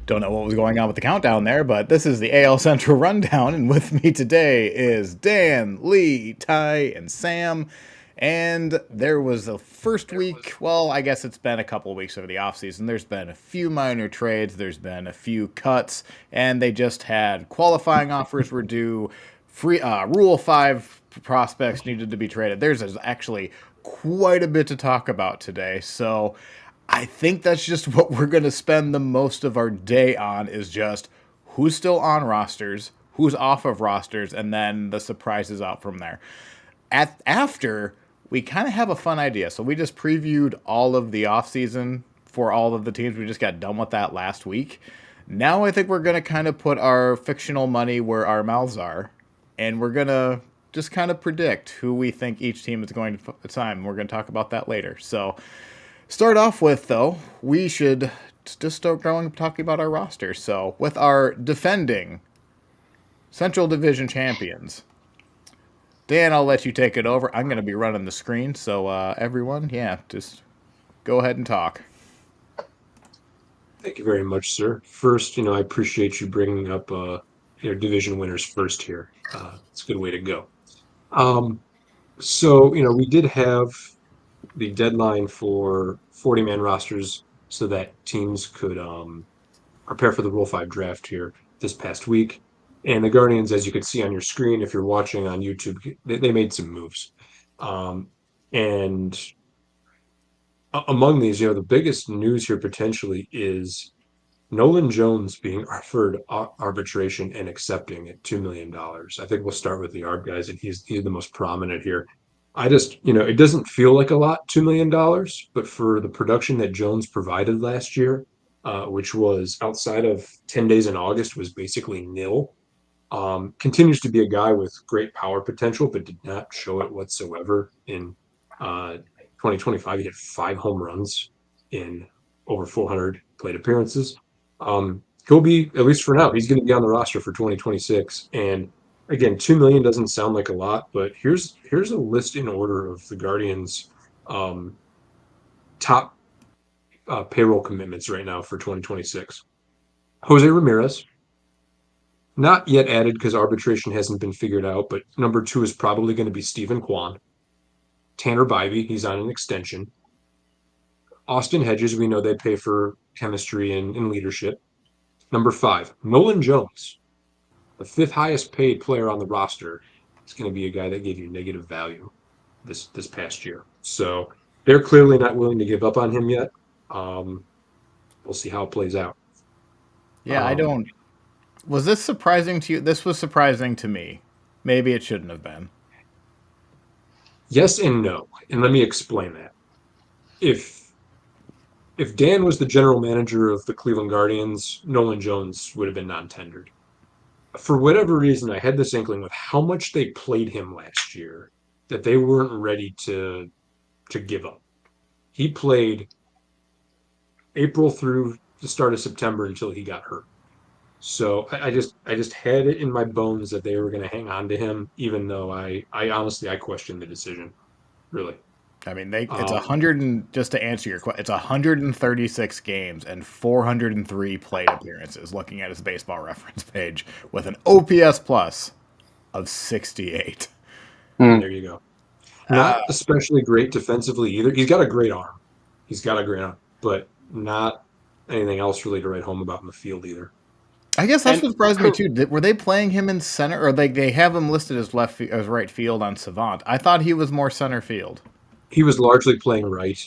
Don't know what was going on with the countdown there, but this is the AL Central Rundown, and with me today is Dan, Lee, Ty, and Sam. And there was the first week, well, I guess it's been a couple of weeks over the offseason. There's been a few minor trades, there's been a few cuts, and they just had qualifying offers were due, free Rule 5 prospects needed to be traded. There's actually quite a bit to talk about today, so I think that's just what we're going to spend the most of our day on is just who's still on rosters, who's off of rosters, and then the surprises out from there. After, we kind of have a fun idea. So we just previewed all of the offseason for all of the teams. We just got done with that last week. Now I think we're going to kind of put our fictional money where our mouths are, and we're going to just kind of predict who we think each team is going to sign. We're going to talk about that later. So start off with, though, we should just start going talking about our roster. So, with our defending Central Division champions, Dan, I'll let you take it over. I'm going to be running the screen, so everyone, yeah, just go ahead and talk. Thank you very much, sir. First, I appreciate you bringing up division winners first here. It's a good way to go. Um, so, we did have the deadline for 40-man rosters so that teams could prepare for the Rule 5 draft here this past week. And the Guardians, as you can see on your screen, if you're watching on YouTube, they made some moves. Um, and among these, the biggest news here potentially is Nolan Jones being offered arbitration and accepting at $2 million. I think we'll start with the ARB guys, and he's the most prominent here. I just, it doesn't feel like a lot, $2 million, but for the production that Jones provided last year, which was outside of 10 days in August, was basically nil. Continues to be a guy with great power potential, but did not show it whatsoever in 2025. He had 5 home runs in over 400 plate appearances. He'll be, at least for now, he's going to be on the roster for 2026. And again, 2 million doesn't sound like a lot, but here's a list in order of the Guardians' um, top payroll commitments right now for 2026. Jose Ramirez, not yet added because arbitration hasn't been figured out, but number 2 is probably going to be Stephen Kwan. Tanner Bivey, he's on an extension. Austin Hedges, we know they pay for chemistry and leadership. Number 5, Nolan Jones, the 5th highest paid player on the roster, is going to be a guy that gave you negative value this past year. So they're clearly not willing to give up on him yet. Um, we'll see how it plays out. Yeah, I Um, don't. Was this surprising to you? This was surprising to me. Maybe it shouldn't have been. yes and no, and let me explain that. If if Dan was the general manager of the Cleveland Guardians, Nolan Jones would have been non-tendered. For whatever reason, I had this inkling with how much they played him last year that they weren't ready to give up. He played April through the start of September until he got hurt. So I just had it in my bones that they were going to hang on to him, even though I honestly I questioned the decision, really. I mean, it's a Um, hundred and just to answer your question, it's 136 games and 403 plate appearances. Looking at his baseball reference page with an OPS plus of 68. there you go. Not especially great defensively either. He's got a great arm. He's got a great arm, but not anything else really to write home about in the field either. I guess that's And what surprised me too. Were they playing him in center, or they have him listed as as right field on Savant? I thought he was more center field. He was largely playing right.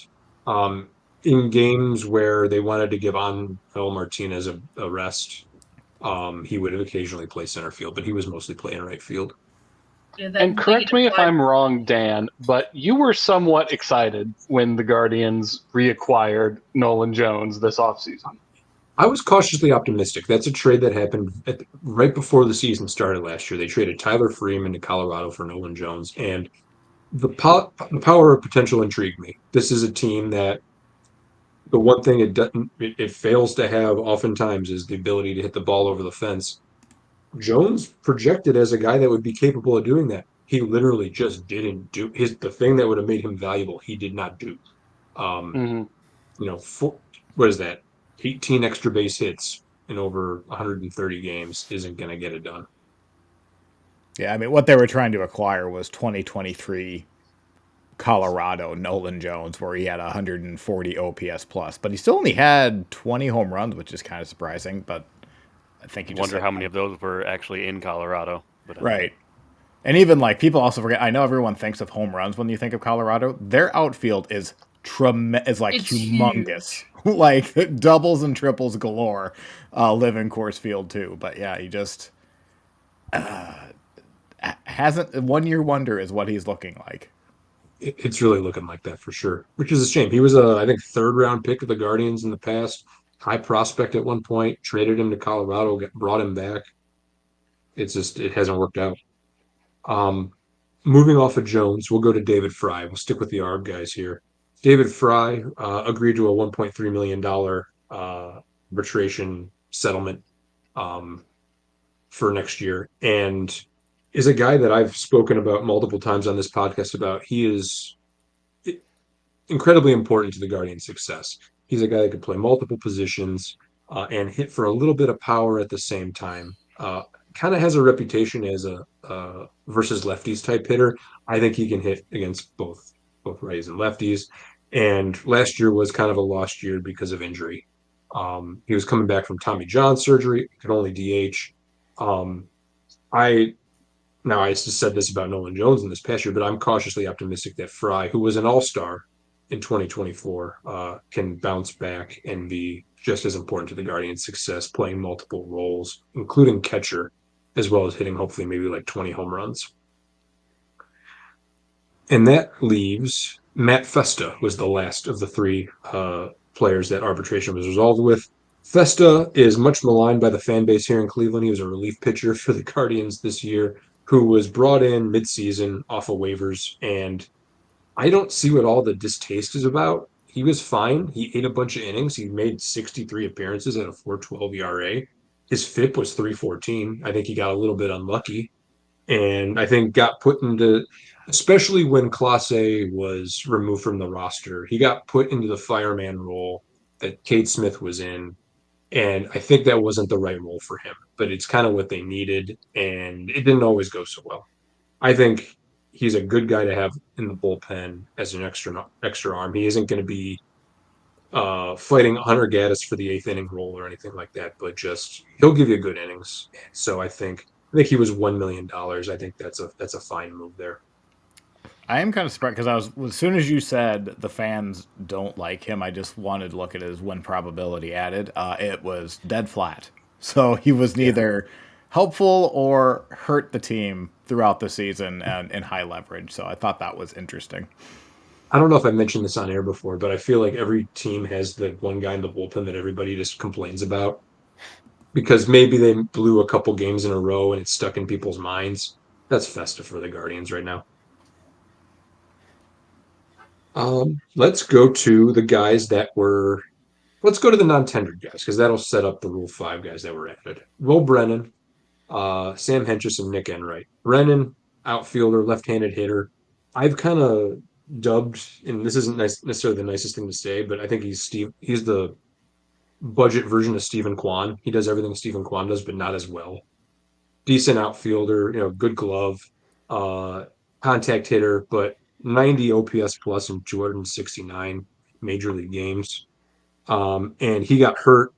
Um, in games where they wanted to give Angel Martinez a rest, he would occasionally play center field, but he was mostly playing right field. Yeah, and that correct negative me if five. I'm wrong, Dan, but you were somewhat excited when the Guardians reacquired Nolan Jones this offseason. I was cautiously optimistic. That's a trade that happened right before the season started last year. They traded Tyler Freeman to Colorado for Nolan Jones, and the power of potential intrigued me. This is a team that the one thing it fails to have oftentimes is the ability to hit the ball over the fence. Jones projected as a guy that would be capable of doing that. He literally just didn't do the thing that would have made him valuable. He did not do. Um, Mm-hmm. what is that? 18 extra base hits, in over 130 games isn't going to get it done. Yeah, I mean, what they were trying to acquire was 2023 Colorado Nolan Jones, where he had 140 OPS plus, but he still only had 20 home runs, which is kind of surprising. But I think he just Wonder had how many of those were actually in Colorado. But right. And even like people also forget. I know everyone thinks of home runs when you think of Colorado. Their outfield is is like It's humongous, huge. like doubles and triples galore. Live in Coors Field too, but yeah, he just hasn't. 1 year wonder is what he's looking like. It's really looking like that for sure, which is a shame. He was a, I think, third round pick of the Guardians in the past, high prospect at one point, traded him to Colorado, brought him back. It's just, it hasn't worked out. Um, Moving off of Jones, we'll go to David Fry. We'll stick with the ARB guys here. David Fry agreed to a $1.3 million arbitration settlement um, for next year, and is a guy that I've spoken about multiple times on this podcast about. He is incredibly important to the Guardians' success. He's a guy that could play multiple positions and hit for a little bit of power at the same time. Kind of has a reputation as a versus lefties type hitter. I think he can hit against both righties and lefties. And last year was kind of a lost year because of injury. He was coming back from Tommy John surgery, could only DH. Um, I Now, I just said this about Nolan Jones in this past year, but I'm cautiously optimistic that Fry, who was an all-star in 2024, can bounce back and be just as important to the Guardians' success, playing multiple roles, including catcher, as well as hitting hopefully maybe like 20 home runs. And that leaves Matt Festa was the last of the three players that arbitration was resolved with. Festa is much maligned by the fan base here in Cleveland. He was a relief pitcher for the Guardians this year, who was brought in midseason off of waivers. And I don't see what all the distaste is about. He was fine. He ate a bunch of innings. He made 63 appearances at a 4.12 ERA. His FIP was 3.14. I think he got a little bit unlucky. And I think got put into, especially when Clase was removed from the roster, he got put into the fireman role that Cade Smith was in, and I think that wasn't the right role for him, but it's kind of what they needed, and it didn't always go so well. I think he's a good guy to have in the bullpen as an extra arm. He isn't going to be fighting Hunter Gaddis for the eighth inning role or anything like that, but just he'll give you good innings. So I think he was $1 million. I think that's a fine move there. I am kind of surprised because as soon as you said the fans don't like him, I just wanted to look at his win probability added. It was dead flat, so he was Yeah. neither helpful or hurt the team throughout the season and in high leverage. So I thought that was interesting. I don't know if I mentioned this on air before, but I feel like every team has the one guy in the bullpen that everybody just complains about because maybe they blew a couple games in a row and it's stuck in people's minds. That's Festa for the Guardians right now. Let's go to the guys that were. Let's go to the non-tendered guys because that'll set up the Rule 5 guys that were added. Will Brennan, Sam Hentges, and Nick Enright. Brennan, outfielder, left-handed hitter. I've kind of dubbed, and this isn't necessarily the nicest thing to say, but I think he's the budget version of Stephen Kwan. He does everything Stephen Kwan does, but not as well. Decent outfielder, good glove, uh, contact hitter, but 90 OPS plus in 269 major league games. And he got hurt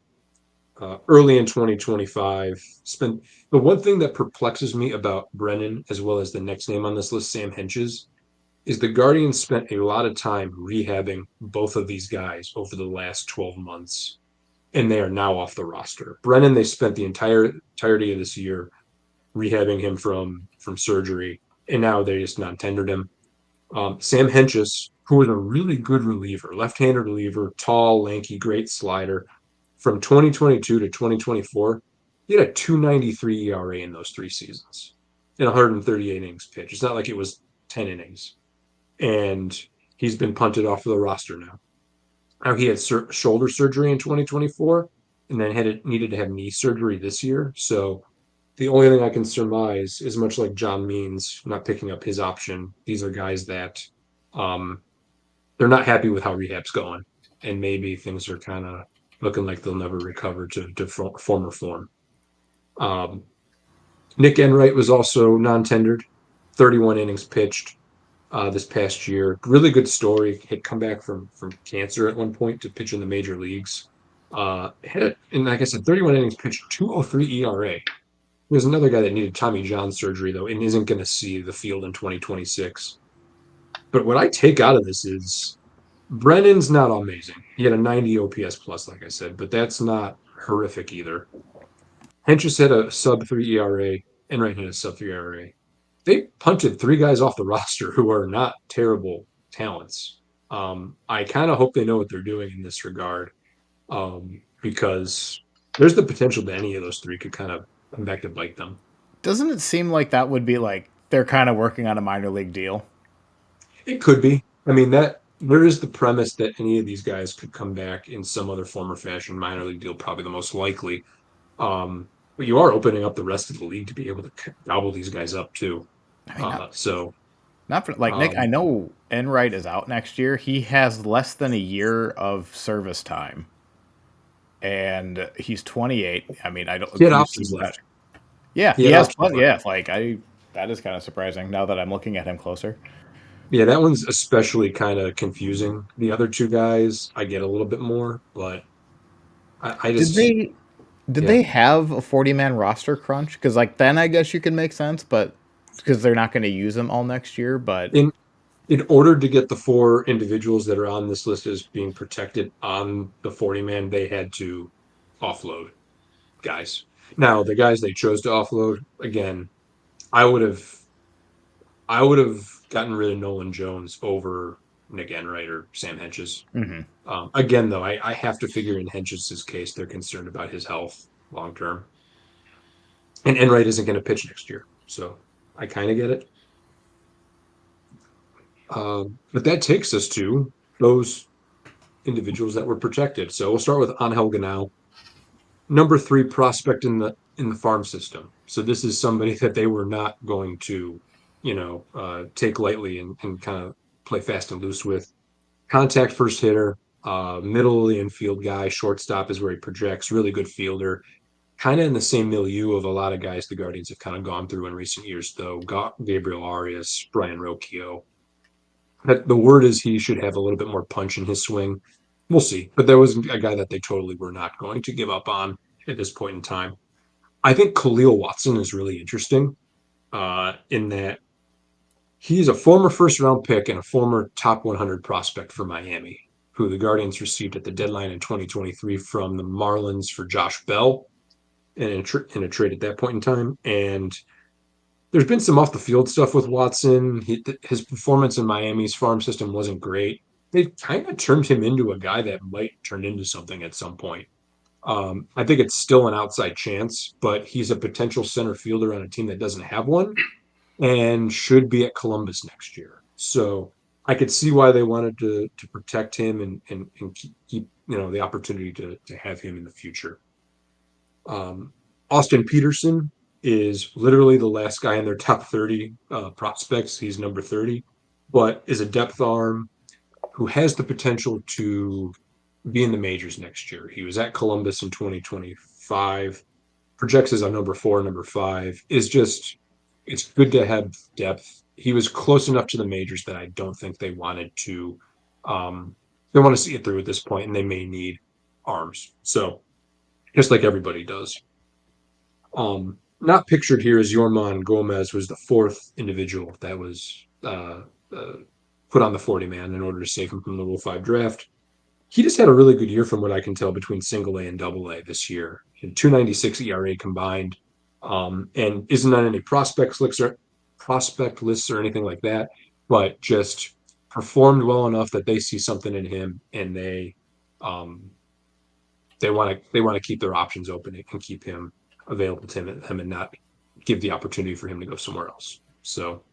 early in 2025. Spent The one thing that perplexes me about Brennan, as well as the next name on this list, Sam Hentges, is the Guardians spent a lot of time rehabbing both of these guys over the last 12 months, and they are now off the roster. Brennan, they spent the entirety of this year rehabbing him from surgery, and now they just non-tendered him. Sam Hentges, who was a really good reliever, left-handed reliever, tall, lanky, great slider, from 2022 to 2024, he had a 293 ERA in those three seasons in 138 innings pitched. It's not like it was 10 innings. And he's been punted off of the roster now. Now he had shoulder surgery in 2024 and then needed to have knee surgery this year. So the only thing I can surmise is much like John Means not picking up his option. These are guys that um, they're not happy with how rehab's going, and maybe things are kind of looking like they'll never recover to former form. Um, Nick Enright was also non-tendered, 31 innings pitched this past year. Really good story. Had come back from cancer at one point to pitch in the major leagues. And like I said, 31 innings pitched, 2.03 ERA. There's another guy that needed Tommy John surgery though, and isn't going to see the field in 2026. But what I take out of this is Brennan's not amazing. He had a 90 OPS plus, like I said, but that's not horrific either. Henches had a sub 3 ERA, and Wright had a sub 3 ERA. They punted three guys off the roster who are not terrible talents. I kind of hope they know what they're doing in this regard, because there's the potential that any of those three could kind of come back to bite them. Doesn't it seem like that would be like they're kind of working on a minor league deal? It could be. I mean, that there is the premise that any of these guys could come back in some other form or fashion. Minor league deal, probably the most likely. But you are opening up the rest of the league to be able to gobble these guys up too. I mean, So not for like Nick. I um, know Enright is out next year. He has less than a year of service time, and he's 28. I mean, I don't. he had You see options that? left. Yeah, He he had has options plenty. left. Yeah, like I. That is kind of surprising now that I'm looking at him closer. Yeah, that one's especially kind of confusing. The other two guys, I get a little bit more, but I Did just, they? Did yeah. they have a 40-man roster crunch? Because like then I guess you could make sense, but because they're not going to use them all next year. But In in order to get the four individuals that are on this list as being protected on the 40 man, they had to offload guys. Now, the guys they chose to offload, again, I would have I would have gotten rid of Nolan Jones over Nick Enright or Sam Henches. mhm. Again, though, I have to figure in Henches' case, they're concerned about his health long term. And Enright isn't going to pitch next year. So I kind of get it. But that takes us to those individuals that were protected. So we'll start with Angel Ganal, number 3 prospect in the farm system. So this is somebody that they were not going to, take lightly and kind of play fast and loose with. Contact first hitter, middle of the infield guy, shortstop is where he projects, really good fielder. Kind of in the same milieu of a lot of guys the Guardians have kind of gone through in recent years, though. Gabriel Arias, Brian Rocchio. The word is he should have a little bit more punch in his swing. We'll see. But there was a guy that they totally were not going to give up on at this point in time. I think Khalil Watson is really interesting in that he's a former first round pick and a former top 100 prospect for Miami, who the Guardians received at the deadline in 2023 from the Marlins for Josh Bell in a trade at that point in time. And there's been some off the field stuff with Watson. His performance in Miami's farm system wasn't great. They kind of turned him into a guy that might turn into something at some point. I think it's still an outside chance, but he's a potential center fielder on a team that doesn't have one and should be at Columbus next year. So I could see why they wanted to protect him and keep the opportunity to have him in the future. Um, Austin Peterson is literally the last guy in their top 30 prospects. He's number 30, but is a depth arm who has the potential to be in the majors next year. He was at Columbus in 2025, projects as a number 4, number 5, is just, it's good to have depth. He was close enough to the majors that I don't think they wanted to, they want to see it through at this point, and they may need arms. So just like everybody does. Not pictured here is Yorman Gomez was the fourth individual that was uh, put on the 40 man in order to save him from the Rule 5 draft. He just had a really good year from what I can tell between single A and double A this year. 296 ERA combined, and isn't on any prospect lists or anything like that, but just performed well enough that they see something in him and um, they want to keep their options open and keep him available to him and not give the opportunity for him to go somewhere else. So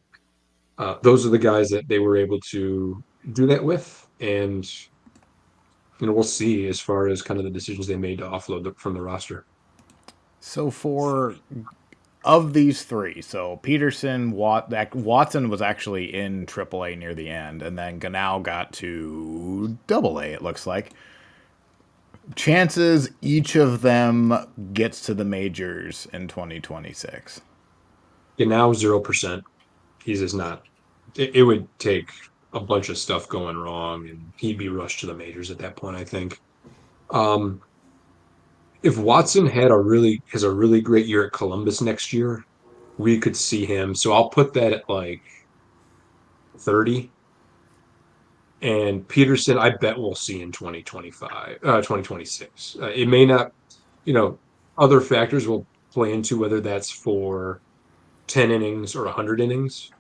those are the guys that they were able to do that with, and we'll see as far as kind of the decisions they made to offload from the roster. So for of these three, so Peterson, Watson was actually in AAA near the end, and then Ganal got to Double A. It looks like. chances each of them gets to the majors in 2026. Yeah, now 0%. He's just not. It would take a bunch of stuff going wrong, and he'd be rushed to the majors at that point, I think. Um, if Watson has a really great year at Columbus next year, we could see him. So I'll put that at like 30. And Peterson, I bet we'll see in 2025, 2026. It may not, you know, other factors will play into whether that's for 10 innings or 100 innings,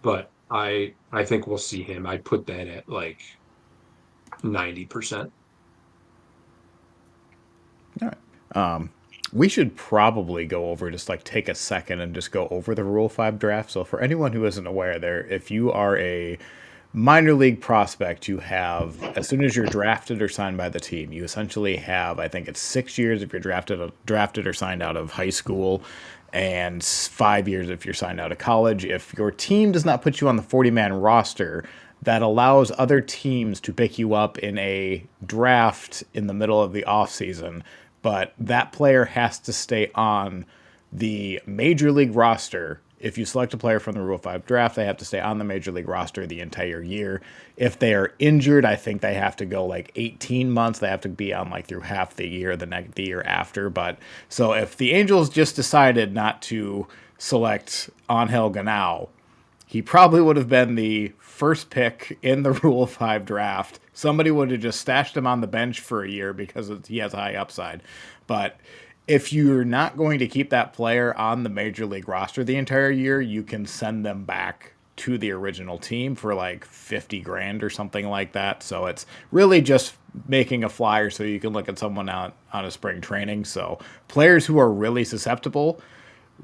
but I think we'll see him. I put that at like 90%. All right. We should probably go over just like take a second and just go over the Rule 5 draft. So for anyone who isn't aware there, if you are a minor league prospect, you have, as soon as you're drafted or signed by the team, you essentially have, I think it's 6 years if you're drafted or signed out of high school, and 5 years if you're signed out of college. If your team does not put you on the 40-man roster, that allows other teams to pick you up in a draft in the middle of the offseason, but that player has to stay on the major league roster. If you select a player from the Rule 5 draft, they have to stay on the major league roster the entire year. If they are injured, I think they have to go like 18 months. They have to be on like through half the year, the year after. But so if the Angels just decided not to select Angel Ganao, he probably would have been the first pick in the Rule 5 draft. Somebody would have just stashed him on the bench for a year because he has high upside. But if you're not going to keep that player on the major league roster the entire year, you can send them back to the original team for like 50 grand or something like that. So it's really just making a flyer so you can look at someone out on a spring training. So players who are really susceptible,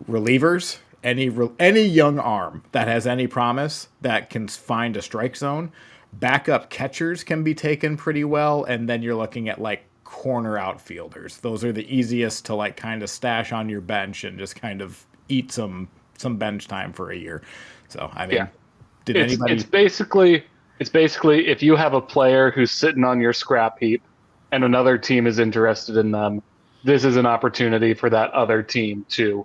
relievers, any young arm that has any promise that can find a strike zone, backup catchers can be taken pretty well, and then you're looking at like corner outfielders. Those are the easiest to like kind of stash on your bench and just kind of eat some bench time for a year. So I Yeah. mean, did It's anybody? it's basically if you have a player who's sitting on your scrap heap and another team is interested in them, this is an opportunity for that other team to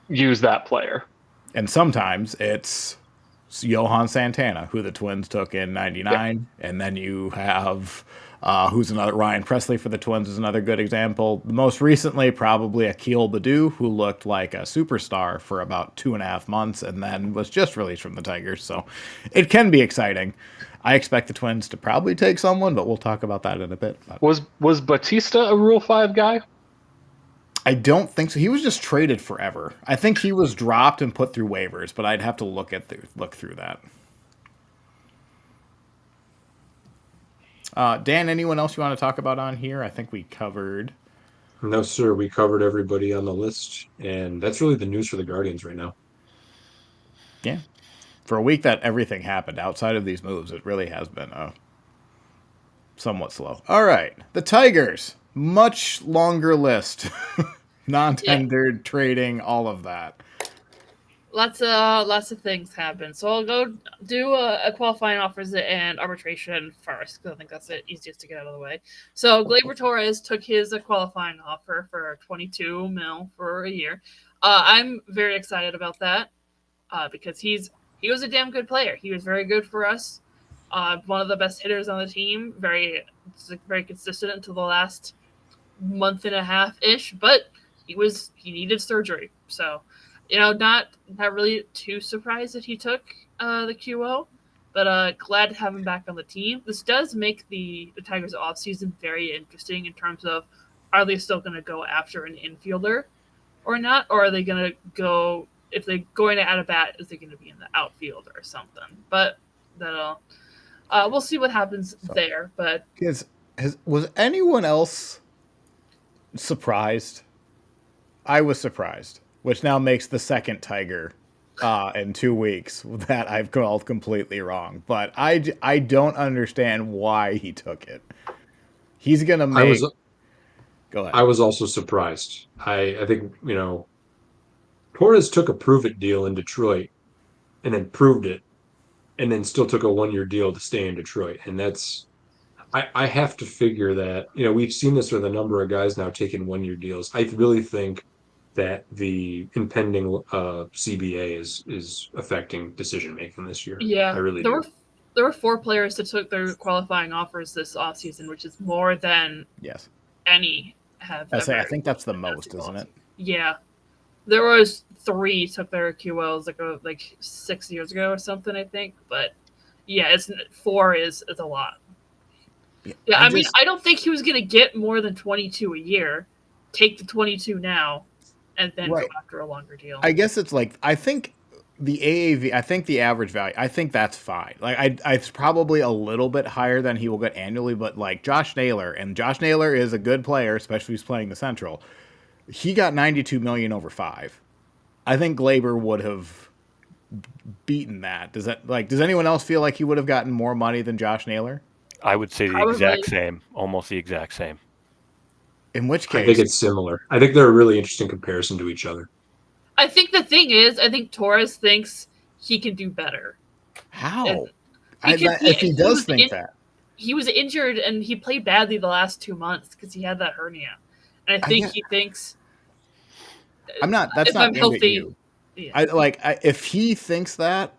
use that player. And sometimes it's Johan Santana, who the Twins took in '99, yeah. And then you have who's another Ryan Presley for the Twins is another good example. Most recently, probably Akil Baddoo, who looked like a superstar for about 2.5 months, and then was just released from the Tigers. So it can be exciting. I expect the Twins to probably take someone, but we'll talk about that in a bit. Was Batista a Rule 5 guy? I don't think so. He was just traded forever. I think he was dropped and put through waivers, but I'd have to look through that. Dan, anyone else you want to talk about on here? I think we covered. No, sir. We covered everybody on the list, and that's really the news for the Guardians right now. Yeah. For a week that everything happened outside of these moves, it really has been somewhat slow. All right. The Tigers. Much longer list. Non-tendered, trading, all of that. Lots of things happen. So I'll go do a qualifying offers and arbitration first, because I think that's the easiest to get out of the way. So Gleyber Torres took his qualifying offer for $22 million for a year. I'm very excited about that because he was a damn good player. He was very good for us. One of the best hitters on the team. Very consistent until the last month and a half ish, but he needed surgery. So, not really too surprised that he took the QO, but glad to have him back on the team. This does make the Tigers offseason very interesting in terms of, are they still going to go after an infielder or not? Or are they going to go, if they're going to add a bat, is they going to be in the outfield or something? But we'll see what happens there. But was anyone else surprised? I was surprised, which now makes the second Tiger in 2 weeks that I've called completely wrong. But I don't understand why he took it. He's gonna make. Go ahead. I was also surprised. I think Torres took a prove it deal in Detroit, and then proved it, and then still took a 1-year deal to stay in Detroit, and I have to figure that, we've seen this with a number of guys now taking 1 year deals. I really think that the impending CBA is affecting decision making this year. I Yeah, really do. there were 4 players that took their qualifying offers this offseason, which is more than Yes. any have I say I ever. think that's the in most, basketball. isn't it? Yeah, there was 3 took their QLs like 6 years ago or something, I think. But yeah, it's 4 is a lot. Yeah, I mean, I don't think he was gonna get more than 22 a year. Take the 22 now, and then Right. go after a longer deal. I guess it's like I think the AAV. I think the average value. I think that's fine. Like it's probably a little bit higher than he will get annually, but like Josh Naylor, and Josh Naylor is a good player, especially if he's playing the Central. He got 92 million over 5. I think Glaber would have beaten that. Does anyone else feel like he would have gotten more money than Josh Naylor? I would say the Probably. exact same, almost the exact same. In which I think case, it's similar. I think they're a really interesting comparison to each other. I think the thing is, I think Torres thinks he can do better. how? Because If he does was think that, he was injured and he played badly the last 2 months because he had that hernia, and I think he thinks I'm not. That's if not I'm aimed at healthy, you. yeah. If he thinks that,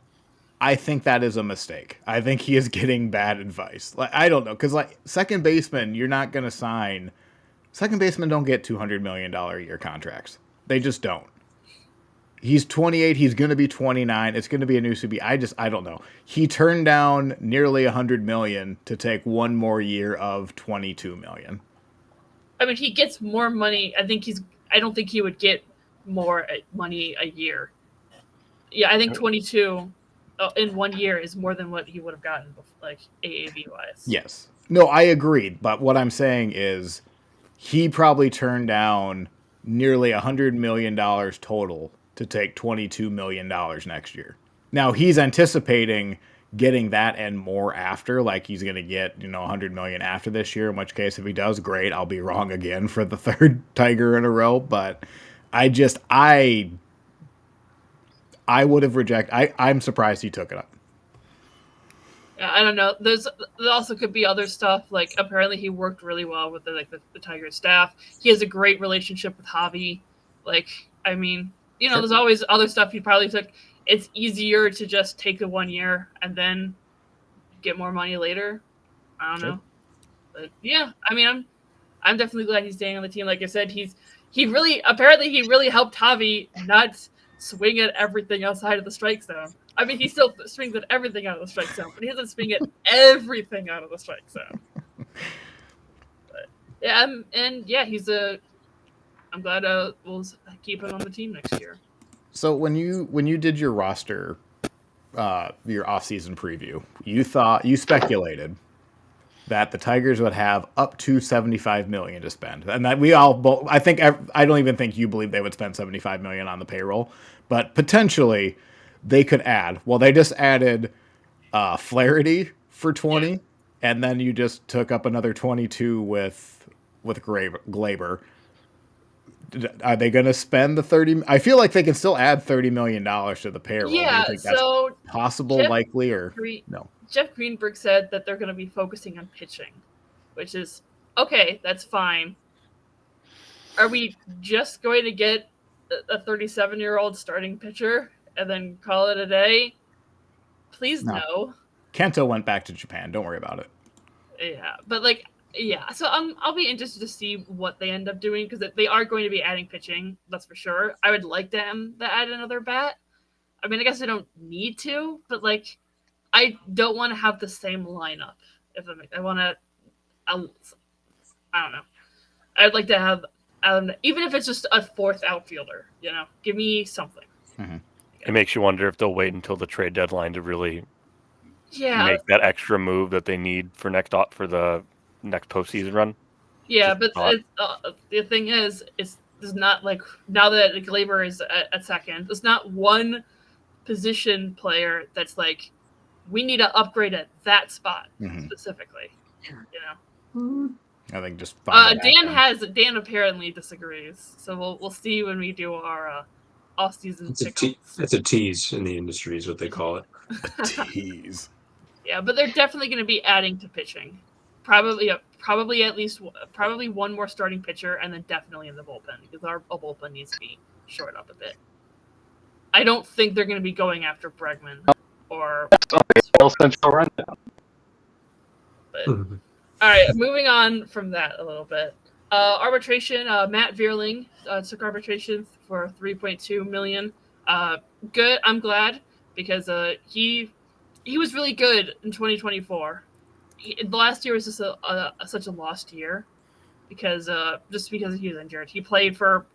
I think that is a mistake. I think he is getting bad advice. Like I don't know, because like second baseman, you're not going to sign. Second basemen don't get $200 million a year contracts. They just don't. He's 28. He's going to be 29. It's going to be a new CB. I don't know. He turned down nearly $100 million to take one more year of $22 million. I mean, he gets more money. I don't think he would get more money a year. Yeah, I think 22 in 1 year is more than what he would have gotten, like AAV wise. Yes. No, I agree. But what I'm saying is, he probably turned down nearly $100 million total to take $22 million next year. Now he's anticipating getting that and more after, like he's going to get, $100 million after this year, in which case if he does, great. I'll be wrong again for the third Tiger in a row, but I would have rejected. I'm surprised he took it up. I don't know. There also could be other stuff. Like apparently he worked really well with the Tiger staff. He has a great relationship with Javi. Like I mean, Sure. there's always other stuff he probably took. It's easier to just take the 1 year and then get more money later. I don't know. But yeah, I mean, I'm definitely glad he's staying on the team. Like I said, he really helped Javi not swing at everything outside of the strike zone. I mean, he still swings at everything out of the strike zone, but he doesn't swing at everything out of the strike zone. But yeah, I'm glad we'll keep him on the team next year. So when you did your roster, your off-season preview, you speculated that the Tigers would have up to $75 million to spend, and that we all both. I don't even think you believe they would spend $75 million on the payroll, but potentially they could add. Well, they just added Flaherty for 20, yeah. And then you just took up another 22 with Glaber. Are they going to spend the 30? I feel like they can still add $30 million to the payroll. Yeah, do you think that's possible, likely, or no? Jeff Greenberg said that they're going to be focusing on pitching, which is okay. That's fine. Are we just going to get a 37-year-old starting pitcher and then call it a day? Please no. Kento went back to Japan. Don't worry about it. Yeah, but so I'll be interested to see what they end up doing because they are going to be adding pitching. That's for sure. I would like them to add another bat. I mean, I guess I don't need to, but I don't want to have the same lineup. I want to, I don't know. I'd like to have, even if it's just a fourth outfielder. Give me something. Mm-hmm. It makes you wonder if they'll wait until the trade deadline to really make that extra move that they need for the next postseason run. Yeah, but the thing is, it's not like now that Glaber is at second, there's not one position player that's like, we need to upgrade at that spot specifically. I think just Dan apparently disagrees, so we'll see when we do our off-season. It's a tease in the industry, is what they call it. A tease. Yeah, but they're definitely going to be adding to pitching. Probably probably one more starting pitcher, and then definitely in the bullpen because our bullpen needs to be shored up a bit. I don't think they're going to be going after Bregman or. AL Central rundown. But all right, moving on from that a little bit. Arbitration. Matt Vierling took arbitration for $3.2 million. Good. I'm glad because he was really good in 2024. The last year was just such a lost year because he was injured. He played for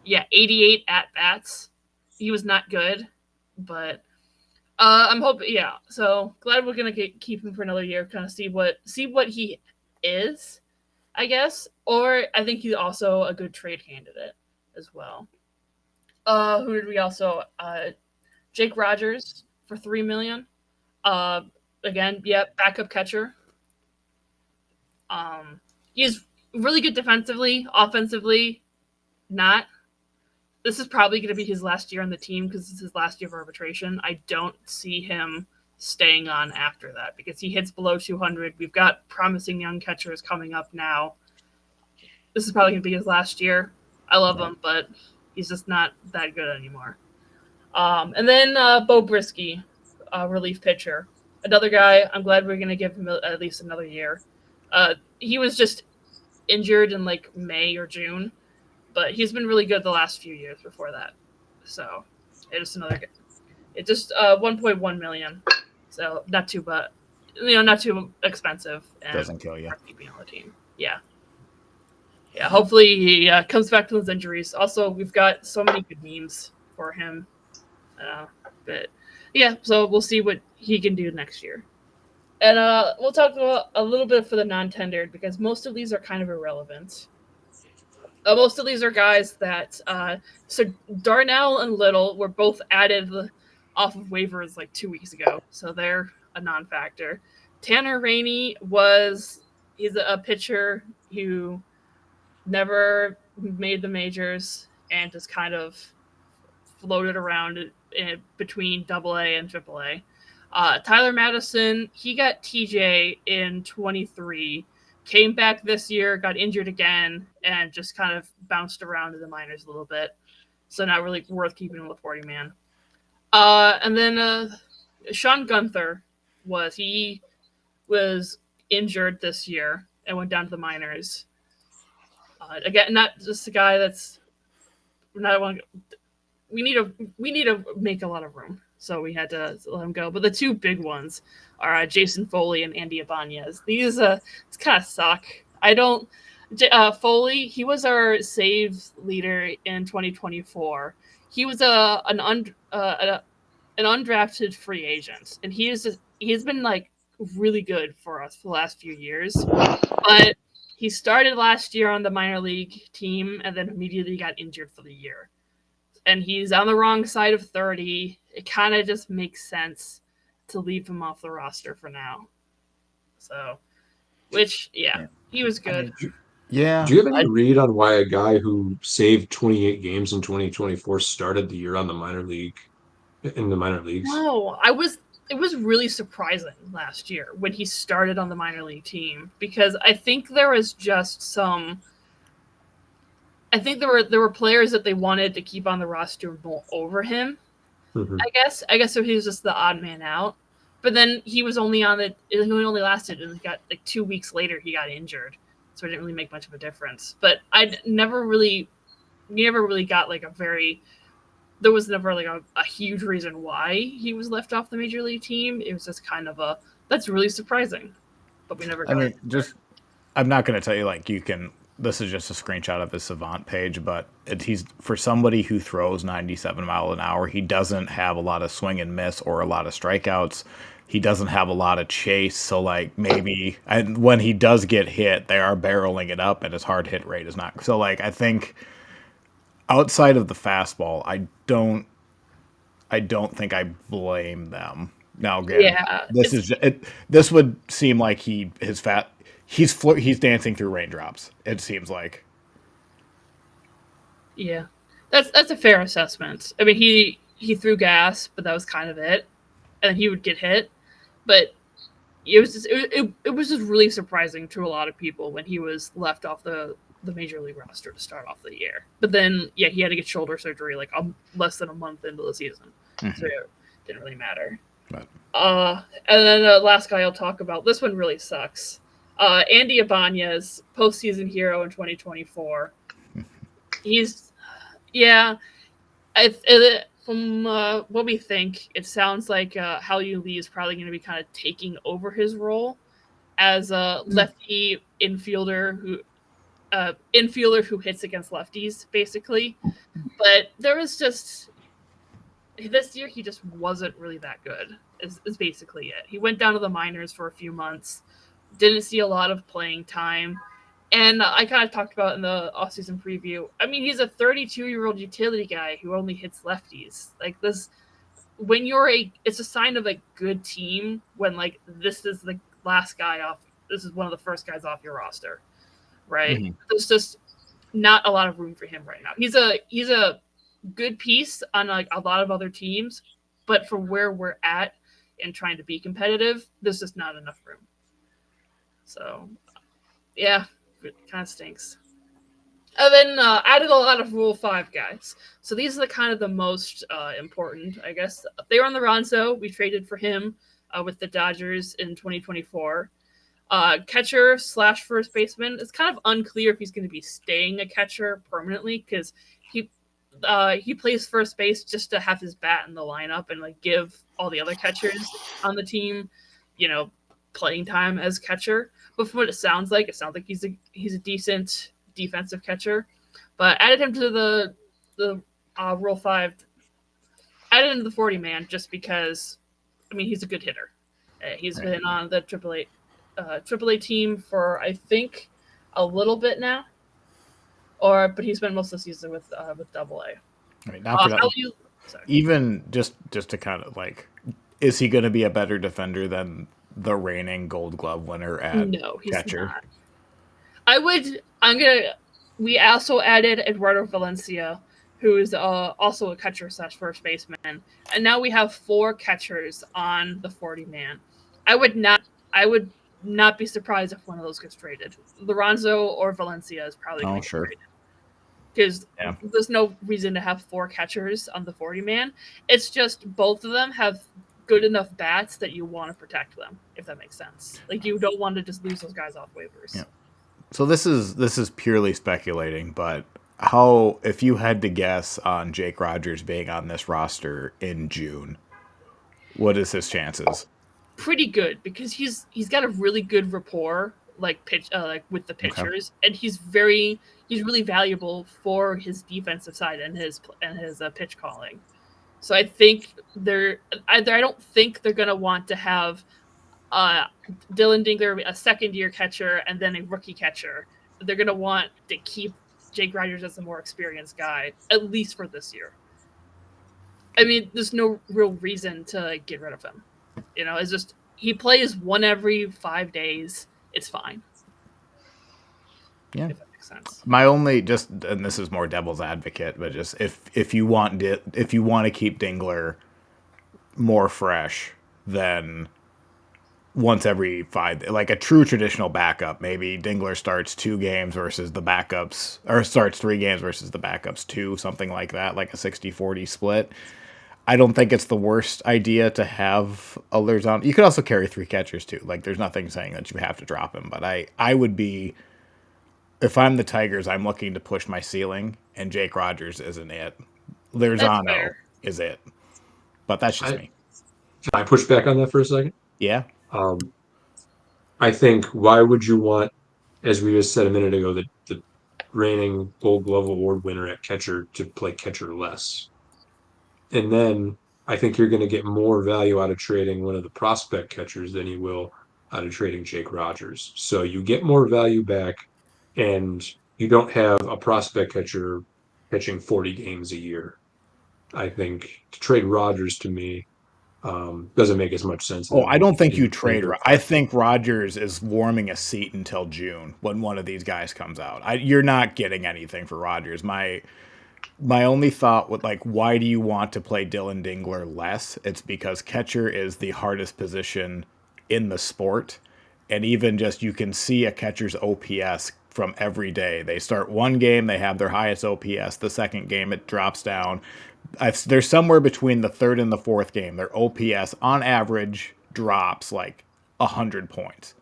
88 at bats. He was not good, but I'm hoping So glad we're gonna keep him for another year, kind of see what he is, I guess. Or I think he's also a good trade candidate as well. Who did we also? Jake Rogers for $3 million. Again, backup catcher. He's really good defensively, offensively, not. This is probably going to be his last year on the team because it's his last year of arbitration. I don't see him staying on after that because he hits below 200. We've got promising young catchers coming up now. This is probably going to be his last year. I love him, but he's just not that good anymore. And then Bo Brisky, relief pitcher. Another guy, I'm glad we're going to give him at least another year. He was just injured in like May or June, but he's been really good the last few years before that. So it's another. It just 1.1 million, so not too expensive. And Doesn't kill you. Keeping on the team, yeah. Hopefully he comes back from his injuries. Also, we've got so many good memes for him, but so we'll see what he can do next year. And we'll talk about a little bit for the non-tendered because most of these are kind of irrelevant. Most of these are guys that so Darnell and Little were both added off of waivers like 2 weeks ago, so they're a non-factor. Tanner Rainey he's a pitcher who never made the majors and just kind of floated around between AA and AAA. Tyler Madison, he got TJ in 23, came back this year, got injured again, and just kind of bounced around in the minors a little bit. So not really worth keeping him with 40-man. And then Sean Gunther was injured this year and went down to the minors. Again, not just a guy that's not one. We need to make a lot of room, so we had to let him go. But the two big ones are Jason Foley and Andy Ibanez. These kind of suck. I don't. Foley, he was our saves leader in 2024. He was an undrafted free agent, and he's been like really good for us for the last few years. But he started last year on the minor league team and then immediately got injured for the year. And he's on the wrong side of 30. It kind of just makes sense to leave him off the roster for now. So, he was good. Do you have any read on why a guy who saved 28 games in 2024 started the year on the minor leagues? No, it was really surprising last year when he started on the minor league team because I think there was just some. I think there were players that they wanted to keep on the roster over him. Mm-hmm. I guess so. He was just the odd man out. But then he was only on it. He only lasted, and he got like 2 weeks later he got injured, so it didn't really make much of a difference. But we never really got like there was never like a huge reason why he was left off the major league team. It was just kind of that's really surprising. But we never got it. I'm not going to tell you like you can. This is just a screenshot of his Savant page, but he's for somebody who throws 97 miles an hour. He doesn't have a lot of swing and miss or a lot of strikeouts. He doesn't have a lot of chase. So like and when he does get hit, they are barreling it up, and his hard hit rate is not. So like I think outside of the fastball, I don't think I blame them. Now again, this would seem like he's dancing through raindrops. It seems like. Yeah, that's a fair assessment. I mean, he threw gas, but that was kind of it, and he would get hit. But it was just really surprising to a lot of people when he was left off the major league roster to start off the year. But then, yeah, he had to get shoulder surgery like less than a month into the season, so it didn't really matter. But And then the last guy I'll talk about. This one really sucks. Andy Ibanez, postseason hero in 2024. He's from what we think, it sounds like Hao-Yu Lee is probably going to be kind of taking over his role as a lefty infielder who hits against lefties, basically. But there was just this year he just wasn't really that good. Is basically it. He went down to the minors for a few months, didn't see a lot of playing time. And I kind of talked about in the offseason preview. I mean, he's a 32-year-old utility guy who only hits lefties. Like this, when it's a sign of a good team when like this is the last guy off. This is one of the first guys off your roster, right? Mm-hmm. There's just not a lot of room for him right now. He's a good piece on like a lot of other teams, but for where we're at and trying to be competitive, there's just not enough room. So, yeah. It kind of stinks. And then added a lot of Rule 5 guys. So these are the most important, I guess. They were on the Ronso. We traded for him with the Dodgers in 2024. Catcher / first baseman. It's kind of unclear if he's going to be staying a catcher permanently because he plays first base just to have his bat in the lineup and like give all the other catchers on the team, playing time as catcher. But from what it sounds like he's a decent defensive catcher. But added him to the Rule 5. Added him to the 40-man just because, I mean, he's a good hitter. He's been on the AAA team for I think a little bit now, but he spent most of the season with Double A. Right, not for that. Even just to kind of like, is he going to be a better defender than the reigning Gold Glove winner at catcher? Not. We also added Eduardo Valencia, who is also a catcher / first baseman, and now we have 4 catchers on the 40-man. I would not be surprised if one of those gets traded. Lorenzo or Valencia is probably going to get traded. Because there's no reason to have 4 catchers on the 40-man. It's just both of them have good enough bats that you want to protect them, if that makes sense. Like you don't want to just lose those guys off waivers. Yeah. So this is purely speculating, but if you had to guess on Jake Rogers being on this roster in June, what is his chances? Pretty good because he's got a really good rapport like with the pitchers, and he's really valuable for his defensive side and his pitch calling. So I think I don't think they're going to want to have Dylan Dingler, a second-year catcher, and then a rookie catcher. They're going to want to keep Jake Rogers as a more experienced guy, at least for this year. I mean, there's no real reason to get rid of him. It's just he plays one every 5 days. It's fine. Yeah. If that makes sense. My only and this is more devil's advocate, but just if you want to keep Dingler more fresh than once every 5, like a true traditional backup, maybe Dingler starts 2 games versus the backups, or starts 3 games versus the backups 2, something like that, like a 60-40 split. I don't think it's the worst idea to have a Lozano. You could also carry 3 catchers too. Like there's nothing saying that you have to drop him, but I would be, if I'm the Tigers, I'm looking to push my ceiling, and Jake Rogers isn't it. Lozano is it. But that's just me. Can I push back on that for a second? Yeah. I think, why would you want, as we just said a minute ago, the reigning Gold Glove Award winner at catcher to play catcher less? And then I think you're going to get more value out of trading one of the prospect catchers than you will out of trading Jake Rogers. So you get more value back, and you don't have a prospect catcher pitching 40 games a year. I think to trade Rogers, to me, doesn't make as much sense. I don't think you trade. I think Rogers is warming a seat until June when one of these guys comes out. You're not getting anything for Rogers. My only thought with why do you want to play Dylan Dingler less? It's because catcher is the hardest position in the sport. And even just you can see a catcher's OPS from every day. They start one game, they have their highest OPS. The second game, it drops down. There's somewhere between the third and the fourth game, their OPS on average drops like 100 points.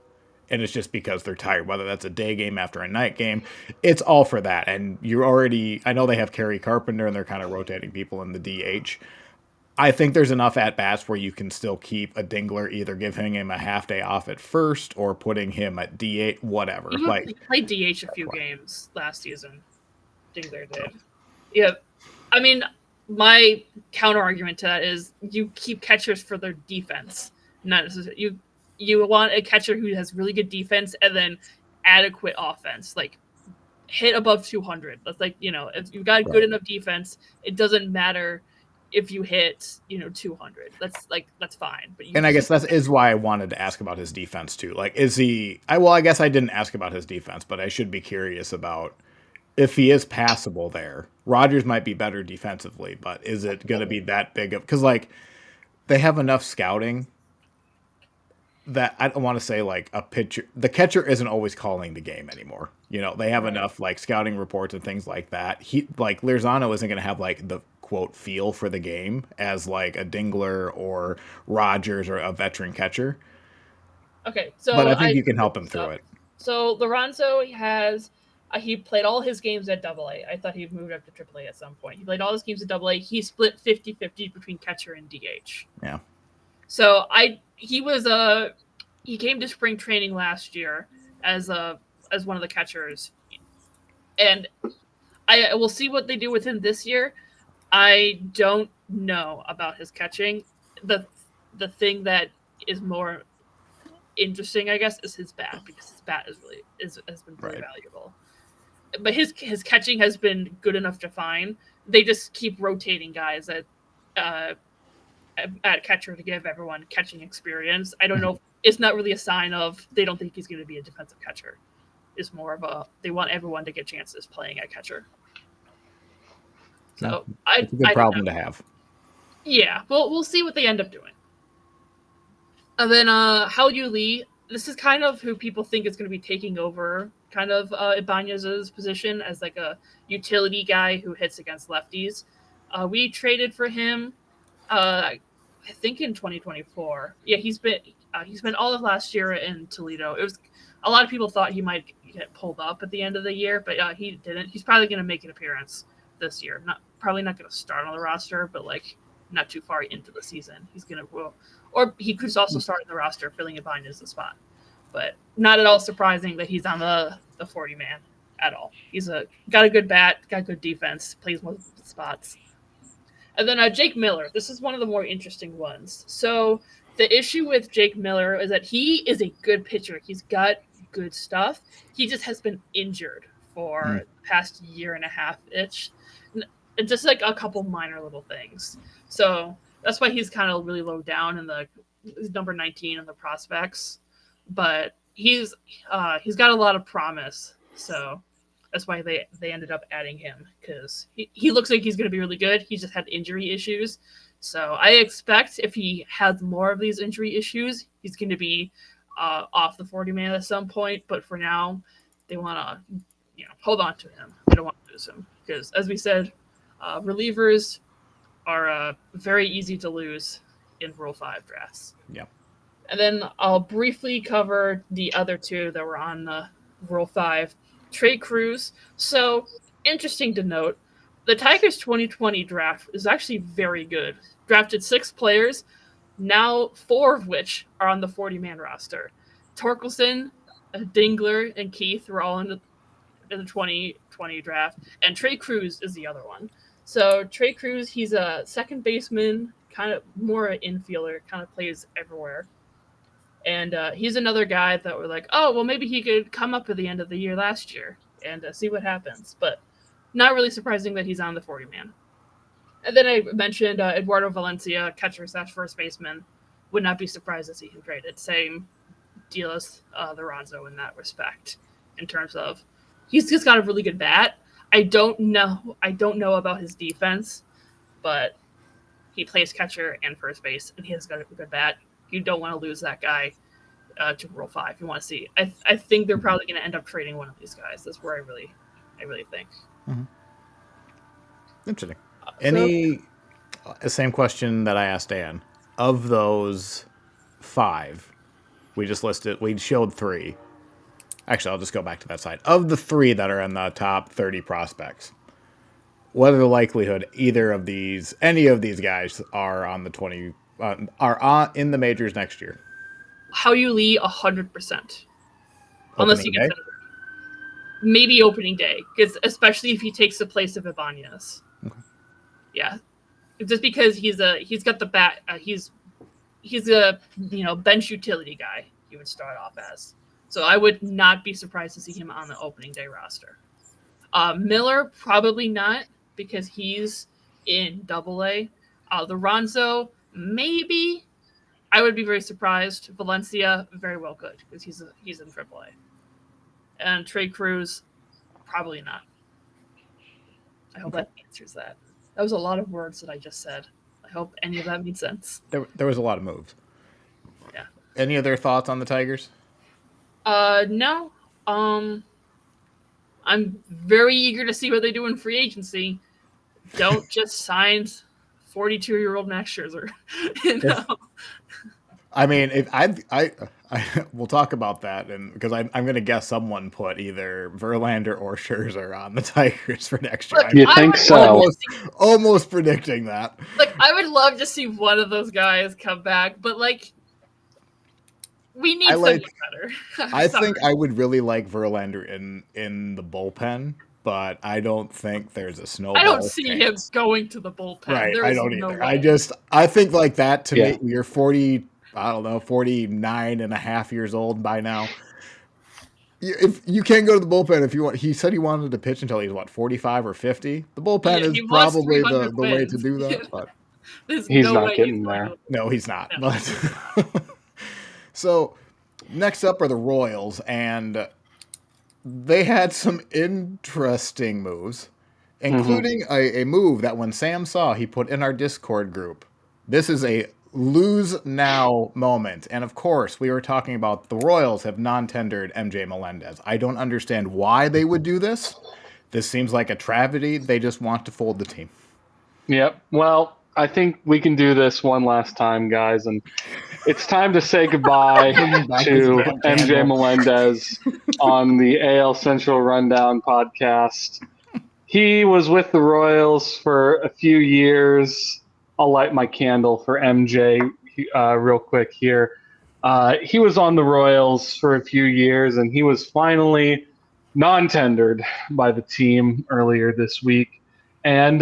And it's just because they're tired, whether that's a day game after a night game. It's all for that. And you're already, I know they have Kerry Carpenter and they're kind of rotating people in the DH. I think there's enough at bats where you can still keep a Dingler, either giving him a half day off at first or putting him at DH, whatever. He played DH a few games last season. Dingler did. Yeah. I mean, my counter argument to that is you keep catchers for their defense. Not necessarily you want a catcher who has really good defense and then adequate offense. Like hit above 200. That's like, if you've got good enough defense, it doesn't matter if you hit, 200. That's fine. But I guess that is why I wanted to ask about his defense too. Like, is he? I guess I didn't ask about his defense, but I should be curious about if he is passable there. Rogers might be better defensively, but is it going to be that big of? Because like they have enough scouting that I don't want to say like a pitcher. The catcher isn't always calling the game anymore. They have enough like scouting reports and things like that. He like Lozano isn't going to have like the quote feel for the game as like a Dingler or Rogers or a veteran catcher. Okay, so but I think you can help him through it. So Lorenzo he played all his games at AA. I thought he moved up to AAA at some point. He played all his games at AA. He split 50-50 between catcher and DH. Yeah. So he came to spring training last year as one of the catchers, and I will see what they do with him this year. I don't know about his catching. The thing that is more interesting, I guess, is his bat, because his bat has been very valuable. But his catching has been good enough to fine. They just keep rotating guys at catcher to give everyone catching experience. I don't know. It's not really a sign of they don't think he's going to be a defensive catcher. It's more of they want everyone to get chances playing at catcher. So it's a good problem to have. Yeah, we'll see what they end up doing. And then Hao-Yu Lee, this is kind of who people think is going to be taking over kind of Ibanez's position as like a utility guy who hits against lefties. We traded for him, I think in 2024. Yeah, he's been all of last year in Toledo. It was a lot of people thought he might get pulled up at the end of the year, but he didn't. He's probably going to make an appearance this year. Probably not going to start on the roster, but like not too far into the season, he's going to or he could also start in the roster filling Ibanez's spot. But not at all surprising that he's on the 40 man at all. He's got a good bat, got good defense, plays most spots. And then Jake Miller. This is one of the more interesting ones. So the issue with Jake Miller is that he is a good pitcher. He's got good stuff. He just has been injured for the past year and a half-ish. And just like a couple minor little things. So that's why he's kind of really low down in he's number 19 in the prospects. But he's got a lot of promise. So that's why they ended up adding him, because he looks like he's going to be really good. He just had injury issues. So I expect if he has more of these injury issues, he's going to be off the 40 man at some point. But for now, they want to hold on to him. They don't want to lose him, because as we said, relievers are very easy to lose in Rule 5 drafts. Yeah. And then I'll briefly cover the other two that were on the Rule 5. Trey Cruz. So, interesting to note, the Tigers 2020 draft is actually very good. Drafted 6 players, now 4 of which are on the 40-man roster. Torkelson, Dingler, and Keith were all in the 2020 draft, and Trey Cruz is the other one. So Trey Cruz, he's a second baseman, kind of more an infielder, kind of plays everywhere. And he's another guy that we're like, oh, well, maybe he could come up at the end of the year last year and see what happens. But not really surprising that he's on the 40-man. And then I mentioned Eduardo Valencia, catcher / first baseman. Would not be surprised to see him traded. Same deal as Lorenzo in that respect, in terms of he's just got a really good bat. I don't know about his defense, but he plays catcher and first base, and he has got a good bat. You don't want to lose that guy to Rule 5. You want to see. I think they're probably going to end up trading one of these guys. That's where I really think. Interesting. Same question that I asked Dan. Of those 5, we showed 3. Actually, I'll just go back to that side. Of the 3 that are in the top 30 prospects, what are the likelihood any of these guys are on the 20 in the majors next year? How you Lee 100%, unless you get day? Senator. Maybe opening day, because especially if he takes the place of Ibanez. Okay. Yeah, just because he's got the bat. He's a bench utility guy. He would start off as. So I would not be surprised to see him on the opening day roster. Miller probably not, because he's in Double-A. Lorenzo, maybe. I would be very surprised. Valencia, very well could, because he's in Triple-A. And Trey Cruz, probably not. I hope that answers that. That was a lot of words that I just said. I hope any of that made sense. There was a lot of moves. Yeah. Any other thoughts on the Tigers? No. I'm very eager to see what they do in free agency. Don't just sign 42-year-old Max Scherzer. I mean, if I we'll talk about that, and because I'm going to guess someone put either Verlander or Scherzer on the Tigers for next year. Look, You think so? Almost predicting that. Like, I would love to see one of those guys come back, but we need something better. I think I would really like Verlander in the bullpen, but I don't think there's a snowball. I don't see him going to the bullpen. Right, There I is don't no either. way. I think like that to me. You're 49 and a half years old by now. If you can't go to the bullpen if you want. He said he wanted to pitch until he's 45 or 50. The bullpen is probably the way to do that. But he's not getting there. No, he's not. No. But so next up are the Royals, and they had some interesting moves, including a move that when Sam saw, he put in our Discord group. This is a lose now moment. And of course, we were talking about the Royals have non-tendered MJ Melendez. I don't understand why they would do this. This seems like a tragedy. They just want to fold the team. Yep. Well, I think we can do this one last time, guys. And it's time to say goodbye to MJ Melendez on the AL Central Rundown podcast. He was with the Royals for a few years. I'll light my candle for MJ real quick here. He was on the Royals for a few years, and he was finally non-tendered by the team earlier this week. And,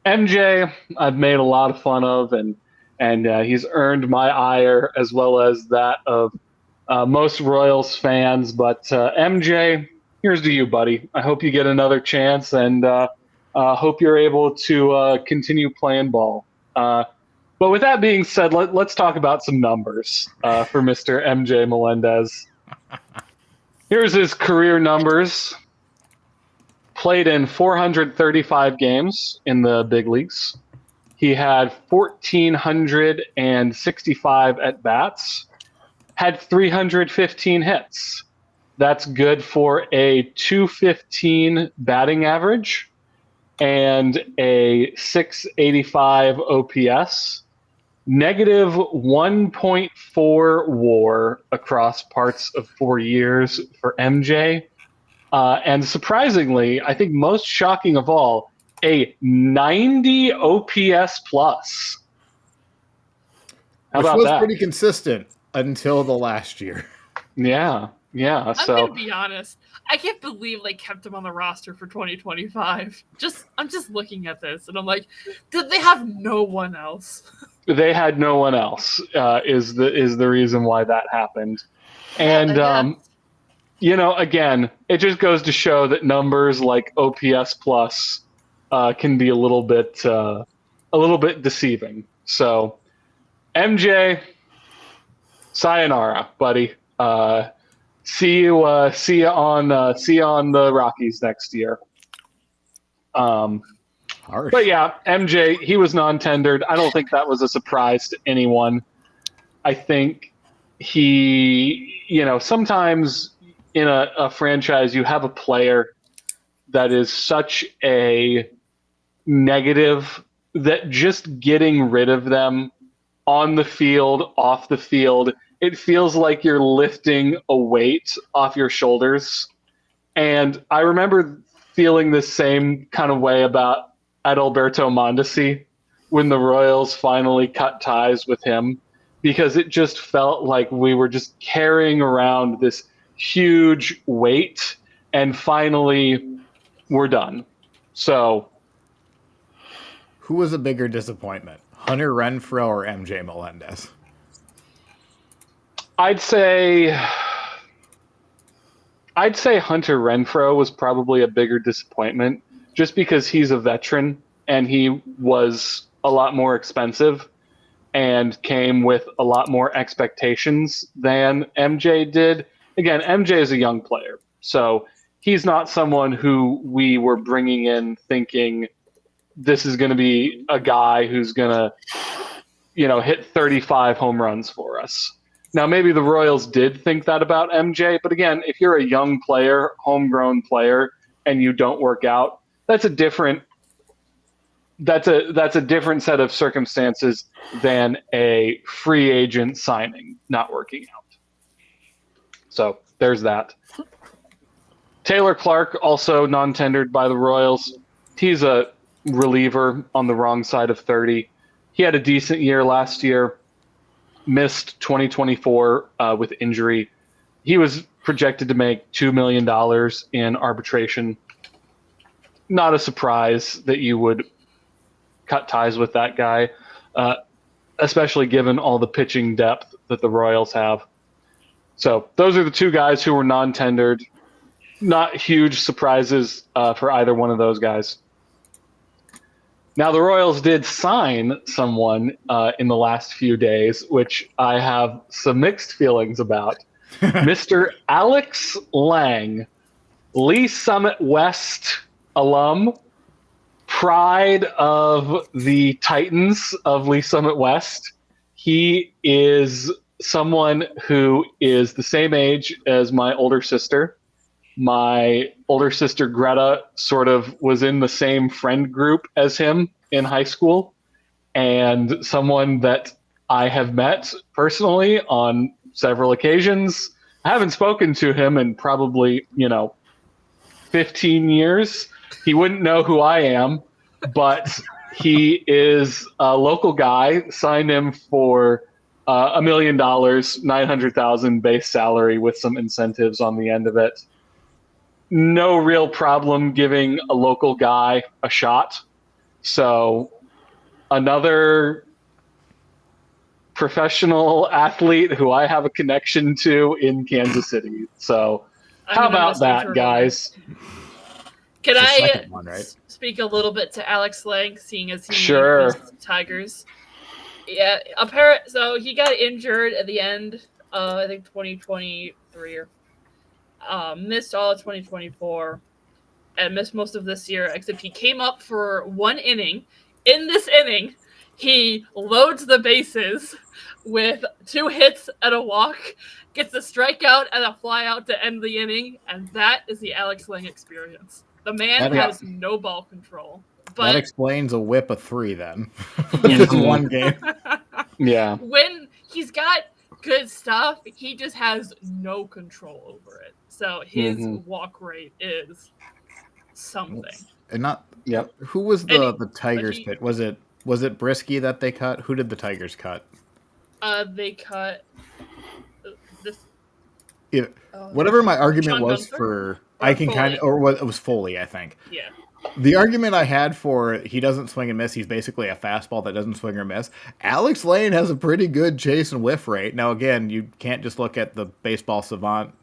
MJ, I've made a lot of fun of, and he's earned my ire as well as that of most Royals fans. But MJ, here's to you, buddy. I hope you get another chance, and hope you're able to continue playing ball. But with that being said, let's talk about some numbers for Mr. MJ Melendez. Here's his career numbers. Played in 435 games in the big leagues. He had 1,465 at-bats, had 315 hits. That's good for a 215 batting average and a 685 OPS, negative 1.4 WAR across parts of 4 years for MJ. And surprisingly, I think most shocking of all, a 90 OPS plus. How Which about was that? pretty consistent until the last year. Yeah. I'm So gonna be honest. I can't believe they kept him on the roster for 2025. I'm just looking at this and I'm like, did they have no one else? they had no one else. Is the reason why that happened. And again, it just goes to show that numbers like OPS plus can be a little bit deceiving. So, MJ, sayonara, buddy. See you on the Rockies next year. Harsh. But yeah, MJ, he was non-tendered. I don't think that was a surprise to anyone. I think sometimes in a franchise you have a player that is such a negative that just getting rid of them on the field, off the field, it feels like you're lifting a weight off your shoulders. And I remember feeling the same kind of way about Adalberto Mondesi when the Royals finally cut ties with him, because it just felt like we were just carrying around this huge weight, and finally we're done. So, Who was a bigger disappointment, Hunter Renfroe or MJ Melendez? I'd say Hunter Renfroe was probably a bigger disappointment, just because he's a veteran and he was a lot more expensive and came with a lot more expectations than MJ did. Again, MJ is a young player, so he's not someone who we were bringing in thinking this is going to be a guy who's going to, hit 35 home runs for us. Now, maybe the Royals did think that about MJ, but again, if you're a young player, homegrown player, and you don't work out, that's a different set of circumstances than a free agent signing not working out. So there's that. Taylor Clark, also non-tendered by the Royals. He's a reliever on the wrong side of 30. He had a decent year last year, missed 2024 with injury. He was projected to make $2 million in arbitration. Not a surprise that you would cut ties with that guy, especially given all the pitching depth that the Royals have. So those are the two guys who were non-tendered. Not huge surprises for either one of those guys. Now, the Royals did sign someone in the last few days, which I have some mixed feelings about. Mr. Alex Lang, Lee Summit West alum, pride of the Titans of Lee Summit West. He is someone who is the same age as my older sister. My older sister, Greta, sort of was in the same friend group as him in high school, and someone that I have met personally on several occasions. I haven't spoken to him in probably, 15 years. He wouldn't know who I am, but he is a local guy. Signed him for $1 million, $900,000 base salary with some incentives on the end of it. No real problem giving a local guy a shot. So another professional athlete who I have a connection to in Kansas City. So how about that, guys? Can It's the I second one, right? speak a little bit to Alex Lang, seeing as he Sure. was Tigers? Yeah, so he got injured at the end of, I think, 2023, or missed all of 2024, and missed most of this year, except he came up for one inning. In this inning, he loads the bases with 2 hits and a walk, gets a strikeout and a flyout to end the inning, and that is the Alex Lang experience. The man has no ball control. But that explains a whip of 3 then. This one game. Yeah. When he's got good stuff, he just has no control over it. So his walk rate is something. And not Yep. Who was the Tigers pit? Was it Brisky that they cut? Who did the Tigers cut? They cut this. Yeah, whatever my argument Sean was Gunther? for, Or I can Foley? kind of, or it was Foley, I think. Yeah. The argument I had for he doesn't swing and miss, he's basically a fastball that doesn't swing or miss. Alex Lane has a pretty good chase and whiff rate. Now, again, you can't just look at the Baseball Savant,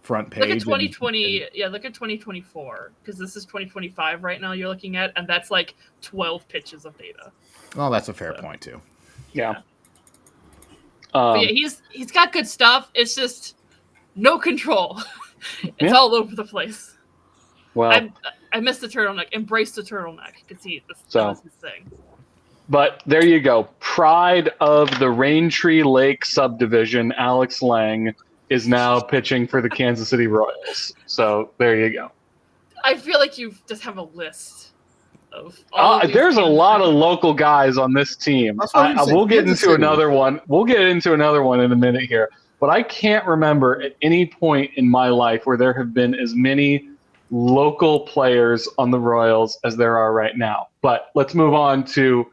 front page. Look at 2020. Look at 2024, because this is 2025 right now. You're looking at, and that's like 12 pitches of data. Well, that's a fair point too. Yeah. But yeah, he's got good stuff. It's just no control. It's all over the place. Well, I missed the turtleneck. Embrace the turtleneck. You can see that was his thing. But there you go. Pride of the Raintree Lake subdivision, Alex Lang, is now pitching for the Kansas City Royals. So there you go. I feel like you just have a list of all of these There's a names. lot of local guys on this team. That's what I'm saying. We'll get Kansas into City. another one. We'll get into another one in a minute here. But I can't remember at any point in my life where there have been as many local players on the Royals as there are right now. But let's move on to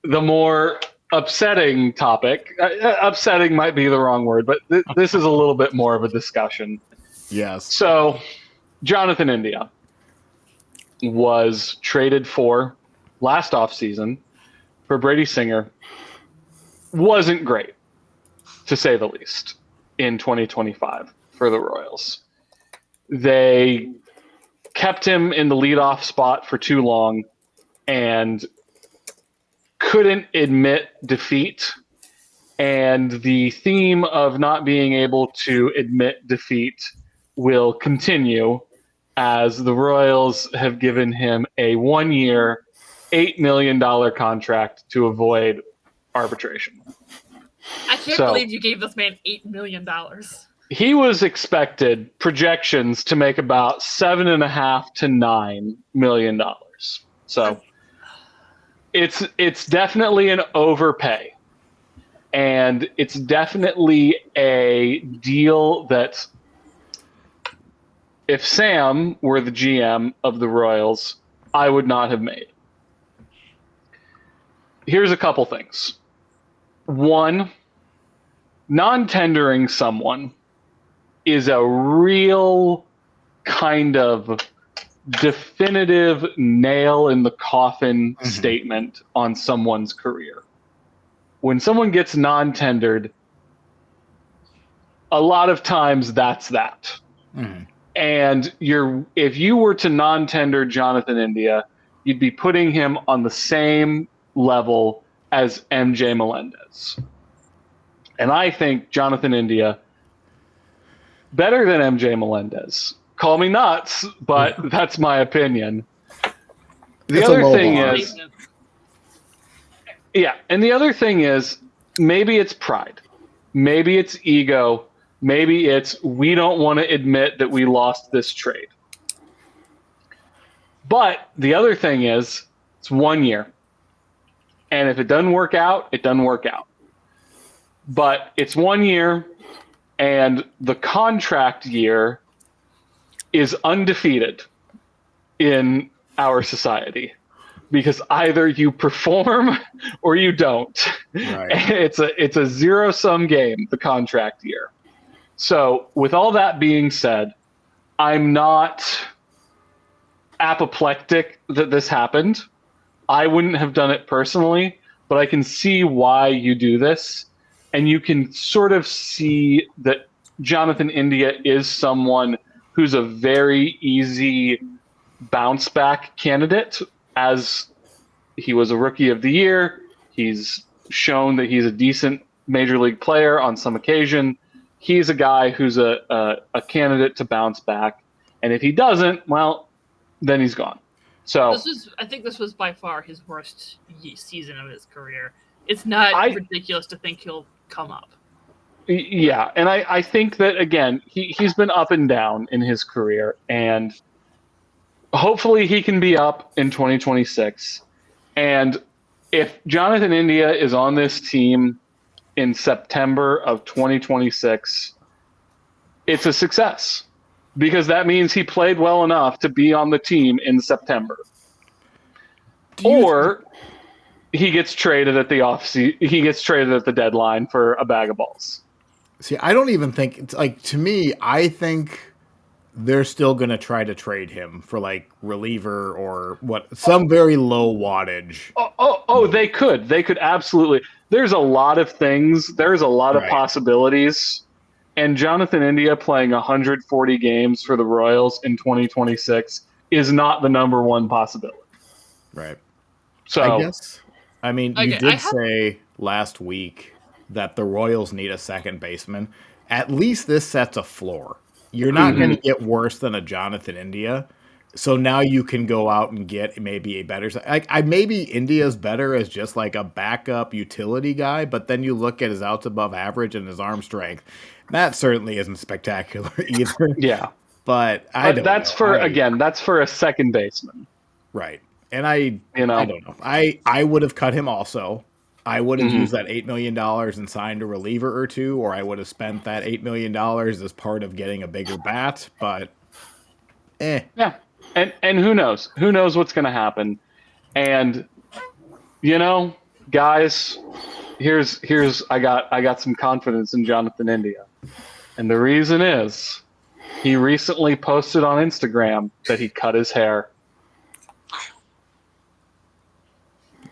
the more upsetting topic. Upsetting might be the wrong word, but this is a little bit more of a discussion. Yes. So, Jonathan India was traded for last offseason for Brady Singer. Wasn't great, to say the least, in 2025 for the Royals. They kept him in the leadoff spot for too long and couldn't admit defeat. And the theme of not being able to admit defeat will continue as the Royals have given him a 1-year, $8 million contract to avoid arbitration. I can't believe you gave this man $8 million. He was expected projections to make about $7.5 to $9 million. So it's definitely an overpay. And it's definitely a deal that if Sam were the GM of the Royals, I would not have made. Here's a couple things. One, non-tendering someone is a real kind of definitive nail in the coffin statement on someone's career. When someone gets non-tendered, a lot of times that's that. And if you were to non-tender Jonathan India, you'd be putting him on the same level as MJ Melendez. And I think Jonathan India better than MJ Melendez. Call me nuts, but that's my opinion. The other thing is, and the other thing is, maybe it's pride, maybe it's ego, maybe it's we don't want to admit that we lost this trade. But the other thing is, it's 1 year. And if it doesn't work out, it doesn't work out. But it's 1 year, and the contract year is undefeated in our society. Because either you perform or you don't. Right. It's a zero-sum game, the contract year. So with all that being said, I'm not apoplectic that this happened. I wouldn't have done it personally, but I can see why you do this. And you can sort of see that Jonathan India is someone who's a very easy bounce back candidate, as he was a rookie of the year. He's shown that he's a decent major league player on some occasion. He's a guy who's a candidate to bounce back. And if he doesn't, well, then he's gone. So I think this was by far his worst season of his career. It's not ridiculous to think he'll come up. Yeah, and I think that, again, he's been up and down in his career, and hopefully he can be up in 2026. And if Jonathan India is on this team in September of 2026, it's a success, because that means he played well enough to be on the team in September. Or he gets traded at he gets traded at the deadline for a bag of balls. See, I don't even think it's like, to me, I think they're still going to try to trade him for like reliever or some very low wattage. They could absolutely. There's a lot of things. There's a lot of possibilities. And Jonathan India playing 140 games for the Royals in 2026 is not the number one possibility. Right. So I guess, I mean, you did say last week that the Royals need a second baseman. At least this sets a floor. You're not going to get worse than a Jonathan India, So now you can go out and get maybe a better, maybe India's better as just like a backup utility guy, but then you look at his outs above average and his arm strength. That certainly isn't spectacular either. Yeah. But I don't that's know. That's for a second baseman. Right. And I You know, don't know. I would have cut him also. I would have Mhm. used that $8 million and signed a reliever or two, or I would have spent that $8 million as part of getting a bigger bat, but Yeah. And who knows? Who knows what's going to happen? And guys, here's I got some confidence in Jonathan India. And the reason is he recently posted on Instagram that he cut his hair.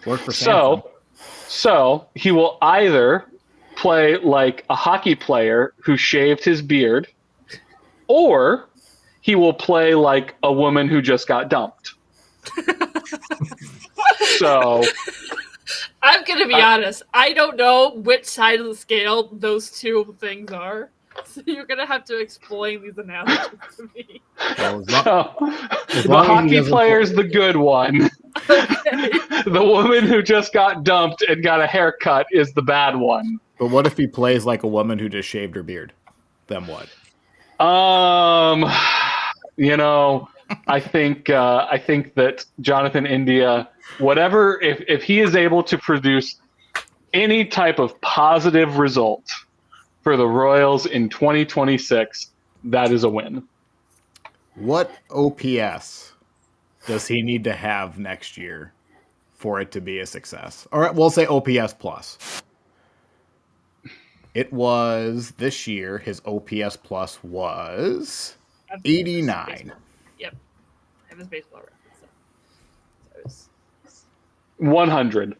Work for Samson. So he will either play like a hockey player who shaved his beard, or he will play like a woman who just got dumped. So I'm gonna be honest. I don't know which side of the scale those two things are. So you're gonna have to explain these analogies to me. Well, the long as he hockey doesn't player's the good one. Okay. The woman who just got dumped and got a haircut is the bad one. But what if he plays like a woman who just shaved her beard? Then what? I think that Jonathan India, whatever, if he is able to produce any type of positive result for the Royals in 2026, that is a win. What OPS does he need to have next year for it to be a success? Or we'll say OPS plus. It was this year, his OPS plus was 89. Yep. I have his baseball reference. So it was 100.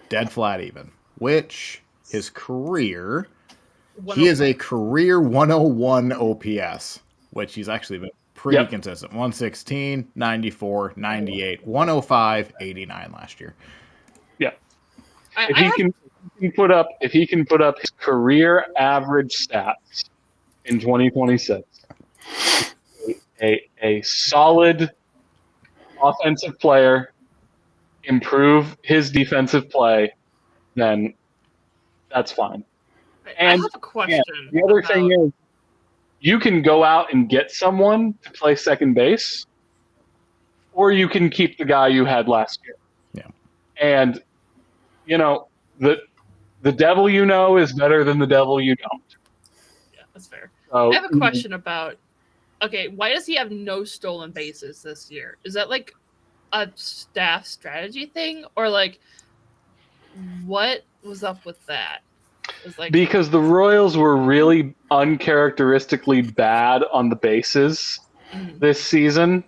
Dead flat even. Which his career, he 105. is a career 101 OPS, which he's actually been pretty consistent. 116, 94, 98, 105, 89 last year. Yeah. If he can put up his career average stats in 2026, a solid offensive player, improve his defensive play, then that's fine. I have a question. The other thing is, you can go out and get someone to play second base, or you can keep the guy you had last year. Yeah. And, the devil is better than the devil you don't. Yeah, that's fair. So, I have a question about, why does he have no stolen bases this year? Is that like a staff strategy thing, or like what was up with that? Because the Royals were really uncharacteristically bad on the bases this season.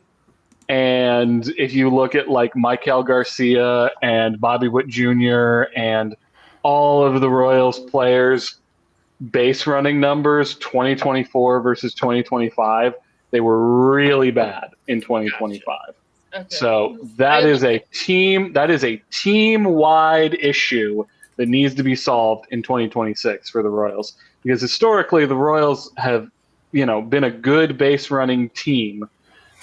And if you look at like Michael Garcia and Bobby Witt Jr. and all of the Royals players' base running numbers, 2024 versus 2025, they were really bad in 2025. Gotcha. Okay. So that is a team-wide issue that needs to be solved in 2026 for the Royals, because historically the Royals have, been a good base running team,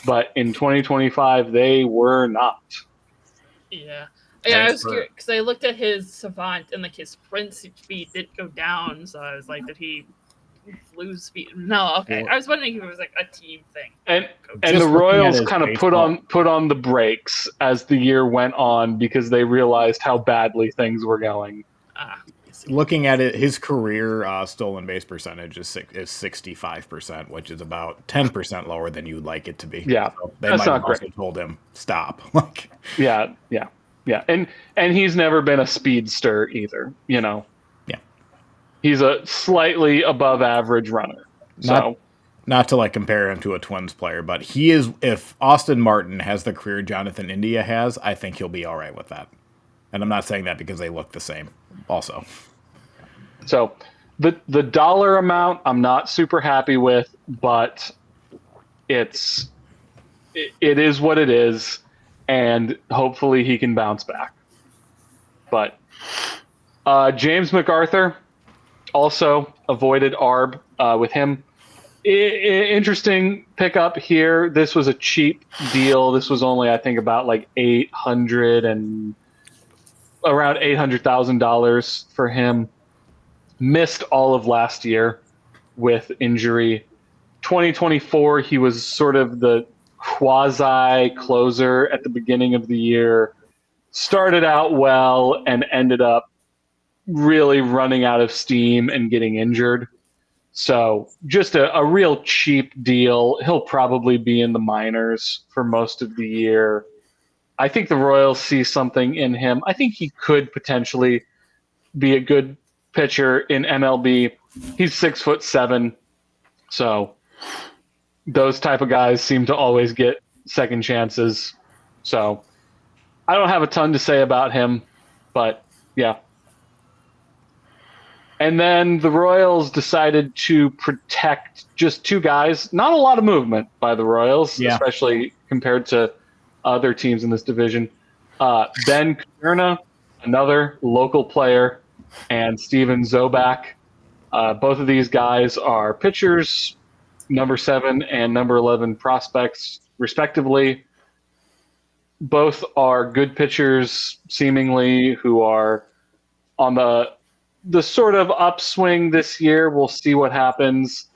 but in 2025 they were not. Yeah, I was curious because I looked at his Savant and like his sprint speed did go down, so I was like, did he lose speed? No, okay. I was wondering if it was like a team thing. And the Royals kind of put on the brakes as the year went on because they realized how badly things were going. Looking at it, his career stolen base percentage is 65%, which is about 10% lower than you'd like it to be. Yeah, so they might have also told him stop. Yeah. And he's never been a speedster either. Yeah, he's a slightly above average runner. Not to like compare him to a Twins player, but he is. If Austin Martin has the career Jonathan India has, I think he'll be all right with that. And I'm not saying that because they look the same. Also. So the dollar amount I'm not super happy with, but it is what it is, and hopefully he can bounce back. But James MacArthur also avoided ARB with him. Interesting pickup here. This was a cheap deal. This was only, I think, about like around $800,000 for him. Missed all of last year with injury. 2024, he was sort of the quasi closer at the beginning of the year. Started out well and ended up really running out of steam and getting injured. So just a real cheap deal. He'll probably be in the minors for most of the year. I think the Royals see something in him. I think he could potentially be a good pitcher in MLB. He's 6'7", so those type of guys seem to always get second chances. So I don't have a ton to say about him, but yeah. And then the Royals decided to protect just two guys. Not a lot of movement by the Royals, especially compared to other teams in this division. Ben Kuderna, another local player, and Steven Zobak. Both of these guys are pitchers, number 7 and number 11 prospects, respectively. Both are good pitchers, seemingly, who are on the sort of upswing this year. We'll see what happens.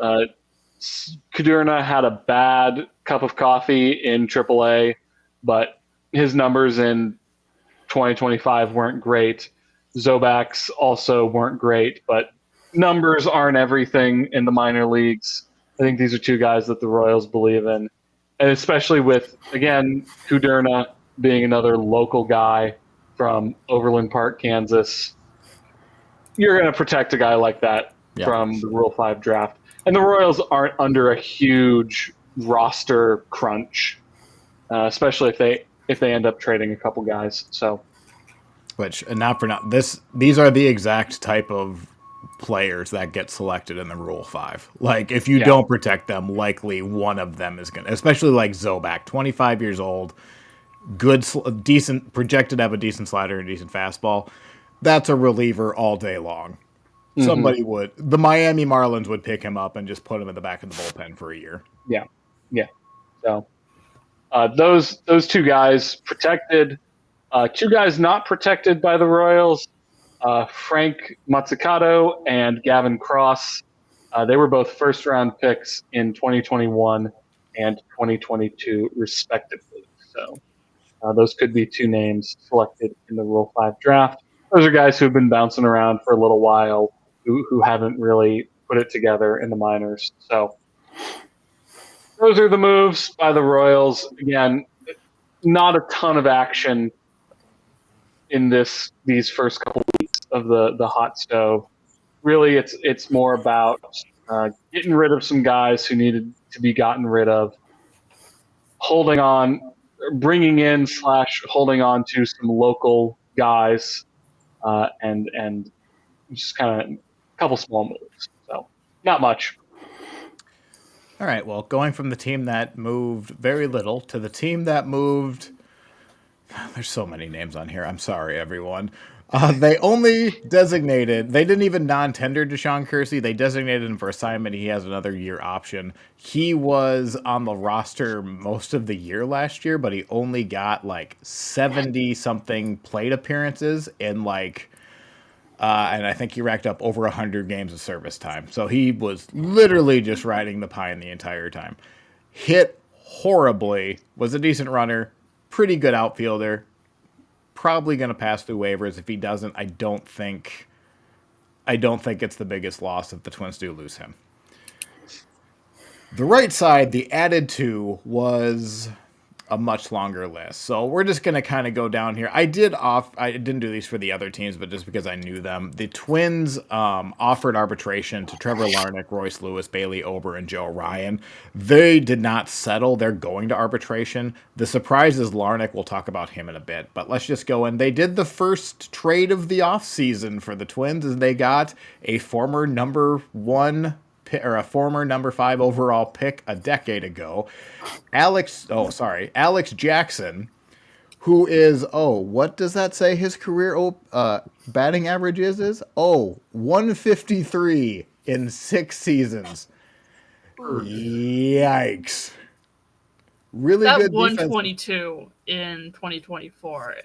Kuderna had a bad cup of coffee in AAA, but his numbers in 2025 weren't great. Zobak's also weren't great, but numbers aren't everything in the minor leagues. I think these are two guys that the Royals believe in, and especially with, again, Kuderna being another local guy from Overland Park, Kansas. You're going to protect a guy like that from the Rule 5 draft. And the Royals aren't under a huge roster crunch, especially if they end up trading a couple guys. So, which these are the exact type of players that get selected in the Rule 5. Like, if you don't protect them, likely one of them is going to, especially like Zobak, 25 years old, decent, projected to have a decent slider and a decent fastball. That's a reliever all day long. Mm-hmm. The Miami Marlins would pick him up and just put him in the back of the bullpen for a year. Yeah. So those two guys protected. Two guys not protected by the Royals, Frank Mazzucato and Gavin Cross. They were both first-round picks in 2021 and 2022, respectively. So those could be two names selected in the Rule 5 draft. Those are guys who have been bouncing around for a little while, who haven't really put it together in the minors. So those are the moves by the Royals. Again, not a ton of action in these first couple weeks of the hot stove. Really, it's more about getting rid of some guys who needed to be gotten rid of, holding on, bringing in / holding on to some local guys, and just kind of a couple small moves. So not much. All right, well, going from the team that moved very little to the team that moved... There's so many names on here. I'm sorry, everyone. They didn't even non-tender Deshaun Kersey. They designated him for assignment. He has another year option. He was on the roster most of the year last year, but he only got like 70-something plate appearances and I think he racked up over 100 games of service time. So he was literally just riding the pine the entire time. Hit horribly, was a decent runner, pretty good outfielder. Probably going to pass through waivers. If he doesn't, I don't think it's the biggest loss if the Twins do lose him. The right side, the added to, was a much longer list. So we're just going to kind of go down here. I didn't do these for the other teams, but just because I knew them. The Twins offered arbitration to Trevor Larnach, Royce Lewis, Bailey Ober, and Joe Ryan. They did not settle. They're going to arbitration. The surprise is Larnach. We'll talk about him in a bit, but let's just go in. They did the first trade of the offseason for the Twins, and they got a former number 5 overall pick a decade ago, Alex Jackson, who is, what does that say his career batting average is? 153 in 6 seasons. Yikes. Really That good defense. 122 in 2024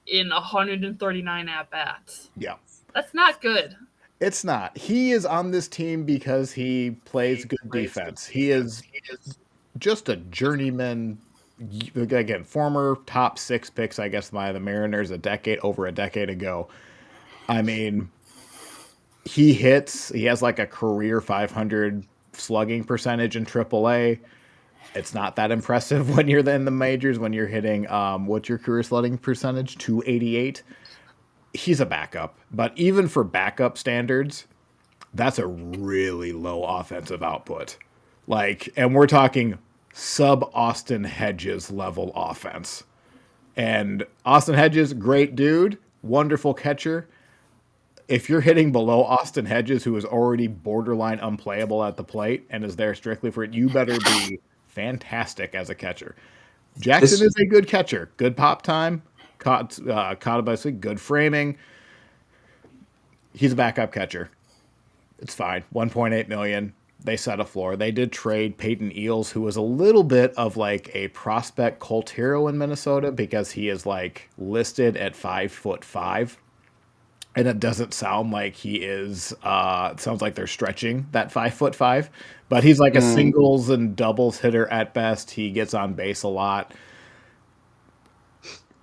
in 139 at bats. Yeah. That's not good. It's not. He is on this team because he plays good defense. He is just a journeyman. Again, former top 6 picks, I guess, by the Mariners over a decade ago. I mean, he hits. He has like a career 500 slugging percentage in AAA. It's not that impressive when you're in the majors, when you're hitting, what's your career slugging percentage? 288. He's a backup. But even for backup standards, that's a really low offensive output. And we're talking sub Austin Hedges level offense. And Austin Hedges, great dude, wonderful catcher. If you're hitting below Austin Hedges, who is already borderline unplayable at the plate and is there strictly for it, you better be fantastic as a catcher. Jackson is a good catcher. Good pop time. Caught by good framing. He's a backup catcher. It's fine. 1.8 million. They set a floor. They did trade Peyton Eels, who was a little bit of like a prospect cult hero in Minnesota because he is like listed at 5'5". And it doesn't sound like he is. It sounds like they're stretching that 5'5", but he's like a singles and doubles hitter at best. He gets on base a lot.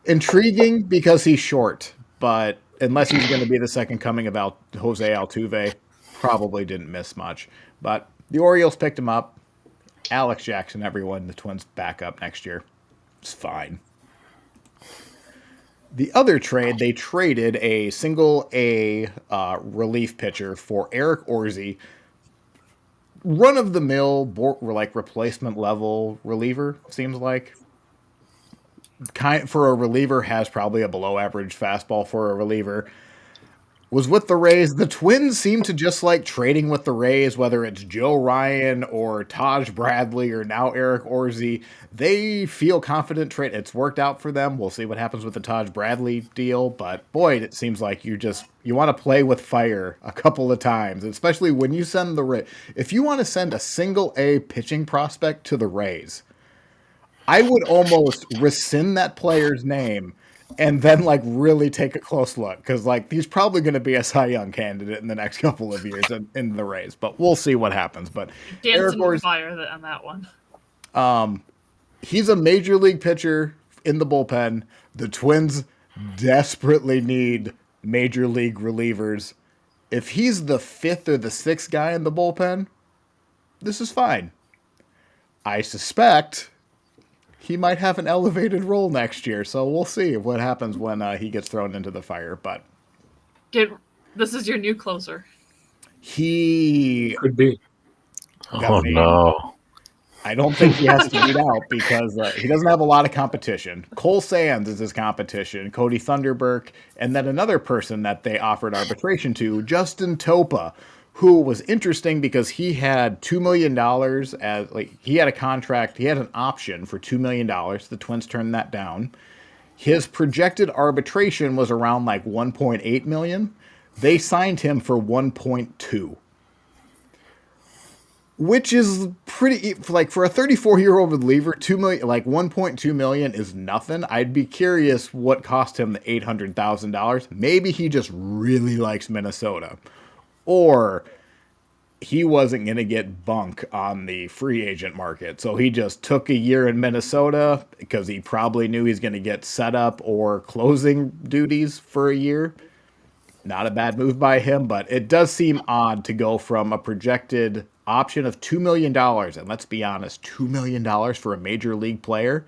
Intriguing because he's short, but unless he's going to be the second coming of Jose Altuve, probably didn't miss much. But the Orioles picked him up. Alex Jackson, everyone, the Twins back up next year. It's fine. The other trade, they traded a single A relief pitcher for Eric Orsi, run-of-the-mill, like replacement level reliever, seems like. For a reliever, has probably a below-average fastball for a reliever. Was with the Rays. The Twins seem to just like trading with the Rays, whether it's Joe Ryan or Taj Bradley or now Eric Orsi. They feel confident trade. It's worked out for them. We'll see what happens with the Taj Bradley deal, but boy, it seems like you want to play with fire a couple of times, especially when you send if you want to send a single A pitching prospect to the Rays, I would almost rescind that player's name and then like really take a close look because like he's probably going to be a Cy Young candidate in the next couple of years in the Rays, but we'll see what happens. But dancing with fire on that one. He's a major league pitcher in the bullpen. The Twins desperately need major league relievers. If he's the 5th or the 6th guy in the bullpen, this is fine. I suspect he might have an elevated role next year, so we'll see what happens when he gets thrown into the fire. But this is your new closer. He could be. Oh no! I don't think he has to beat out because he doesn't have a lot of competition. Cole Sands is his competition, Cody Thunderberg, and then another person that they offered arbitration to, Justin Topa, who was interesting because he had $2 million he had a contract, he had an option for $2 million. The Twins turned that down. His projected arbitration was around like 1.8 million. They signed him for 1.2. Which is pretty, like for a 34-year-old reliever, 2 million, like 1.2 million is nothing. I'd be curious what cost him the $800,000. Maybe he just really likes Minnesota, or he wasn't going to get bunk on the free agent market. So he just took a year in Minnesota because he probably knew he's going to get setup or closing duties for a year. Not a bad move by him, but it does seem odd to go from a projected option of $2 million, and let's be honest, $2 million for a major league player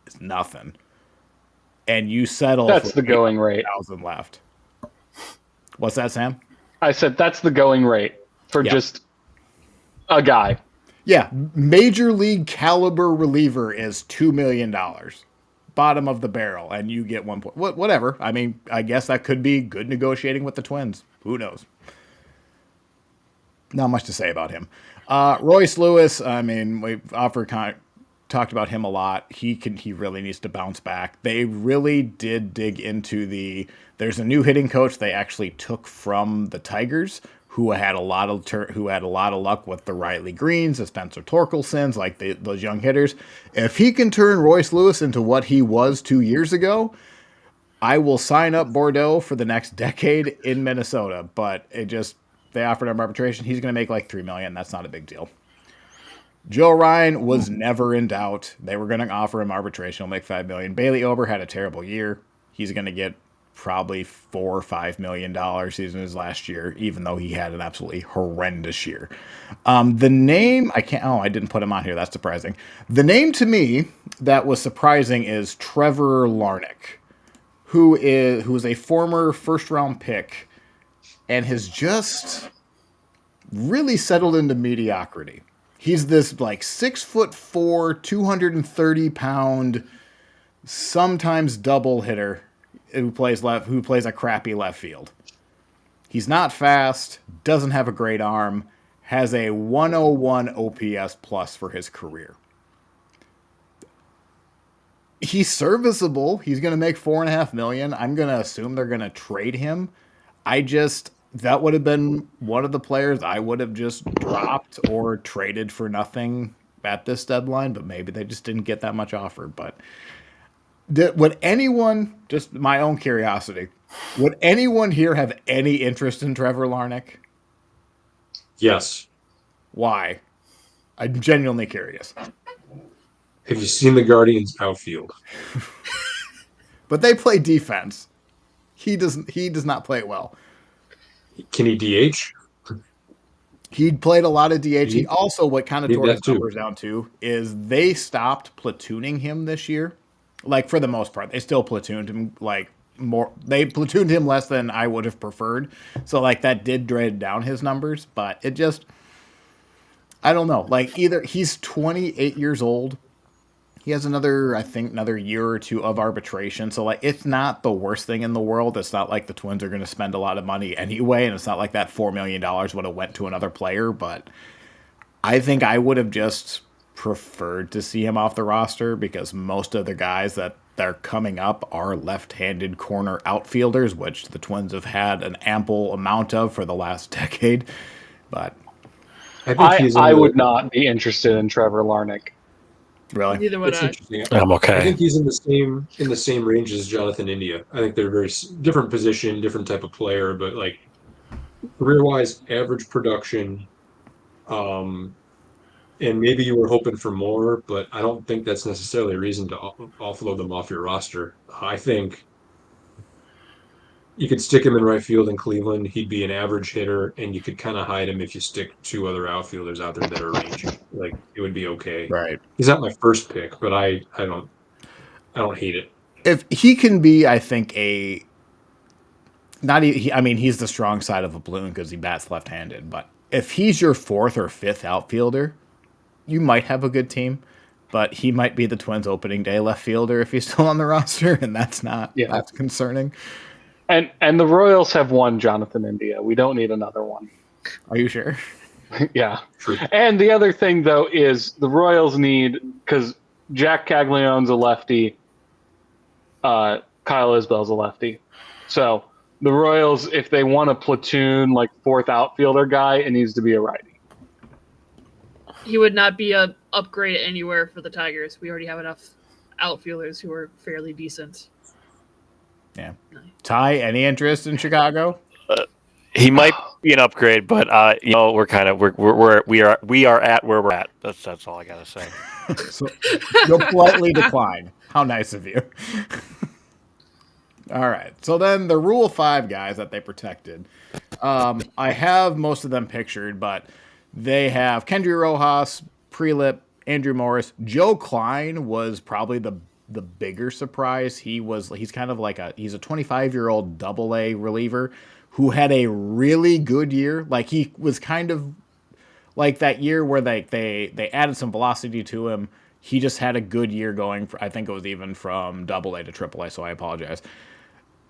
is nothing. And you settle That's for the going rate. 8,000 left. What's that, Sam? I said that's the going rate for just a guy. Yeah, major league caliber reliever is $2 million. Bottom of the barrel, and you get 1 point. Whatever. I mean, I guess that could be good negotiating with the Twins. Who knows? Not much to say about him. Royce Lewis, I mean, we've talked about him a lot. He really needs to bounce back. They really did dig into there's a new hitting coach they actually took from the Tigers, who had a lot of luck with the Riley Greens, the Spencer Torkelsons, like those young hitters. If he can turn Royce Lewis into what he was 2 years ago, I will sign up Bordeaux for the next decade in Minnesota. But they offered him arbitration. He's going to make like $3 million. That's not a big deal. Joe Ryan was never in doubt. They were going to offer him arbitration. He'll make $5 million. Bailey Ober had a terrible year. He's going to get probably $4 or $5 million in his last year, even though he had an absolutely horrendous year. The name I didn't put him on here. That's surprising. The name to me that was surprising is Trevor Larnach, who is a former first round pick and has just really settled into mediocrity. He's this like 6'4", 230-pound, sometimes double hitter who plays a crappy left field. He's not fast, doesn't have a great arm, has a 101 OPS plus for his career. He's serviceable. He's going to make $4.5 million. I'm going to assume they're going to trade him. That would have been one of the players I would have just dropped or traded for nothing at this deadline, but maybe they just didn't get that much offer. But would anyone, just my own curiosity, would anyone here have any interest in Trevor Larnach? Yes. Why? I'm genuinely curious. Have you seen the Guardians outfield? But they play defense. He does not play it well. Can he DH? He played a lot of DH. He also, what kind of tore his too. numbers down to, is they stopped platooning him this year. Like, for the most part, they still platooned him more. They platooned him less than I would have preferred. So, like, that did drag down his numbers. But it just, I don't know. Like, either he's 28 years old. He has another year or two of arbitration. So, like, it's not the worst thing in the world. It's not like the Twins are going to spend a lot of money anyway. And it's not like that $4 million would have went to another player. But I think I would have just preferred to see him off the roster because most of the guys that they're coming up are left-handed corner outfielders, which the Twins have had an ample amount of for the last decade. But I would not be interested in Trevor Larnach. Really, Neither would It's I. interesting. I'm okay. I think he's in the same range as Jonathan India. I think they're very different position, different type of player, but like career-wise, average production. And maybe you were hoping for more, but I don't think that's necessarily a reason to offload them off your roster. I think you could stick him in right field in Cleveland. He'd be an average hitter, and you could kind of hide him if you stick two other outfielders out there that are rangy. Like it would be okay. right? He's not my first pick, but I don't hate it. If he can be, I think he's the strong side of a balloon because he bats left-handed. But if he's your fourth or fifth outfielder, you might have a good team. But he might be the Twins' opening day left fielder if he's still on the roster, and that's concerning. And the Royals have one Jonathan India. We don't need another one. Are you sure? Yeah. True. And the other thing, though, is the Royals need, because Jack Caglianone's a lefty, Kyle Isbell's a lefty. So the Royals, if they want a platoon, like fourth outfielder guy, it needs to be a righty. He would not be a upgrade anywhere for the Tigers. We already have enough outfielders who are fairly decent. Yeah. Ty, any interest in Chicago? He might be an upgrade, but we are at where we're at. That's all I gotta say. So you'll politely decline. How nice of you. All right. So then the Rule 5 guys that they protected. I have most of them pictured, but they have Kendry Rojas, Prelip, Andrew Morris. Joe Klein was probably the bigger surprise. He's kind of like he's a 25-year-old double-A reliever who had a really good year. Like he was kind of like that year where they added some velocity to him. He just had a good year going. I think it was even from double-A to triple-A, so I apologize.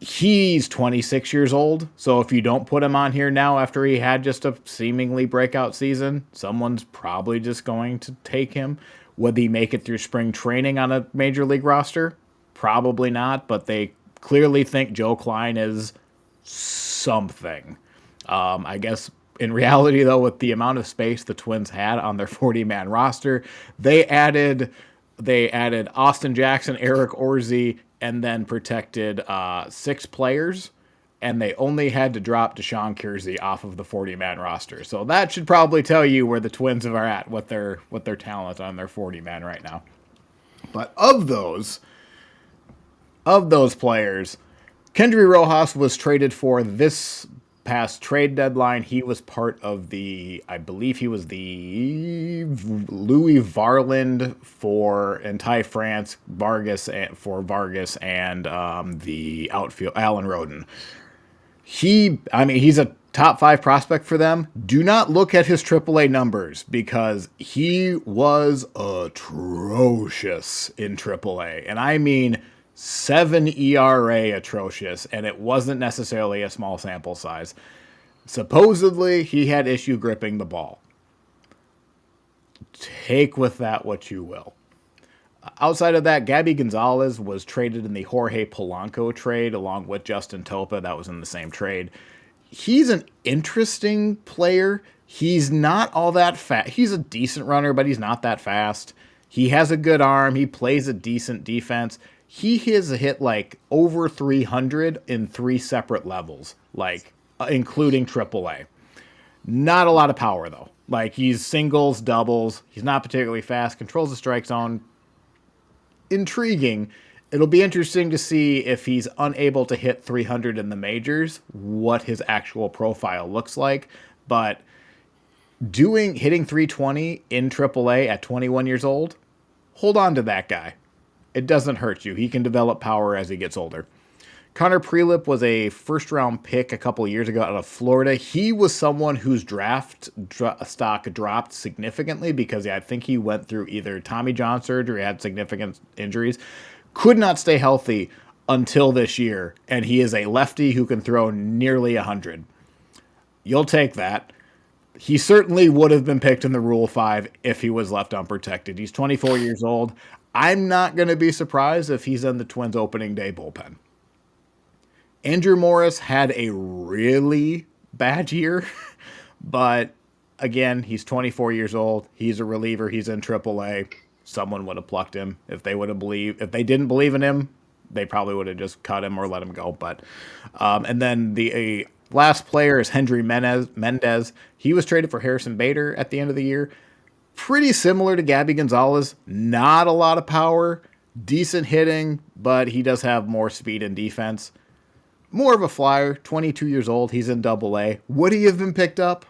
He's 26 years old, so if you don't put him on here now after he had just a seemingly breakout season, someone's probably just going to take him. Would he make it through spring training on a major league roster? Probably not, but they clearly think Joe Klein is something. I guess In reality, though, with the amount of space the Twins had on their 40-man roster, they added Austin Jackson, Eric Orzi, and then protected 6 players, and they only had to drop Deshaun Kersey off of the 40-man roster. So that should probably tell you where the Twins are at with their talent on their 40-man right now. But of those players, Kendry Rojas was traded for this past trade deadline. He was part of I believe he was the Louis Varland and Ty France Vargas for Vargas and the outfield Alan Roden. He's a top 5 prospect for them. Do not look at his AAA numbers because he was atrocious in AAA. And I mean 7 ERA atrocious, and it wasn't necessarily a small sample size. Supposedly, he had issue gripping the ball. Take with that what you will. Outside of that, Gabby Gonzalez was traded in the Jorge Polanco trade along with Justin Topa. That was in the same trade. He's an interesting player. He's not all that fast. He's a decent runner, but he's not that fast. He has a good arm. He plays a decent defense. He has hit like over 300 in 3 separate levels, like including AAA. Not a lot of power, though. Like, he's singles, doubles. He's not particularly fast. Controls the strike zone. Intriguing. It'll be interesting to see if he's unable to hit 300 in the majors, what his actual profile looks like. But hitting 320 in AAA at 21 years old, hold on to that guy. It doesn't hurt you. He can develop power as he gets older. Connor Prelip was a first-round pick a couple of years ago out of Florida. He was someone whose draft stock dropped significantly because I think he went through either Tommy John surgery, had significant injuries, could not stay healthy until this year, and he is a lefty who can throw nearly 100. You'll take that. He certainly would have been picked in the Rule 5 if he was left unprotected. He's 24 years old. I'm not going to be surprised if he's in the Twins opening day bullpen. Andrew Morris had a really bad year, but again, he's 24 years old. He's a reliever. He's in AAA. Someone would have plucked him if they didn't believe in him. They probably would have just cut him or let him go. But and then the last player is Hendry Mendez. He was traded for Harrison Bader at the end of the year. Pretty similar to Gabby Gonzalez. Not a lot of power, decent hitting, but he does have more speed and defense. More of a flyer, 22 years old. He's in AA. Would he have been picked up?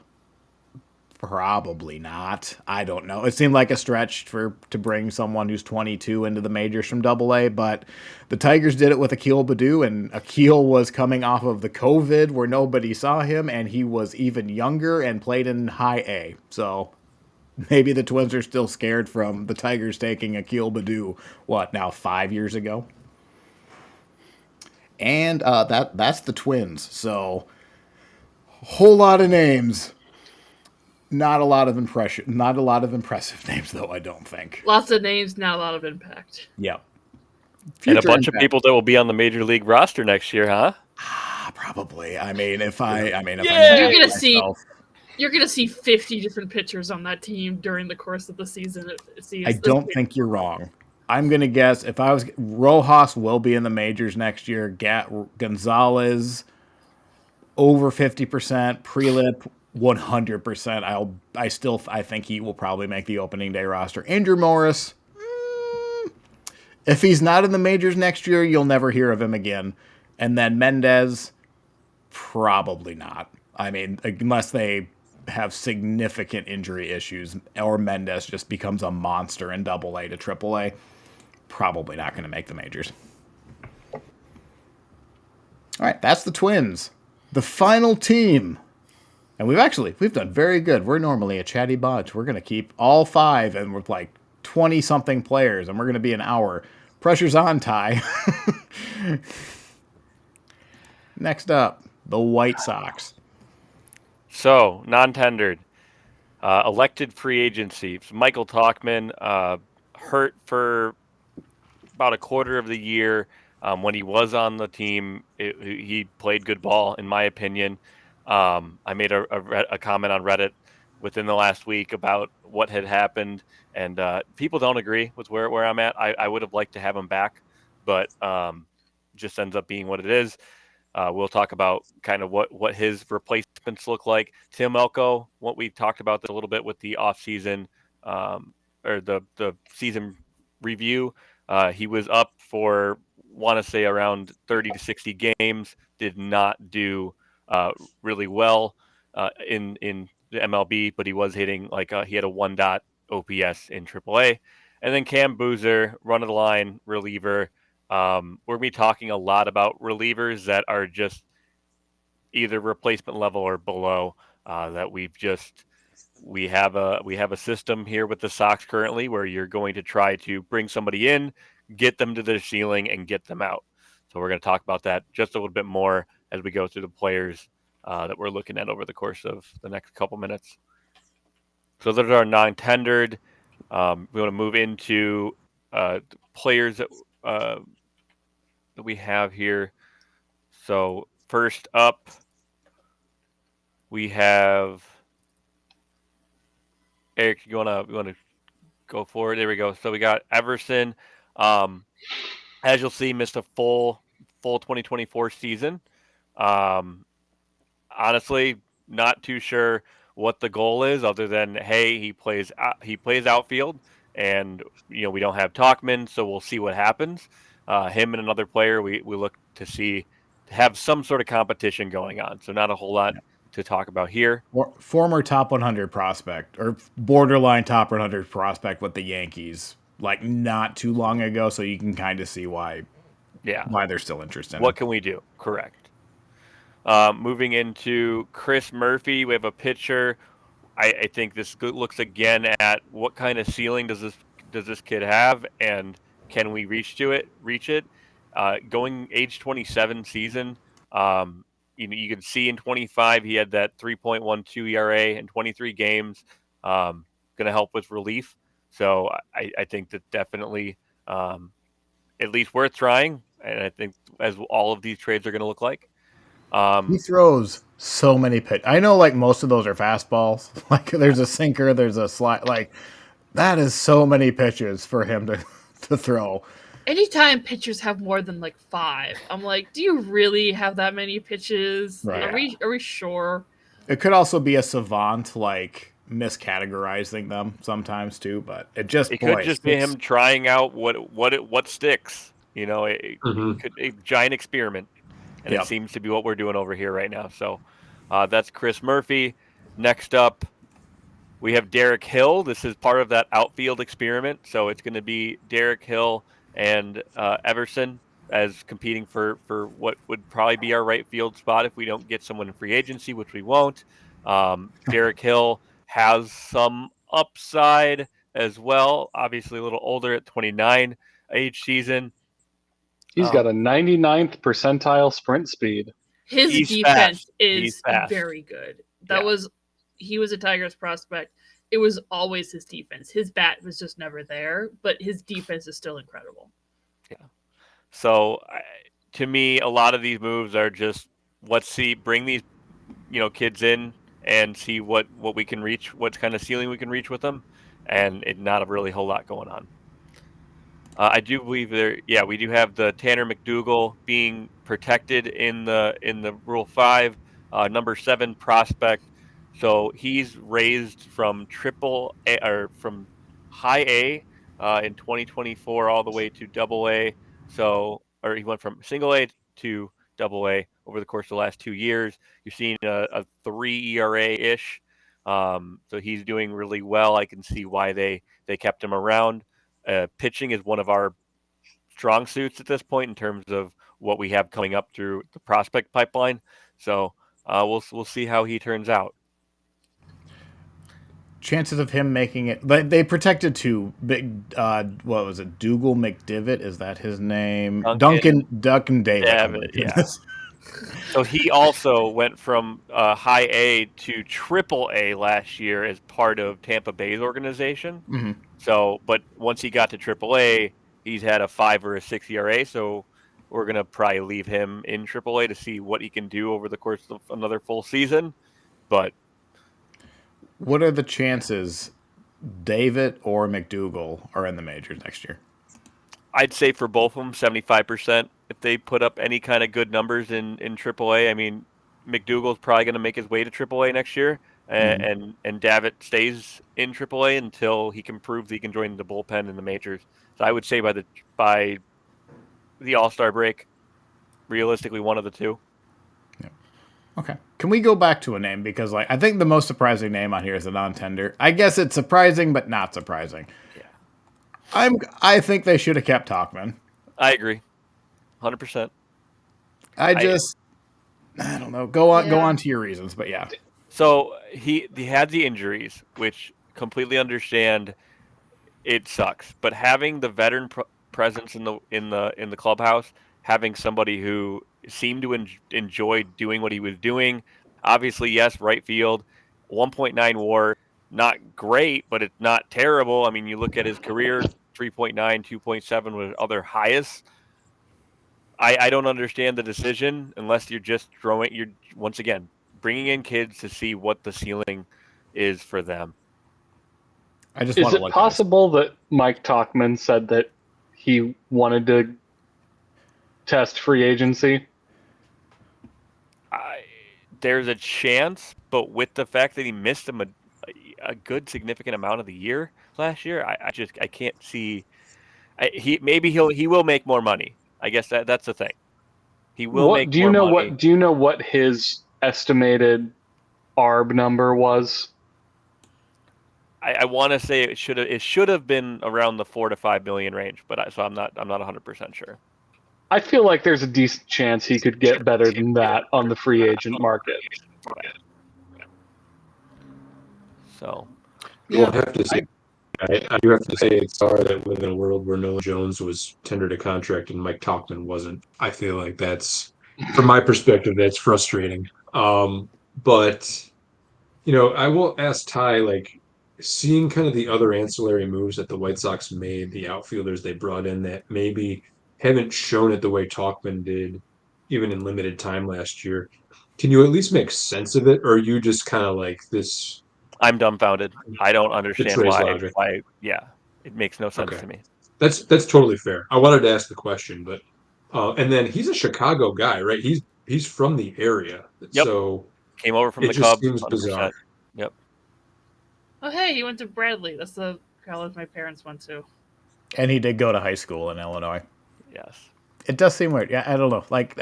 Probably not. I don't know. It seemed like a stretch to bring someone who's 22 into the majors from AA, but the Tigers did it with Akil Baddoo, and Akil was coming off of the COVID where nobody saw him, and he was even younger and played in high A. So maybe the Twins are still scared from the Tigers taking Akil Baddoo, 5 years ago? And that's the Twins. So, whole lot of names. Not a lot of impressive names, though, I don't think. Lots of names, not a lot of impact. Yep. And a bunch of people that will be on the major league roster next year, huh? Probably. You're gonna see 50 different pitchers on that team during the course of the season. I don't think you're wrong. I'm going to guess Rojas will be in the majors next year. Gonzalez over 50%. Prelip 100%. I think he will probably make the opening day roster. Andrew Morris, if he's not in the majors next year, you'll never hear of him again. And then Mendez, probably not. Unless they have significant injury issues or Mendez just becomes a monster in AA to AAA. Probably not going to make the majors. All right, that's the Twins. The final team. And we've done very good. We're normally a chatty bunch. We're going to keep all 5, and we're like 20-something players, and we're going to be an hour. Pressure's on, Ty. Next up, the White Sox. So, non-tendered. Elected free agency. Michael Tauchman hurt for about a quarter of the year. When he was on the team, he played good ball, in my opinion. I made a comment on Reddit within the last week about what had happened, and people don't agree with where I'm at. I would have liked to have him back, but just ends up being what it is. We'll talk about kind of what his replacements look like. Tim Elko, what we talked about this a little bit with the offseason or the season review. He was up for, want to say, around 30 to 60 games. Did not do really well in the MLB, but he was hitting he had a 1 OPS in AAA. And then Cam Boozer, run of the line reliever. We're going to be talking a lot about relievers that are just either replacement level or below. That we have a system here with the Sox currently where you're going to try to bring somebody in, get them to their ceiling, and get them out. So we're going to talk about that just a little bit more as we go through the players that we're looking at over the course of the next couple minutes. So those are non-tendered. We want to move into players that we have here. So first up, we have Eric. You wanna go for it? There we go. So we got Everson. As you'll see, missed a full 2024 season. Honestly, not too sure what the goal is, other than hey, he plays outfield, and we don't have Talkman, so we'll see what happens. Him and another player, we look to see to have some sort of competition going on. So not a whole lot to talk about here. Former top 100 prospect or borderline top 100 prospect with the Yankees, like not too long ago. So you can kind of see why they're still interested. What can we do? Correct. Moving into Chris Murphy, we have a pitcher. I think this looks again at what kind of ceiling does this kid have, and can we reach it? Going age 27 season, you can see in 25 he had that 3.12 ERA in 23 games. Going to help with relief. So I think that definitely at least worth trying, and I think as all of these trades are going to look like. He throws so many pitch. I know, like most of those are fastballs. Like there's a sinker, there's a slide. Like that is so many pitches for him to throw. Anytime pitchers have more than like 5, I'm like, do you really have that many pitches? Right. Are we sure? It could also be a savant, like miscategorizing them sometimes too. But it could just be him trying out what sticks. Could a giant experiment. And it seems to be what we're doing over here right now. So that's Chris Murphy. Next up, we have Derek Hill. This is part of that outfield experiment. So it's going to be Derek Hill and Everson as competing for what would probably be our right field spot if we don't get someone in free agency, which we won't. Derek Hill has some upside as well. Obviously a little older at 29 age season. He's got a 99th percentile sprint speed. His defense is very good. He was a Tigers prospect. It was always his defense. His bat was just never there, but his defense is still incredible. Yeah. So to me, a lot of these moves are just bring these kids in and see what we can reach, what kind of ceiling we can reach with them, and not a really whole lot going on. I do believe we do have the Tanner McDougal being protected in the Rule 5, number 7 prospect. So he's raised from triple A or from high A in 2024 all the way to double A. So, or he went from single A to double A over the course of the last 2 years. You're seeing a 3 ERA ish. So he's doing really well. I can see why they kept him around. Pitching is one of our strong suits at this point in terms of what we have coming up through the prospect pipeline. So we'll see how he turns out. Chances of him making it, but they protected two big. What was it? Dougal McDivitt, is that his name? Duncan David. Yeah. So he also went from high A to triple A last year as part of Tampa Bay's organization. Mm-hmm. So, but once he got to triple A, he's had a 5 or a 6 ERA. So we're gonna probably leave him in AAA to see what he can do over the course of another full season. But what are the chances David or McDougal are in the majors next year? I'd say for both of them, 75%. If they put up any kind of good numbers in AAA, I mean, McDougal's probably going to make his way to AAA next year, and Davitt stays in AAA until he can prove that he can join the bullpen in the majors. So I would say by the All-Star break, realistically, one of the two. Yeah. Okay. Can we go back to a name? Because I think the most surprising name on here is a non-tender. I guess it's surprising, but not surprising. Yeah. I think they should have kept Talkman. I agree. 100%. I don't know. Go on to your reasons, but yeah. So he had the injuries, which completely understand. It sucks, but having the veteran presence in the clubhouse, having somebody who seemed to enjoy doing what he was doing, obviously yes, right field, 1.9 WAR, not great, but it's not terrible. I mean, you look at his career, 3.9, 2.7 was other highest. I don't understand the decision unless you're just you're once again bringing in kids to see what the ceiling is for them. I just Is it possible that Mike Talkman said that he wanted to test free agency? There's a chance, but with the fact that he missed him a good significant amount of the year last year, I can't see. He will make more money. I guess that's the thing. He will make more money. Do you know what his estimated ARB number was? I want to say it should have been around the 4 to 5 million range, but I'm not 100% sure. I feel like there's a decent chance he could get better than that on the free agent market. So, yeah. Well, I have to say, I do have to say it's hard that we live in a world where Nolan Jones was tendered a contract and Mike Talkman wasn't. I feel like that's, from my perspective, that's frustrating. But I will ask Ty, like, seeing kind of the other ancillary moves that the White Sox made, the outfielders they brought in that maybe haven't shown it the way Talkman did, even in limited time last year. Can you at least make sense of it, or are you just kind of like this? I'm dumbfounded. I don't understand why. Logic. Yeah, it makes no sense to me. That's totally fair. I wanted to ask the question, but and then he's a Chicago guy, right? He's from the area, Yep. So came over from it the just Cubs. seems 100%. bizarre. Yep. Oh, hey, he went to Bradley. That's the college my parents went to. And he did go to high school in Illinois. Yes. It does seem weird. Yeah, I don't know. Like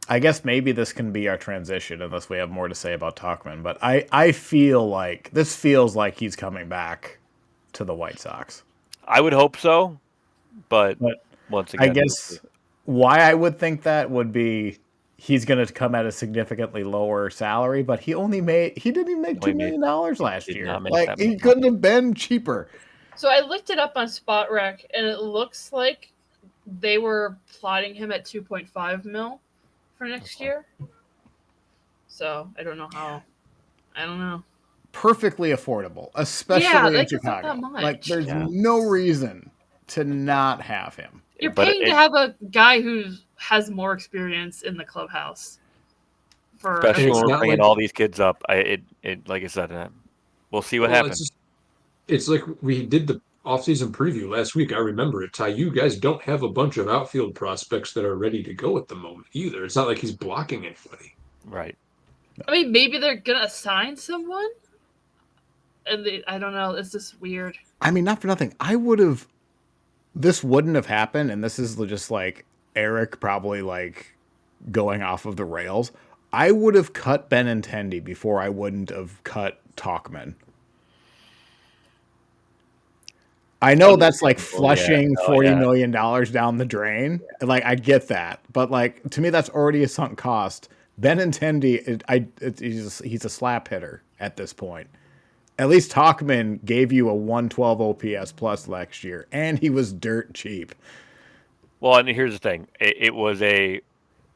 I guess maybe this can be our transition unless we have more to say about Talkman. But I feel like this feels like he's coming back to the White Sox. I would hope so, but once again, I guess why I would think that would be he's going to come at a significantly lower salary, but he didn't even make $2 million last year. Like he couldn't have been cheaper. So I looked it up on Spot Rec, and it looks like they were plotting him at 2.5 mil for next year. So I don't know how. I don't know. Perfectly affordable, especially in Chicago. That much. Like there's no reason to not have him. You're paying to have a guy who has more experience in the clubhouse. Especially when we're bringing all these kids up. Like I said, we'll see what happens. It's like we did the offseason preview last week. I remember it, Ty. You guys don't have a bunch of outfield prospects that are ready to go at the moment either. It's not like he's blocking anybody. Right. I mean, maybe they're going to assign someone. And I don't know. It's just weird. I mean, not for nothing. This wouldn't have happened, and this is just like Eric probably like going off of the rails. I would have cut Benintendi before I wouldn't have cut Talkman. I know that's like flushing $40 million down the drain. Yeah. Like I get that, but like to me, that's already a sunk cost. Benintendi, he's a slap hitter at this point. At least Talkman gave you a 112 OPS plus last year, and he was dirt cheap. Well, and here's the thing: it was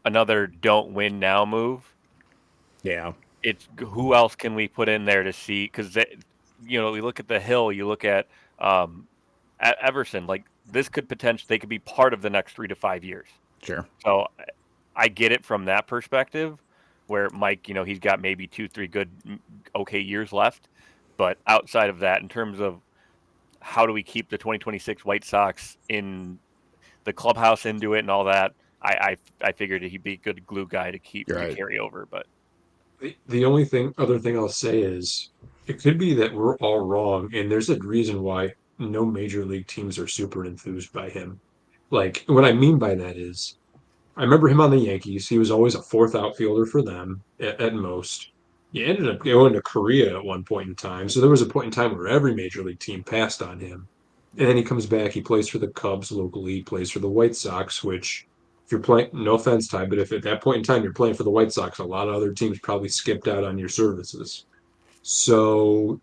another don't win now move. Yeah, it's who else can we put in there to see? Because we look at the Hill, you look at Everson. Like this could potentially, they could be part of the next 3 to 5 years. Sure. So I get it from that perspective, where Mike, he's got maybe 2-3 good, okay years left. But outside of that, in terms of how do we keep the 2026 White Sox in the clubhouse into it and all that, I figured he'd be a good glue guy to keep You're to right. carry over. But The only other thing I'll say is it could be that we're all wrong, and there's a reason why no major league teams are super enthused by him. Like, what I mean by that is, I remember him on the Yankees. He was always a fourth outfielder for them at most. He ended up going to Korea at one point in time. So there was a point in time where every major league team passed on him. And then he comes back. He plays for the Cubs locally. He plays for the White Sox, which, if you're playing, no offense, Ty, but if at that point in time you're playing for the White Sox, a lot of other teams probably skipped out on your services. So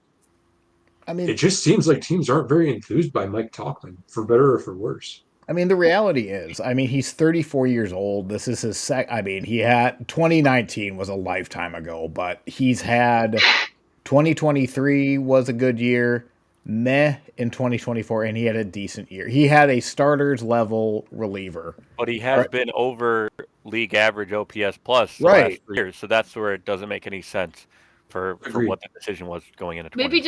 I it mean, just seems like teams aren't very enthused by Mike Tauchman, for better or for worse. the reality is, he's 34 years old. This is his he had 2019 was a lifetime ago, but he's had 2023 was a good year, meh in 2024, and he had a decent year. He had a starters level reliever. But he has been over league average OPS plus the Right. last 3 years, so that's where it doesn't make any sense for what the decision was going into. Maybe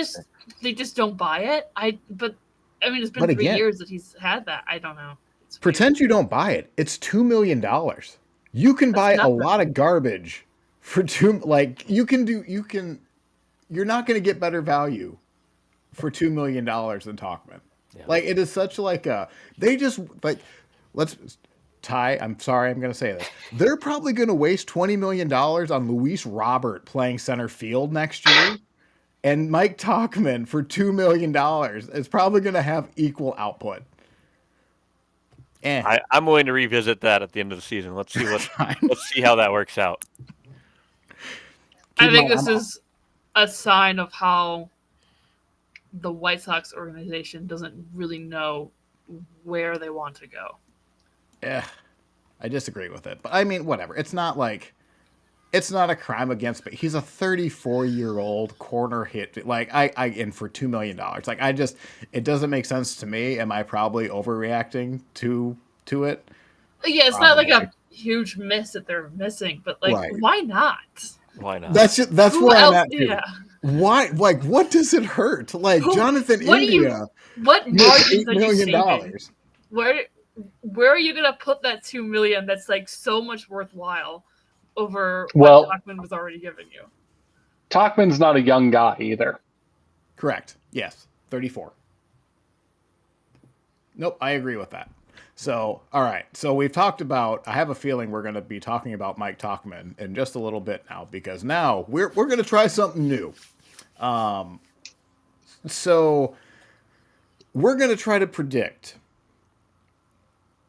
they just don't buy it. It's been 3 years that he's had that. I don't know. Pretend you don't buy it. It's $2 million. You can buy a lot of garbage for you're not going to get better value for $2 million than Tauchman. Yeah. Like, it is such Ty, I'm sorry, I'm going to say this. They're probably going to waste $20 million on Luis Robert playing center field next year. And Mike Tauchman for $2 million is probably going to have equal output. I'm willing to revisit that at the end of the season. Let's see how that works out. I think this is a sign of how the White Sox organization doesn't really know where they want to go. Yeah, I disagree with it. But whatever. It's not a crime against, but he's a 34-year-old corner hit. And for $2 million. It doesn't make sense to me. Am I probably overreacting to it? Yeah, it's not like a huge miss that they're missing, but why not? Why not? That's where I'm at too. Yeah. Why? What does it hurt? Jonathan India. What margins are you saving? Where are you gonna put that $2 million? That's so much worthwhile over what Tauchman was already giving you. Tauchman's not a young guy either. Correct. Yes, 34. Nope, I agree with that. So, all right. So we've talked about. I have a feeling we're going to be talking about Mike Tauchman in just a little bit now, because now we're going to try something new. So we're going to try to predict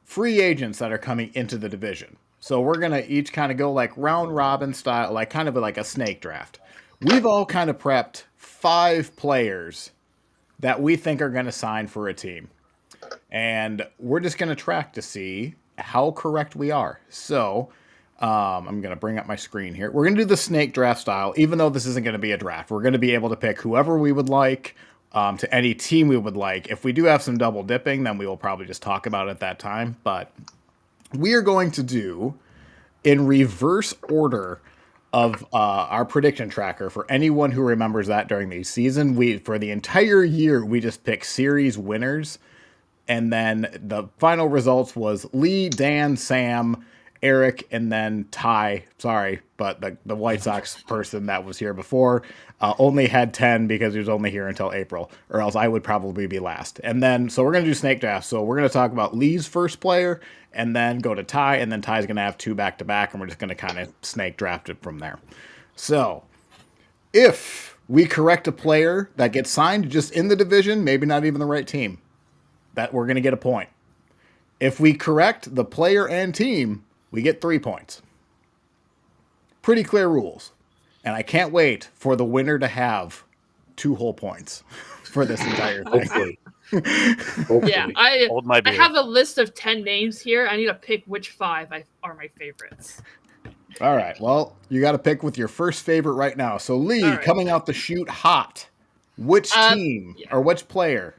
free agents that are coming into the division. So we're going to each kind of go round robin style, kind of like a snake draft. We've all kind of prepped 5 players that we think are going to sign for a team. And we're just going to track to see how correct we are. So I'm going to bring up my screen here. We're going to do the snake draft style, even though this isn't going to be a draft. We're going to be able to pick whoever we would like to any team we would like. If we do have some double dipping, then we will probably just talk about it at that time. But we are going to do in reverse order of our prediction tracker for anyone who remembers that during the season. For the entire year, we just pick series winners. And then the final results was Lee, Dan, Sam, Eric, and then Ty. Sorry, but the White Sox person that was here before only had 10 because he was only here until April, or else I would probably be last. And then, so we're going to do snake draft. So we're going to talk about Lee's first player, and then go to Ty, and then Ty's going to have 2 back-to-back, and we're just going to kind of snake draft it from there. So if we correct a player that gets signed just in the division, maybe not even the right team, that we're going to get a point. If we correct the player and team, we get 3 points. Pretty clear rules. And I can't wait for the winner to have 2 whole points for this entire thing. Hopefully. Yeah, I have a list of 10 names here. I need to pick which 5 are my favorites. All right. Well, you got to pick with your first favorite right now. So Lee, coming out the chute hot. Which team or which player?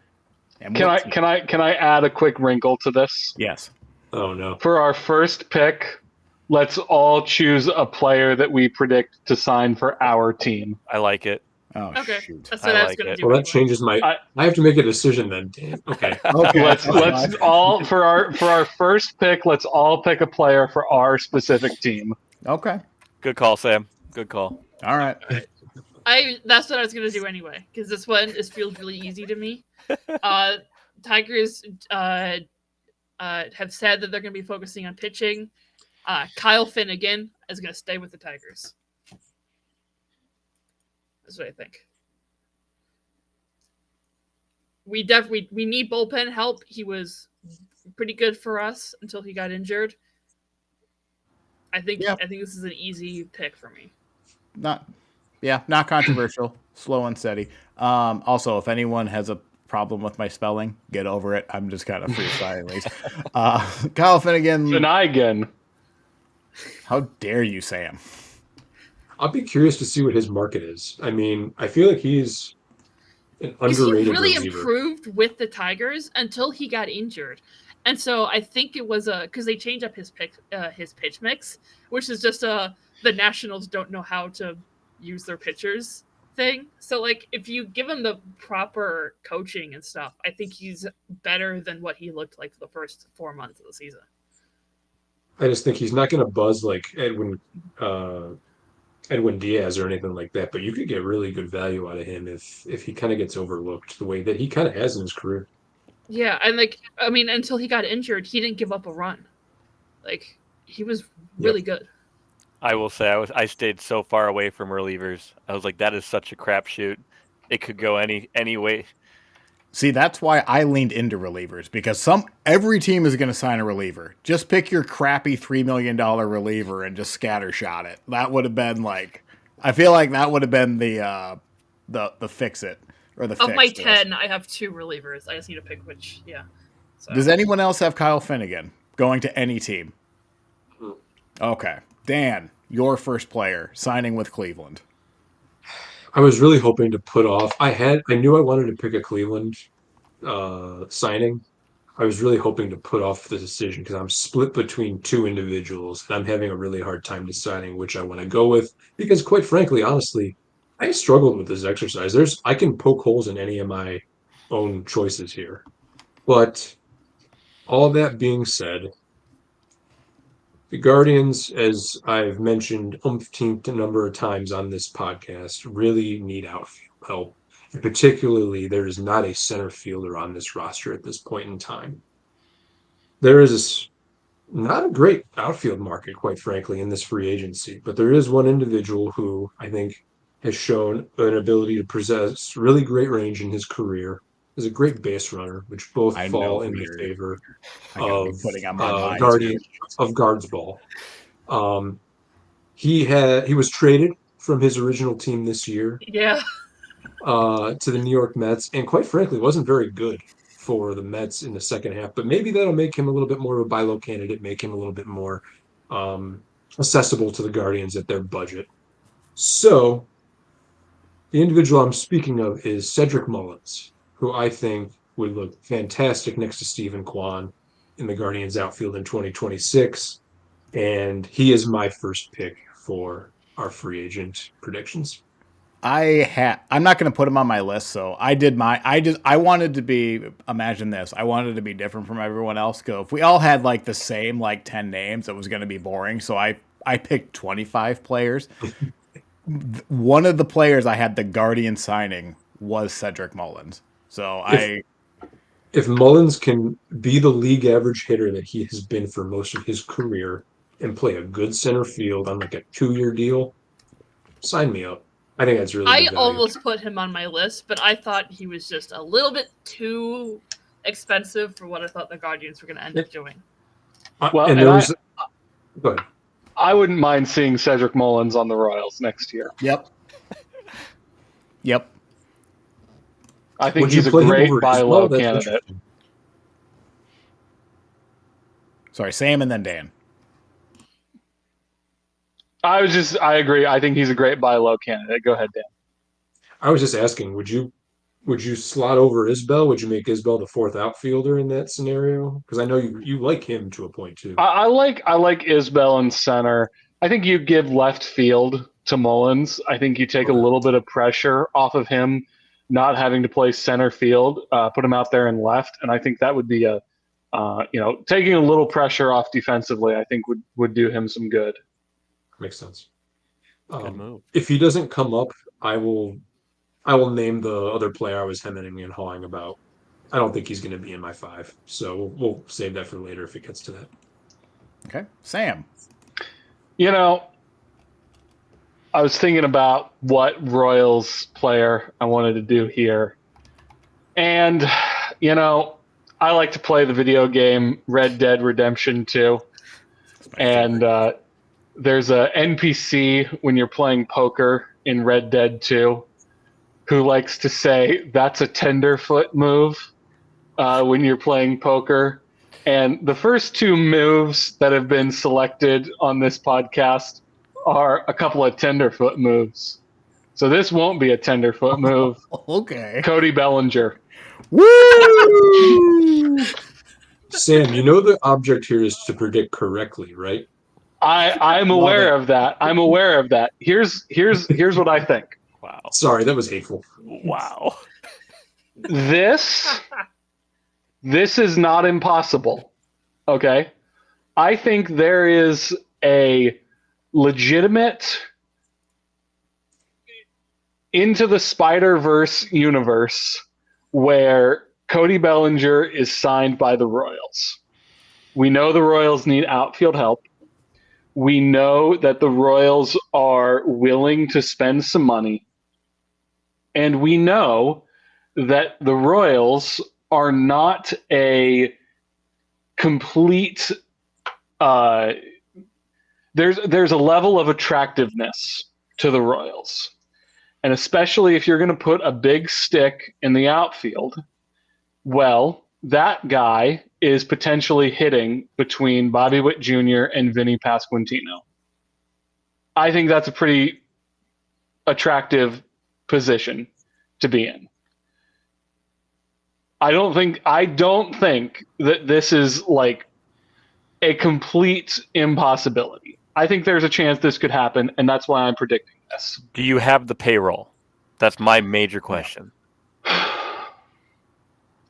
And Can what I add a quick wrinkle to this? Yes. Oh no. For our first pick, let's all choose a player that we predict to sign for our team. I like it. Oh, Okay, shoot. that's what I was like gonna it. do. Well, that anyway. changes my. I have to make a decision then. Damn. Okay. Okay. Let's that's fine. all for our first pick. Let's all pick a player for our specific team. Okay. Good call, Sam. Good call. All right. That's what I was gonna do anyway, because this one feels really easy to me. Tigers have said that they're gonna be focusing on pitching. Kyle Finnegan is gonna stay with the Tigers. That's what I think. We need bullpen help. He was pretty good for us until he got injured. I think this is an easy pick for me. Not controversial. Slow and steady. Also, if anyone has a problem with my spelling, get over it. I'm just kind of freestyling these. Kyle Finnegan. Finnegan. How dare you, Sam? I'll be curious to see what his market is. I mean, I feel like he's an He underrated really reliever. improved with the Tigers until he got injured, and so I think it was because they changed up his pitch mix, which is just the Nationals don't know how to use their pitchers thing. So like if you give him the proper coaching and stuff, I think he's better than what he looked like for the first 4 months of the season. I just think he's not going to buzz like Edwin Diaz or anything like that, but you could get really good value out of him if he kind of gets overlooked the way that he kind of has in his career. Yeah, and until he got injured, he didn't give up a run. Like he was really good. I will say I stayed so far away from relievers. I was like, that is such a crapshoot. It could go any way. See, that's why I leaned into relievers, because every team is going to sign a reliever. Just pick your crappy $3 million reliever and just scattershot it. That would have been I feel like that would have been the fix it or the Of fix my to 10, I have 2 relievers. I just need to pick which. Yeah. So. Does anyone else have Kyle Finnegan going to any team? Okay, Dan, your first player signing with Cleveland. I was really hoping to put off. I knew I wanted to pick a Cleveland signing. I was really hoping to put off the decision because I'm split between 2 individuals, and I'm having a really hard time deciding which I want to go with. Because, quite frankly, honestly, I struggled with this exercise. I can poke holes in any of my own choices here, but all that being said, the Guardians, as I've mentioned umpteenth number of times on this podcast, really need outfield help. And particularly, there is not a center fielder on this roster at this point in time. There is not a great outfield market, quite frankly, in this free agency, but there is one individual who I think has shown an ability to possess really great range in his career, is a great base runner, which both I fall know in who the you're favor gonna be of putting on my mind Guardian too. of Guards Ball. He was traded from his original team this year Yeah. to the New York Mets, and quite frankly, wasn't very good for the Mets in the second half. But maybe that'll make him a little bit more of a buy low candidate, make him a little bit more accessible to the Guardians at their budget. So the individual I'm speaking of is Cedric Mullins, who I think would look fantastic next to Stephen Kwan in the Guardians outfield in 2026. And he is my first pick for our free agent predictions. I'm not going to put him on my list, so I wanted to be, imagine this, I wanted to be different from everyone else. Go, if we all had the same 10 names, it was going to be boring. So I picked 25 players. One of the players I had the Guardian signing was Cedric Mullins. So if Mullins can be the league average hitter that he has been for most of his career and play a good center field on a 2-year deal, sign me up. I think that's really good value. Almost put him on my list, but I thought he was just a little bit too expensive for what I thought the Guardians were going to end up doing. Well, and and go ahead. I wouldn't mind seeing Cedric Mullins on the Royals next year. Yep. I think he's a great buy low candidate. Sorry, Sam and then Dan. I agree. I think he's a great buy low candidate. Go ahead, Dan. I was just asking, would you would you slot over Isbell? Would you make Isbell the fourth outfielder in that scenario? Because I know you like him to a point too. I like Isbell in center. I think you give left field to Mullins. I think you take a Okay. little bit of pressure off of him not having to play center field, put him out there in left, and I think that would be taking a little pressure off defensively. I think would do him some good. Makes sense. Good move. If he doesn't come up, I will name the other player I was hemming and hawing about. I don't think he's going to be in my 5, so we'll save that for later if it gets to that. Okay, Sam. I was thinking about what Royals player I wanted to do here. And, I like to play the video game Red Dead Redemption 2. And there's a NPC when you're playing poker in Red Dead 2 who likes to say, that's a tenderfoot move when you're playing poker. And the first 2 moves that have been selected on this podcast are a couple of tenderfoot moves. So this won't be a tenderfoot move. Okay. Cody Bellinger. Woo! Sam, you know the object here is to predict correctly, right? I'm Love aware it. of that. I'm aware of that. Here's what I think. Wow. Sorry, that was hateful. Wow. This is not impossible. Okay? I think there is a legitimate Into the Spider-Verse universe where Cody Bellinger is signed by the Royals. We know the Royals need outfield help. We know that the Royals are willing to spend some money. And we know that the Royals are not a complete there's a level of attractiveness to the Royals. And especially if you're going to put a big stick in the outfield, well, that guy is potentially hitting between Bobby Witt Jr. and Vinny Pasquantino. I think that's a pretty attractive position to be in. I don't think that this is like a complete impossibility. I think there's a chance this could happen, and that's why I'm predicting this. Do you have the payroll? That's my major question.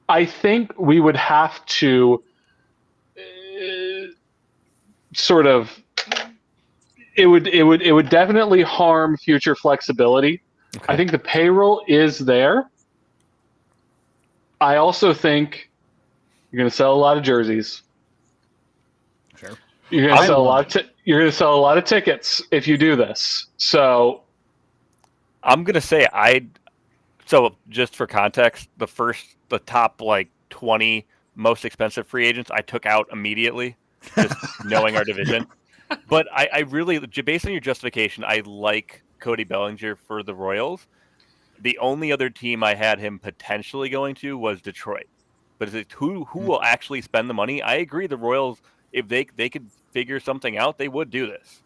I think we would have to sort of it would definitely harm future flexibility. Okay. I think the payroll is there. I also think you're going to sell a lot of jerseys. Sure. You're going to sell a lot of tickets if you do this. So I'm going to say so just for context, the top like 20 most expensive free agents I took out immediately, just knowing our division. But I really, based on your justification, I like Cody Bellinger for the Royals. The only other team I had him potentially going to was Detroit. But is it who will actually spend the money? I agree. The Royals, if they could figure something out, they would do this.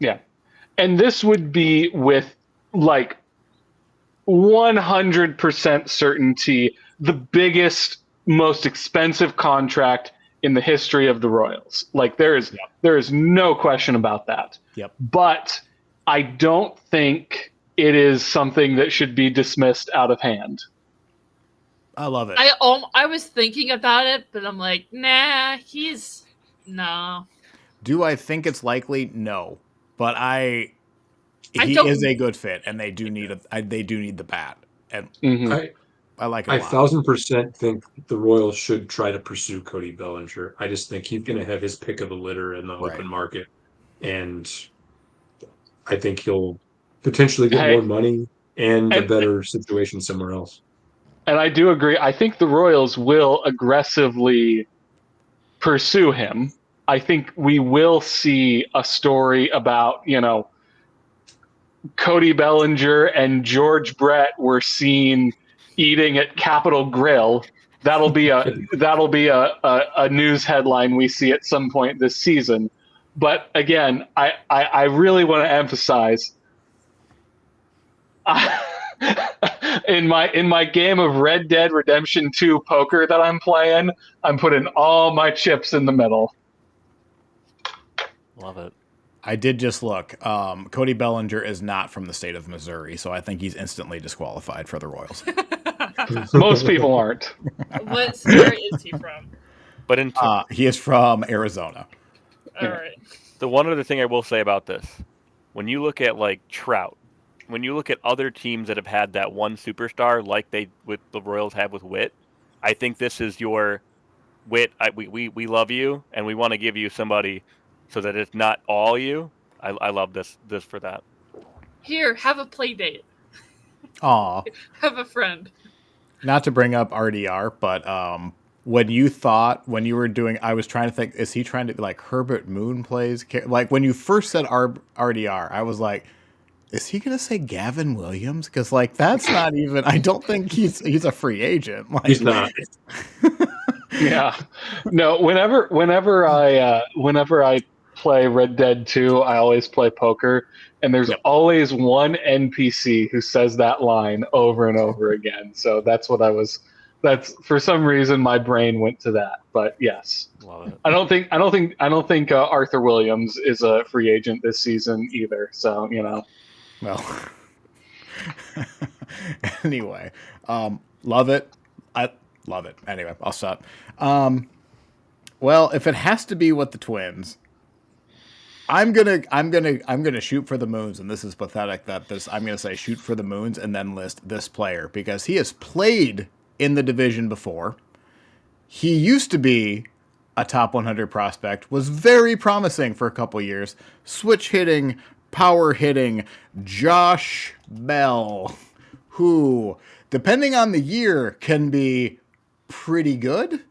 yeah, and this would be with like 100% certainty the biggest, most expensive contract in the history of the Royals. Like there is no question about that. Yep. But I don't think it is something that should be dismissed out of hand. I love it. I was thinking about it, but I'm like, nah, no. Do I think it's likely? No. But he is a good fit, and they do need the bat. And I like it a lot. 1,000% think the Royals should try to pursue Cody Bellinger. I just think he's going to have his pick of the litter in the open market. And I think he'll potentially get more money and a better situation somewhere else. And I do agree. I think the Royals will aggressively pursue him. I think we will see a story about, Cody Bellinger and George Brett were seen eating at Capitol Grill. That'll be a news headline we see at some point this season. But again, I really want to emphasize in my game of Red Dead Redemption 2 poker that I'm playing, I'm putting all my chips in the middle. Love it. I did just look. Cody Bellinger is not from the state of Missouri, so I think he's instantly disqualified for the Royals. Most people aren't. What state is he from? But in He is from Arizona. All right. the one other thing I will say about this, when you look at like Trout, when you look at other teams that have had that one superstar like the Royals have with Witt, I think this is your Witt. We love you and we want to give you somebody so that it's not all you. I love this for that. Here, have a play date. Aw. Have a friend. Not to bring up RDR, but when you were doing, I was trying to think, is he trying to, like, Herbert Moon plays? Like, when you first said RDR, I was like, is he going to say Gavin Williams? Because, like, that's not even, I don't think he's a free agent. Like, He's not. Yeah. No, whenever I play Red Dead 2, I always play poker, and there's always one NPC who says that line over and over again. So that's for some reason my brain went to that. But yes. Love it. I don't think Arthur Williams is a free agent this season either. So, well, anyway, love it. I love it. Anyway, I'll stop. Well, if it has to be with the Twins, I'm gonna shoot for the moons, and this is pathetic that I'm gonna say shoot for the moons and then list this player because he has played in the division before. He used to be a top 100 prospect, was very promising for a couple years. Switch hitting, power hitting, Josh Bell, who, depending on the year, can be pretty good,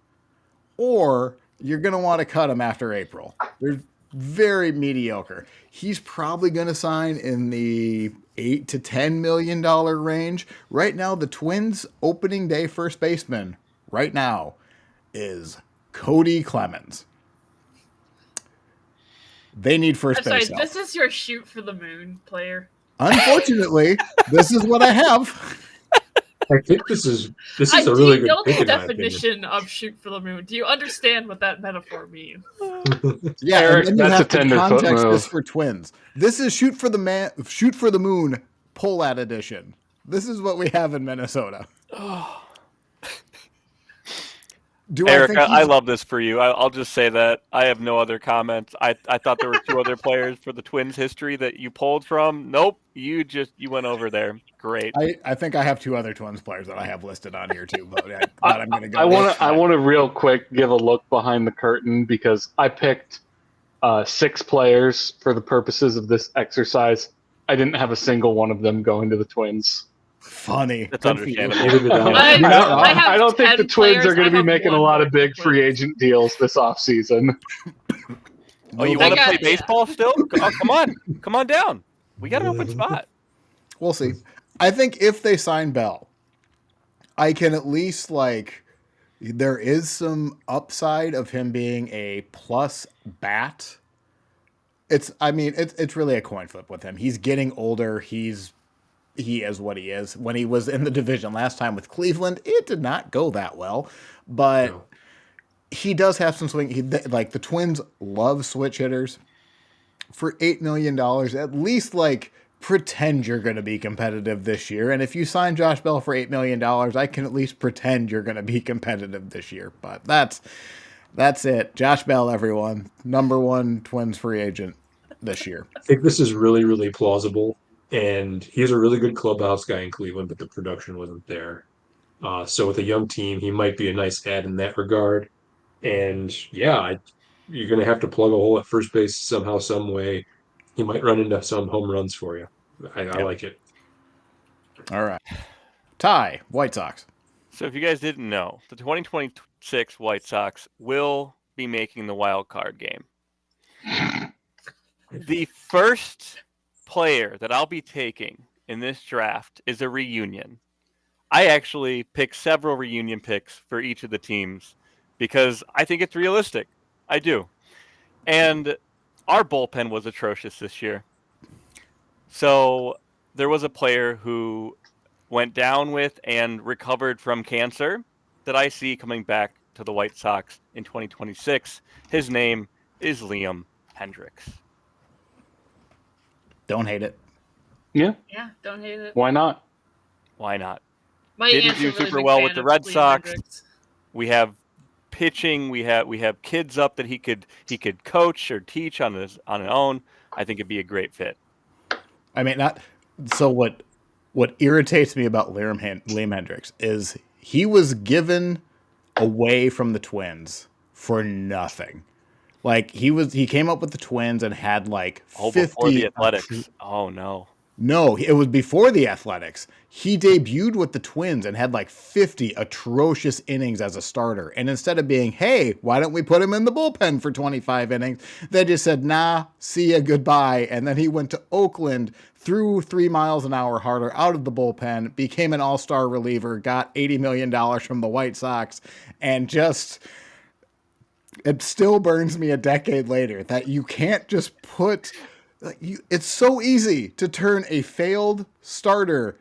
or you're going to want to cut him after April. They're very mediocre. He's probably going to sign in the $8 to $10 million range. Right now, the Twins' opening day first baseman right now is Cody Clemens. They need first base help. This is your shoot for the moon player. Unfortunately, this is what I have. I think this is a really good know pick, the in my definition of shoot for the moon. Do you understand what that metaphor means? Yeah, Eric, and then you that's have a to tenderfoot context move. this for Twins. This is shoot for the moon pull-out edition. This is what we have in Minnesota. Eric, I love this for you. I'll just say that I have no other comments. I thought there were two other players for the Twins history that you pulled from. Nope, you went over there. Great. I think I have two other Twins players that I have listed on here too, but I'm going to go. I want to real quick give a look behind the curtain because I picked 6 players for the purposes of this exercise. I didn't have a single one of them going to the Twins. Funny. That's understandable. I don't think the Twins are going to be making a lot of big free agent deals this offseason. Oh, you want to play baseball still? Oh, come on down. We got an open spot. We'll see. I think if they sign Bell, I can at least, like, there is some upside of him being a plus bat. It's really a coin flip with him. He's getting older. He is what he is. When he was in the division last time with Cleveland, it did not go that well, but he does have some swing. Like, the Twins love switch hitters. For $8 million, at least, like, pretend you're going to be competitive this year. And if you sign Josh Bell for $8 million, I can at least pretend you're going to be competitive this year. But that's it. Josh Bell, everyone. #1 Twins free agent this year. I think this is really, really plausible. And he's a really good clubhouse guy in Cleveland, but the production wasn't there. So with a young team, he might be a nice add in that regard. And yeah, you're going to have to plug a hole at first base somehow, some way. He might run into some home runs for you. I like it. All right. Ty, White Sox. So if you guys didn't know, the 2026 White Sox will be making the wild card game. The first player that I'll be taking in this draft is a reunion. I actually picked several reunion picks for each of the teams because I think it's realistic. I do. And our bullpen was atrocious this year. So there was a player who went down with and recovered from cancer that I see coming back to the White Sox in 2026. His name is Liam Hendricks. Don't hate it. Yeah, Yeah, don't hate it. why not? Why not? My Didn't aunt's do a really super big well fan with the of Red Liam Sox. Hendricks. We have pitching. We have kids up that he could coach or teach on his own. I think it'd be a great fit. I mean, not so. What irritates me about Liam Hendricks is he was given away from the Twins for nothing. Like he came up with the Twins and had like Oh, before the 50. Athletics. Oh no. No, it was before the Athletics. He debuted with the Twins and had like 50 atrocious innings as a starter. And instead of being, hey, why don't we put him in the bullpen for 25 innings? They just said, nah, see ya, goodbye. And then he went to Oakland, threw 3 miles an hour harder out of the bullpen, became an all-star reliever, got $80 million from the White Sox, and just... It still burns me a decade later that you can't just put... It's so easy to turn a failed starter,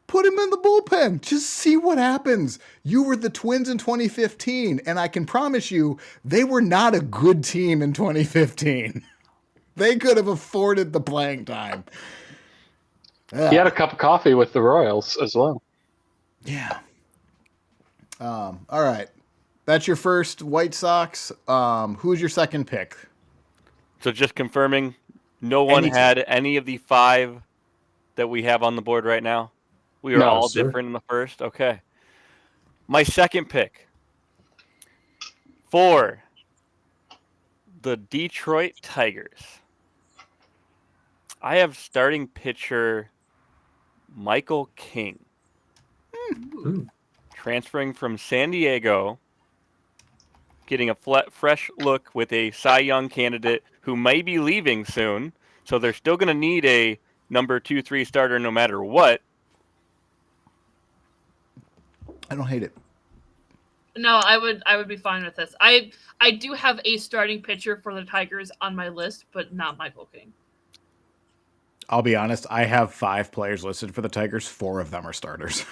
put him in the bullpen, just see what happens. You were the Twins in 2015, and I can promise you they were not a good team in 2015. They could have afforded the playing time. He had a cup of coffee with the Royals as well. Yeah. All right. That's your first White Sox. Who's your second pick? So just confirming, no one had any of the 5 that we have on the board right now. We are all different in the first. Okay. My second pick for the Detroit Tigers. I have starting pitcher Michael King. Transferring from San Diego, getting a fresh look with a Cy Young candidate who may be leaving soon. So they're still going to need a number 2-3 starter no matter what. I don't hate it. No, I would be fine with this. I do have a starting pitcher for the Tigers on my list, but not Michael King. I'll be honest, I have 5 players listed for the Tigers. 4 of them are starters.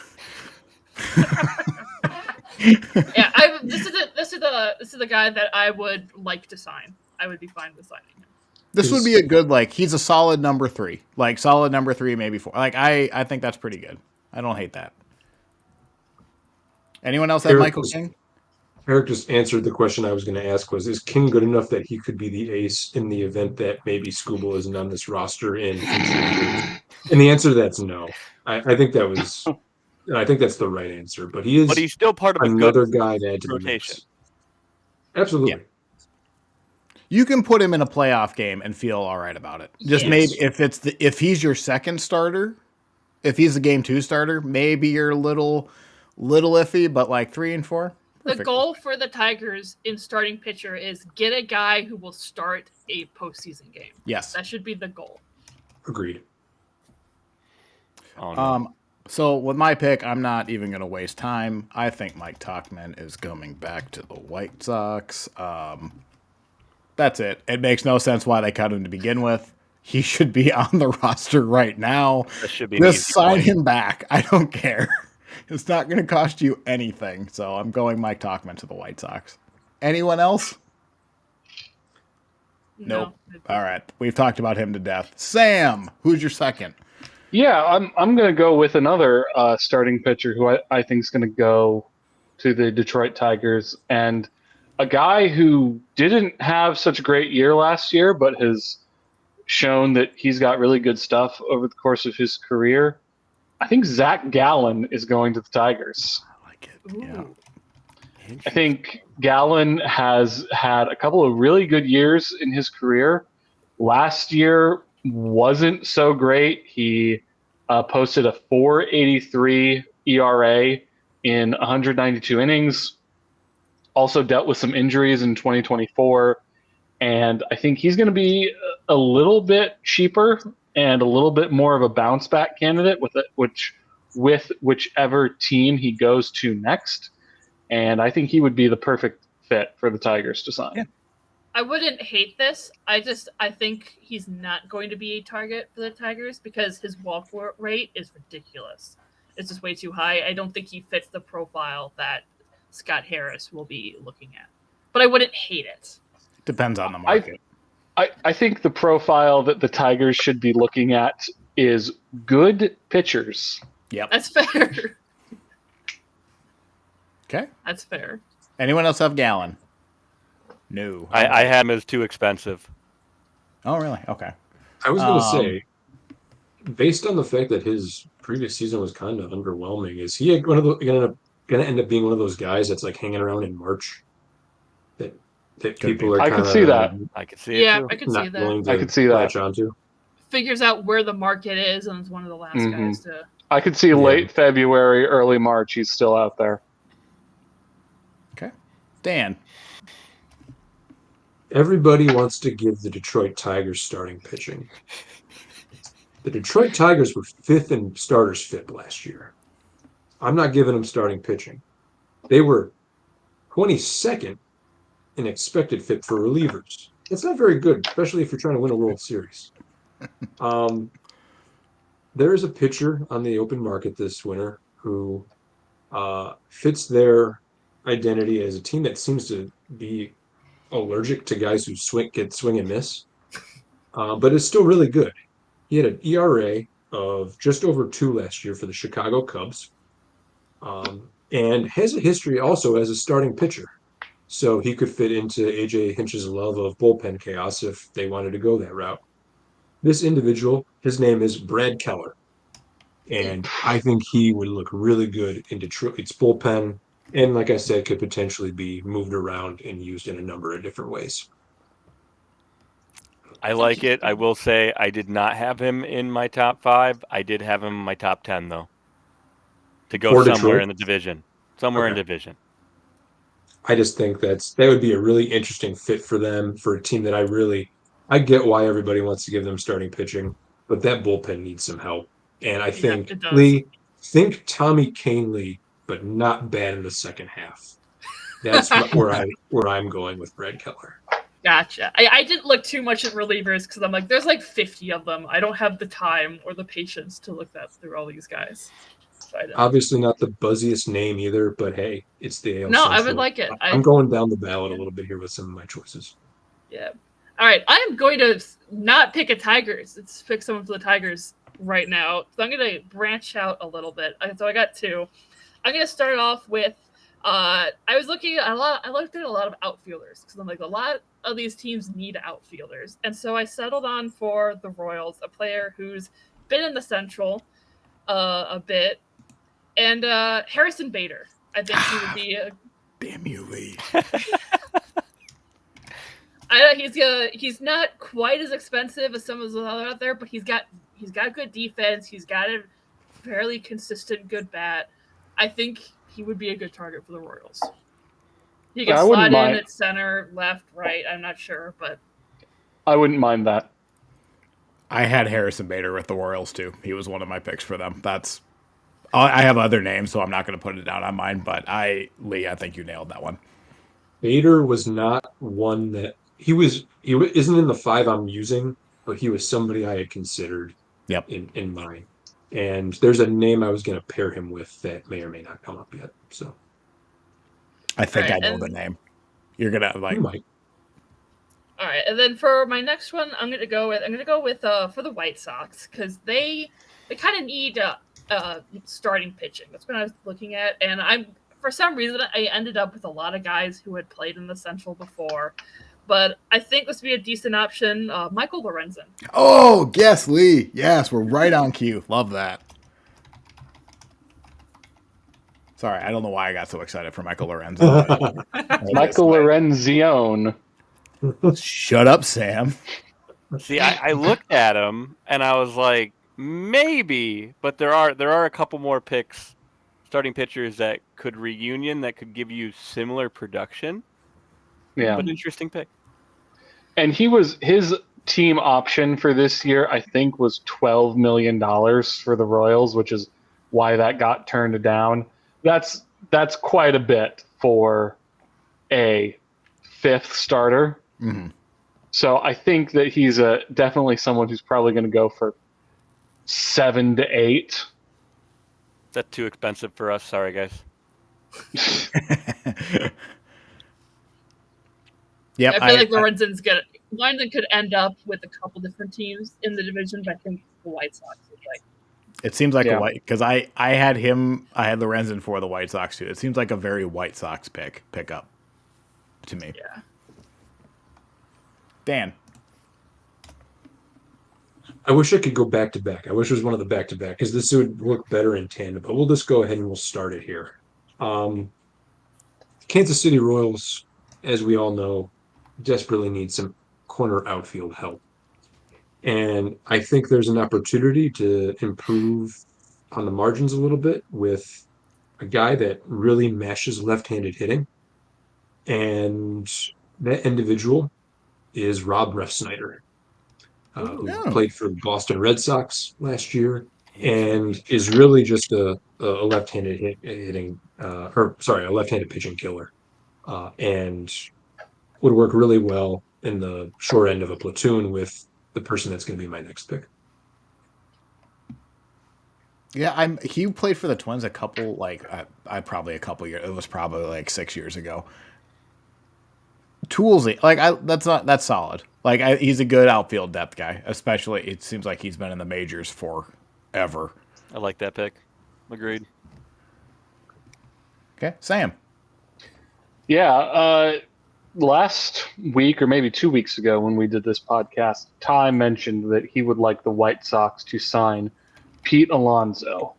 Yeah, this is the guy that I would like to sign. I would be fine with signing him. This would be a good, like, he's a solid number 3. Like, solid number 3, maybe 4. Like, I think that's pretty good. I don't hate that. Anyone else have Michael King? Eric just answered the question I was going to ask is King good enough that he could be the ace in the event that maybe Skubal isn't on this roster in future years? And the answer to that's no. I think that's the right answer. But he's still part of another guy to add to rotation. The mix. Absolutely. Yeah. You can put him in a playoff game and feel all right about it. Just maybe if he's your second starter, if he's a game 2 starter, maybe you're a little iffy, but like 3 and 4. The goal for the Tigers in starting pitcher is get a guy who will start a postseason game. Yes. That should be the goal. Agreed. Oh, no. So with my pick, I'm not even going to waste time. I think Mike Tauchman is coming back to the White Sox. That's it. It makes no sense why they cut him to begin with. He should be on the roster right now. That should be just sign him back. I don't care. It's not going to cost you anything. So I'm going Mike Tauchman to the White Sox. Anyone else? No. Nope. All right. We've talked about him to death. Sam, who's your second? Yeah, I'm going to go with another starting pitcher who I think is going to go to the Detroit Tigers, and a guy who didn't have such a great year last year, but has shown that he's got really good stuff over the course of his career. I think Zach Gallen is going to the Tigers. I like it. Yeah. I think Gallen has had a couple of really good years in his career. Last year wasn't so great. He posted a 4.83 ERA in 192 innings. Also dealt with some injuries in 2024. And I think he's going to be a little bit cheaper and a little bit more of a bounce back candidate with whichever team he goes to next. And I think he would be the perfect fit for the Tigers to sign. Yeah. I wouldn't hate this. I think he's not going to be a target for the Tigers because his walk rate is ridiculous. is just way too high. I don't think he fits the profile that Scott Harris will be looking at. But I wouldn't hate it. Depends on the market. I think the profile that the Tigers should be looking at is good pitchers. Yep. That's fair. Okay. That's fair. Anyone else have Gallon? No. I had him as too expensive. Oh, really? Okay. I was going to say, based on the fact that his previous season was kind of underwhelming, is he one of the going to end up being one of those guys that's like hanging around in March? That people are I kind could of see that. I could see it Yeah, too. I could see not that. willing to I could see that. latch onto. Figures out where the market is and is one of the last guys to. I could see late February, early March. He's still out there. Okay. Dan. Everybody wants to give the Detroit Tigers starting pitching. The Detroit Tigers were 5th in starters FIP last year. I'm not giving them starting pitching. They were 22nd in expected FIP for relievers. That's not very good, especially if you're trying to win a World Series. There is a pitcher on the open market this winter who fits their identity as a team that seems to be allergic to guys who get swing and miss, but is still really good. He had an ERA of just over 2 last year for the Chicago Cubs, and has a history also as a starting pitcher. So he could fit into AJ Hinch's love of bullpen chaos if they wanted to go that route. This individual, his name is Brad Keller, and I think he would look really good in Detroit's bullpen, and like I said, could potentially be moved around and used in a number of different ways. I like it. I will say I did not have him in my top 5. I did have him in my top 10, though, to go For somewhere Detroit? in the division. Somewhere in Okay. division. I just think that would be a really interesting fit for them, for a team that I get why everybody wants to give them starting pitching, but that bullpen needs some help. And I think it does. think Tommy Kahnle, but not bad in the second half. That's where I'm going with Brad Keller. Gotcha. I didn't look too much at relievers because I'm like, there's like 50 of them. I don't have the time or the patience to look through all these guys. So Obviously not the buzziest name either, but hey, it's the AL No, Central. I would like it. I'm going down the ballot a little bit here with some of my choices. Yeah. All right. I am going to not pick a Tigers. Let's pick someone for the Tigers right now. So I'm going to branch out a little bit. So I got 2. I'm going to start off with. I was looking at a lot. I looked at a lot of outfielders because I'm like, a lot of these teams need outfielders, and so I settled on for the Royals, a player who's been in the Central a bit, and Harrison Bader. I think he would be. Damn you, Lee. He's not quite as expensive as some of the other out there, but he's got good defense. He's got a fairly consistent good bat. I think he would be a good target for the Royals. He can slide in at center, left, right. I'm not sure, but I wouldn't mind that. I had Harrison Bader with the Royals too. He was one of my picks for them. I have other names, so I'm not going to put it down on mine. But Lee, I think you nailed that one. Bader was not one that he isn't in the 5 I'm using, but he was somebody I had considered. Yep. In mine. And there's a name I was going to pair him with that may or may not come up yet. So I think I know the name. You're gonna like. You might. All right, and then for my next one, I'm gonna go with for the White Sox because they kind of need starting pitching. That's what I was looking at, and for some reason I ended up with a lot of guys who had played in the Central before. But I think this would be a decent option. Michael Lorenzen. Oh, yes, Lee. Yes, we're right on cue. Love that. Sorry, I don't know why I got so excited for Michael Lorenzen. Michael Lorenzione. Shut up, Sam. See, I looked at him and I was like, maybe, but there are a couple more picks, starting pitchers that could reunion that could give you similar production. Yeah, but interesting pick. And his team option for this year, I think, was $12 million for the Royals, which is why that got turned down. That's quite a bit for a 5th starter. Mm-hmm. So I think that he's definitely someone who's probably going to go for 7 to 8. That's too expensive for us. Sorry, guys. Yep, I feel like Lorenzen could end up with a couple different teams in the division, but I think the White Sox is like. it seems like a Yeah. white because I had Lorenzen for the White Sox too. It seems like a very White Sox pickup to me. Yeah. Dan. I wish I could go back to back. I wish it was one of the back to back because this would look better in tandem. But we'll just go ahead and we'll start it here. Kansas City Royals, as we all know, desperately need some corner outfield help. And I think there's an opportunity to improve on the margins a little bit with a guy that really mashes left-handed hitting. And that individual is Rob Refsnyder, who Oh. played for the Boston Red Sox last year and is really just a left-handed a left-handed pitching killer, and would work really well in the short end of a platoon with the person that's going to be my next pick. Yeah, he played for the Twins a couple I probably a couple years. It was probably like 6 years ago. Toolsy, that's solid. He's a good outfield depth guy. Especially, it seems like he's been in the majors forever. I like that pick. Agreed. Okay, Sam. Yeah. Last week or maybe 2 weeks ago when we did this podcast, Ty mentioned that he would like the White Sox to sign Pete Alonso.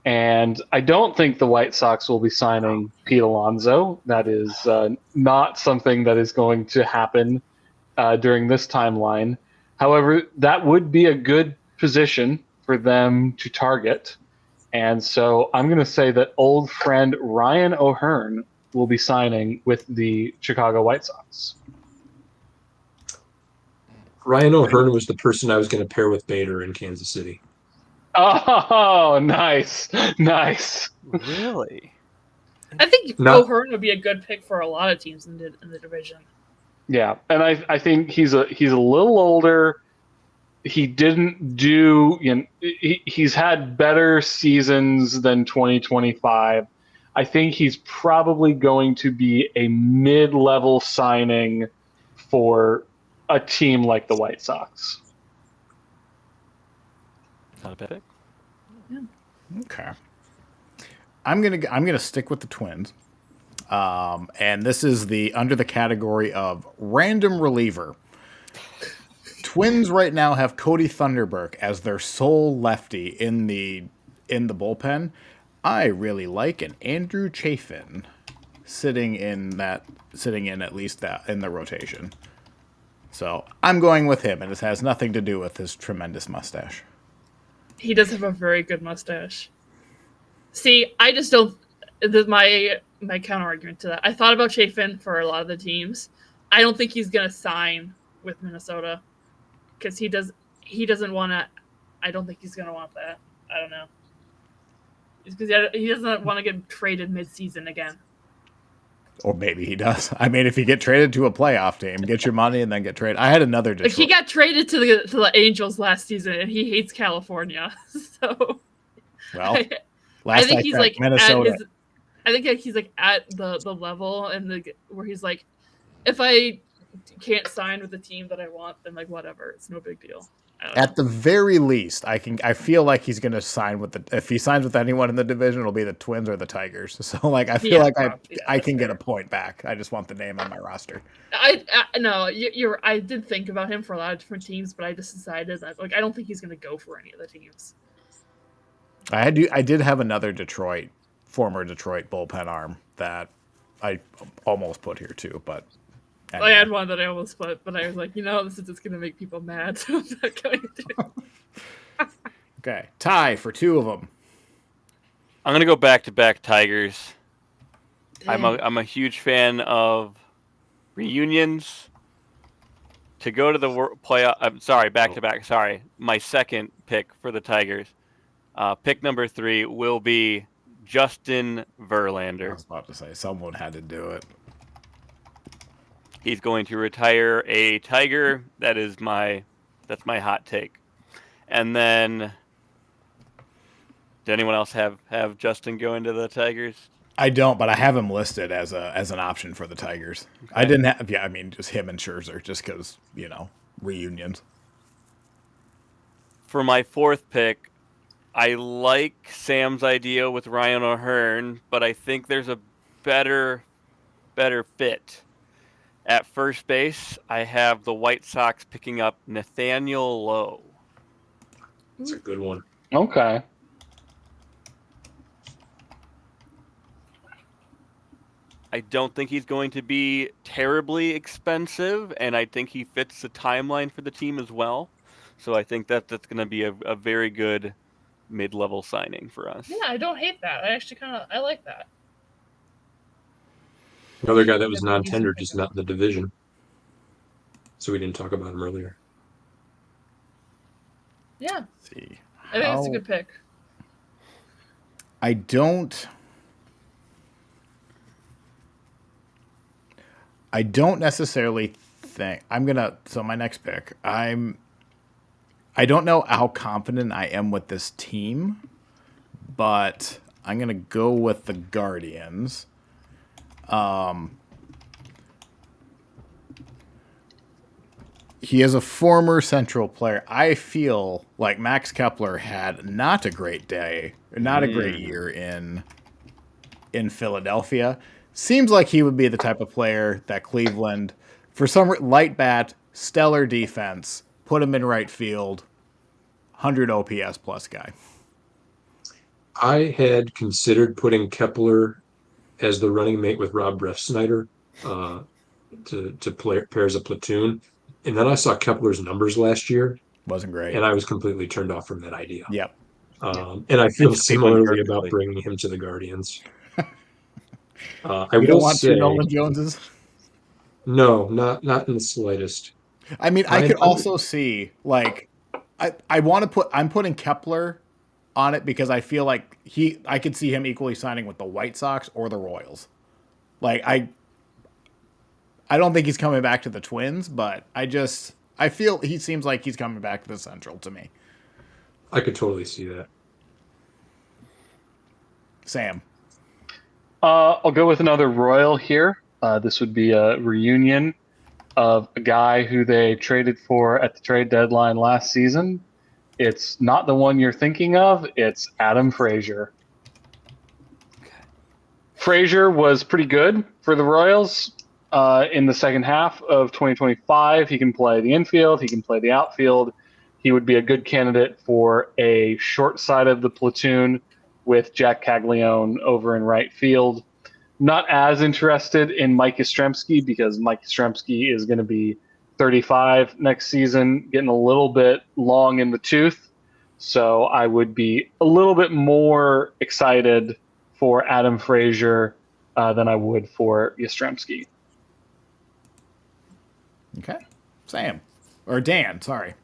And I don't think the White Sox will be signing Pete Alonso. That is not something that is going to happen during this timeline. However, that would be a good position for them to target. And so I'm going to say that old friend Ryan O'Hearn will be signing with the Chicago White Sox. Ryan O'Hearn was the person I was going to pair with Bader in Kansas City. Oh, nice. Nice. Really? I think Not- O'Hearn would be a good pick for a lot of teams in the division. Yeah, and I think he's a little older. He didn't do, he's had better seasons than 2025. I think he's probably going to be a mid-level signing for a team like the White Sox. Not a bad pick. Okay. I'm gonna stick with the Twins. And this is under the category of random reliever. Twins right now have Cody Thunderberg as their sole lefty in the bullpen. I really like an Andrew Chafin sitting in at least that in the rotation. So I'm going with him, and this has nothing to do with his tremendous mustache. He does have a very good mustache. See, I just don't. My counter argument to that. I thought about Chafin for a lot of the teams. I don't think he's gonna sign with Minnesota because he doesn't want to. I don't think he's gonna want that. I don't know. It's because he doesn't want to get traded mid-season again. Or maybe he does. I mean, if you get traded to a playoff team, get your money and then get traded. I had another Detroit. Like he got traded to the Angels last season, and he hates California. So, well, I think he's like Minnesota. I think he's like at the level and where he's like, if I can't sign with the team that I want, then like whatever, it's no big deal. At the very least, I feel like he's going to sign if he signs with anyone in the division, it'll be the Twins or the Tigers. So I feel I can get a point back. I just want the name on my roster. No, I did think about him for a lot of different teams, but I just decided that I don't think he's going to go for any of the teams. I did have another former Detroit bullpen arm that I almost put here too, but anyway. I had one that I almost put, but I was like, this is just going to make people mad, so I'm not going to. Okay, tie for two of them. I'm gonna go back-to-back Tigers. Dang. I'm a huge fan of reunions. To go to the playoff. I'm sorry, back-to-back. Sorry, my second pick for the Tigers. Pick number 3 will be Justin Verlander. I was about to say someone had to do it. He's going to retire a Tiger. That's my hot take. And then Did anyone else have Justin going to the Tigers? I don't, but I have him listed as an option for the Tigers. Okay. I didn't have. Yeah, I mean, just him and Scherzer, just because reunions. For my fourth pick, I like Sam's idea with Ryan O'Hearn, but I think there's a better fit. At first base, I have the White Sox picking up Nathaniel Lowe. That's a good one. Okay. I don't think he's going to be terribly expensive, and I think he fits the timeline for the team as well. So I think that's going to be a very good mid-level signing for us. Yeah, I don't hate that. I like that. Another guy that was non-tendered, just not in the division. So we didn't talk about him earlier. Yeah, Let's see. I think it's a good pick. I don't necessarily think so my next pick, I don't know how confident I am with this team, but I'm gonna go with the Guardians. He is a former Central player. I feel like Max Kepler had not a great day, not a great year in Philadelphia. Seems like he would be the type of player that Cleveland, for some light bat, stellar defense, put him in right field, 100 OPS plus guy. I had considered putting Kepler as the running mate with Rob Refsnyder to play pair as a platoon. And then I saw Kepler's numbers last year, Wasn't great. and I was completely turned off from that idea. Yep. And I feel It's Cleveland similarly about perfectly. bringing him to the Guardians. I You don't will want say, two Nolan Joneses? no, not in the slightest. I mean, I could also see, like, I'm putting Kepler on it because I feel like I could see him equally signing with the White Sox or the Royals. Like, I don't think he's coming back to the Twins, but I feel he seems like he's coming back to the Central to me. I could totally see that. Sam. I'll go with another Royal here. This would be a reunion of a guy who they traded for at the trade deadline last season. It's not the one you're thinking of. It's Adam Frazier. Frazier was pretty good for the Royals in the second half of 2025. He can play the infield. He can play the outfield. He would be a good candidate for a short side of the platoon with Jack Caglione over in right field. Not as interested in Mike Yastrzemski because Mike Yastrzemski is going to be 35 next season, getting a little bit long in the tooth. So I would be a little bit more excited for Adam Frazier than I would for Yastrzemski. Okay. Sam. Or Dan, sorry.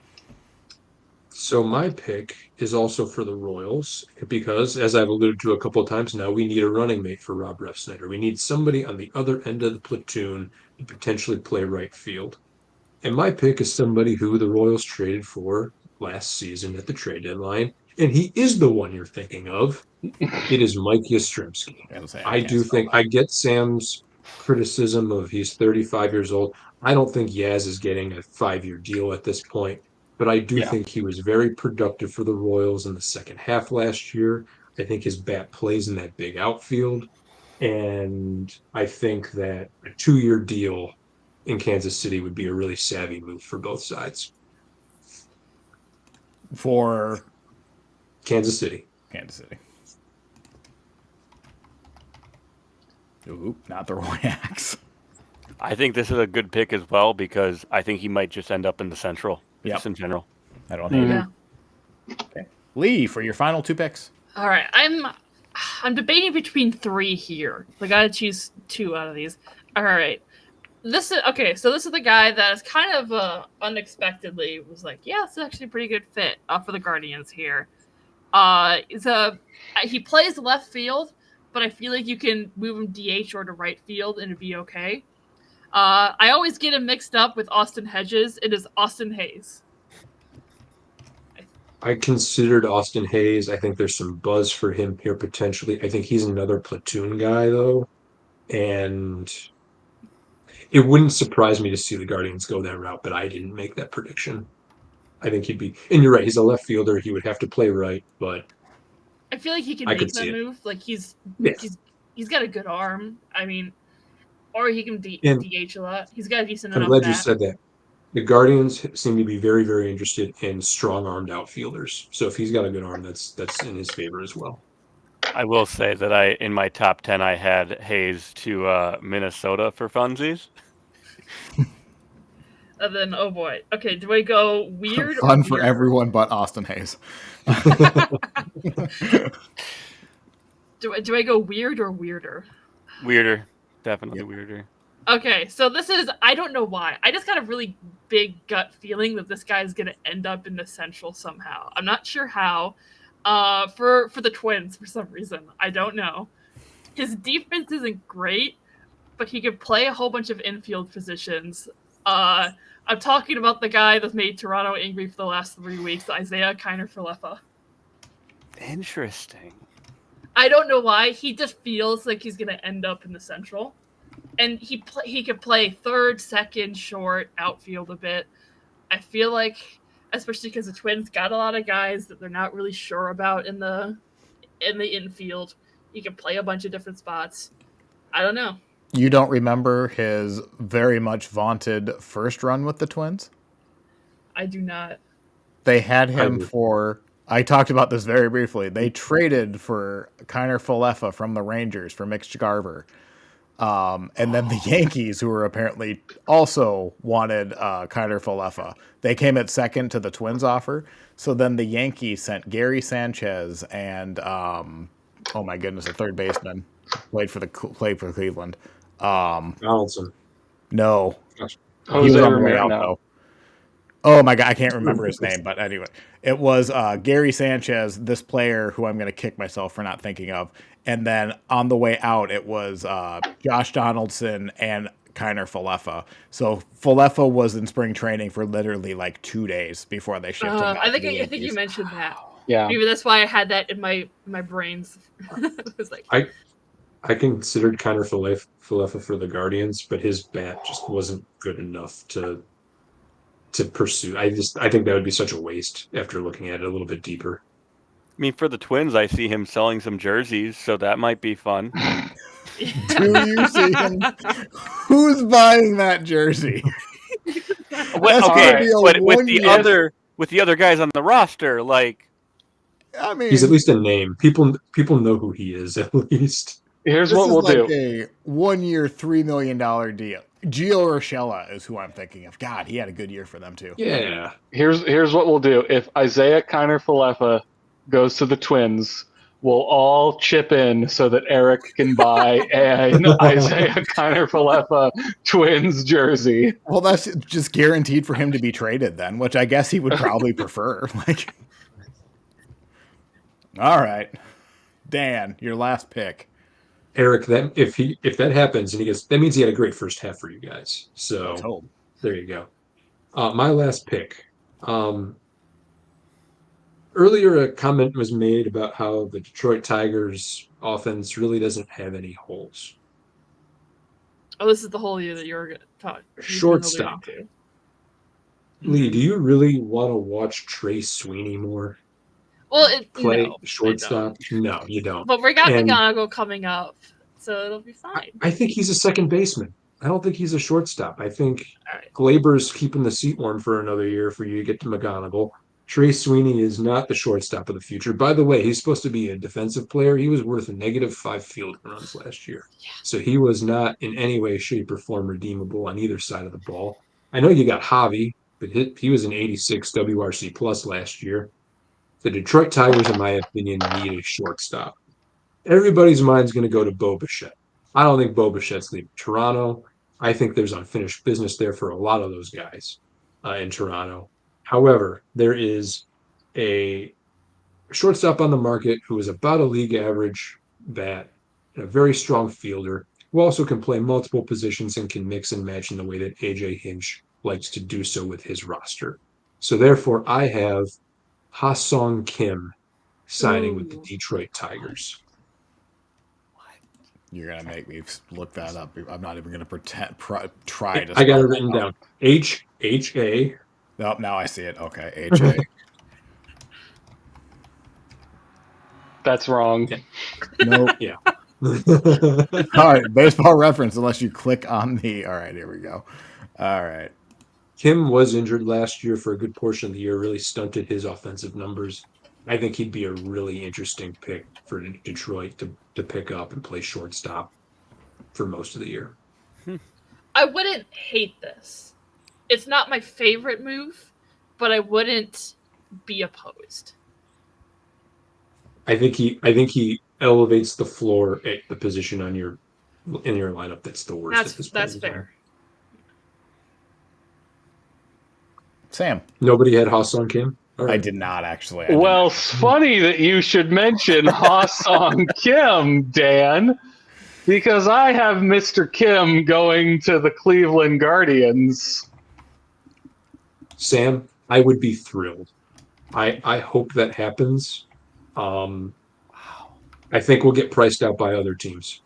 So my pick is also for the Royals because, as I've alluded to a couple of times now, we need a running mate for Rob Refsnyder. We need somebody on the other end of the platoon to potentially play right field. And my pick is somebody who the Royals traded for last season at the trade deadline, and he is the one you're thinking of. It is Mike Yastrzemski. I do think I get Sam's criticism of he's 35 years old. I don't think Yaz is getting a 5-year deal at this point, but I do think he was very productive for the Royals in the second half last year. I think his bat plays in that big outfield, and I think that a 2-year deal in Kansas City would be a really savvy move for both sides. For Kansas City. Ooh, not the Royals. I think this is a good pick as well because I think he might just end up in the Central, just in general. I don't hate it. Okay. Lee, for your final two picks. All right, I'm debating between three here. I gotta choose two out of these. All right, this is okay. So this is the guy that is kind of unexpectedly was like, yeah, this is actually a pretty good fit for the Guardians here. He plays left field, but I feel like you can move him DH or to right field and it'd be okay. I always get him mixed up with Austin Hedges. It is Austin Hayes. I considered Austin Hayes. I think there's some buzz for him here potentially. I think he's another platoon guy though, and it wouldn't surprise me to see the Guardians go that route, but I didn't make that prediction. I think he'd be, and you're right, he's a left fielder. He would have to play right, but I feel like he can I make could that see it. move. Like Yeah. he's got a good arm. I mean, or he can And DH a lot. He's got a decent I'm enough glad you bat. said that. The Guardians seem to be very, very interested in strong-armed outfielders. So if he's got a good arm, that's in his favor as well. I will say that in my top 10 I had Hayes to Minnesota for funsies. And then, oh boy. Okay, do I go weird Fun or for weirder? everyone but Austin Hayes. Do I go weird or weirder? Weirder. Definitely weirder. Okay, so this is, I don't know why. I just got a really big gut feeling that this guy is going to end up in the Central somehow. I'm not sure how. For the Twins, for some reason. I don't know. His defense isn't great, but he could play a whole bunch of infield positions. I'm talking about the guy that's made Toronto angry for the last 3 weeks, Isaiah Kiner-Falefa. Interesting. I don't know why. He just feels like he's going to end up in the Central. And he could play third, second, short, outfield a bit. I feel like, especially because the Twins got a lot of guys that they're not really sure about in the infield. He can play a bunch of different spots. I don't know. You don't remember his very much vaunted first run with the Twins? I do not. They had him for, I talked about this very briefly. They traded for Kiner-Falefa from the Rangers for Mitch Garver. And then the Yankees, who were apparently also wanted Kiner-Falefa, they came at second to the Twins offer. So then the Yankees sent Gary Sanchez and oh my goodness, a third baseman played for Cleveland. Donaldson. No, Gotcha. he was Jose on the way Ramirez. out No. though. Oh my god, I can't remember his name, but anyway, it was Gary Sanchez, this player who I'm going to kick myself for not thinking of, and then on the way out, it was Josh Donaldson and Kiner-Falefa. So Falefa was in spring training for literally like 2 days before they shipped him back I to the think you Yankees. mentioned that. Yeah. Maybe that's why I had that in my brains. It was like, I considered Kiner-Falefa for the Guardians, but his bat just wasn't good enough to pursue. I think that would be such a waste after looking at it a little bit deeper. I mean, for the Twins, I see him selling some jerseys, so that might be fun. Do you see him? Who's buying that jersey? Well, okay, but with the other guys on the roster, like, I mean, he's at least a name. People know who he is at least. Here's this what is we'll like do. a 1 year, $3 million deal. Gio Urshela is who I'm thinking of. God, he had a good year for them too. Yeah. Here's what we'll do. If Isaiah Kiner-Falefa goes to the Twins, we'll all chip in so that Eric can buy an Isaiah Kiner-Falefa Twins jersey. Well, that's just guaranteed for him to be traded then, which I guess he would probably prefer. Like, all right, Dan, your last pick. Eric, that if that happens and he gets, that means he had a great first half for you guys. Let's So hope. there you go. My last pick. Earlier, a comment was made about how the Detroit Tigers offense really doesn't have any holes. oh, this is the whole year that you're talking. Shortstop. Lee, do you really want to watch Trey Sweeney more Well, play no, shortstop? No, you don't. But we got And McGonagall coming up, so it'll be fine. I think he's a second baseman. I don't think he's a shortstop. I think All right. Glaber's keeping the seat warm for another year for you to get to McGonagall. Trey Sweeney is not the shortstop of the future. By the way, he's supposed to be a defensive player. He was worth a -5 field runs last year. Yeah. So he was not in any way, shape, or form redeemable on either side of the ball. I know you got Javi, but he was an 86 WRC plus last year. The Detroit Tigers, in my opinion, need a shortstop. Everybody's mind's going to go to Bo Bichette. I don't think Bo Bichette's leaving Toronto. I think there's unfinished business there for a lot of those guys in Toronto. However, there is a shortstop on the market who is about a league average bat, and a very strong fielder, who also can play multiple positions and can mix and match in the way that AJ Hinch likes to do so with his roster. So therefore, I have Ha-Sung Kim signing with the Ooh. Detroit Tigers. You're gonna make me look that up. I'm not even gonna try to I got spell it that written out. down. H-A. Nope, now I see it. Okay, H-A. That's wrong. Nope. Yeah. All right, baseball reference, unless you click on the... All right, here we go. All right. Kim was injured last year for a good portion of the year, really stunted his offensive numbers. I think he'd be a really interesting pick for Detroit to pick up and play shortstop for most of the year. I wouldn't hate this. It's not my favorite move, but I wouldn't be opposed. I think he elevates the floor at the position in your lineup that's the worst at this point That's in time. fair. Sam. Nobody had Ha-Sung Kim? All I right. did not, actually. Well, it's funny that you should mention Ha-Sung Kim, Dan, because I have Mr. Kim going to the Cleveland Guardians. Sam, I would be thrilled. I hope that happens. I think we'll get priced out by other teams.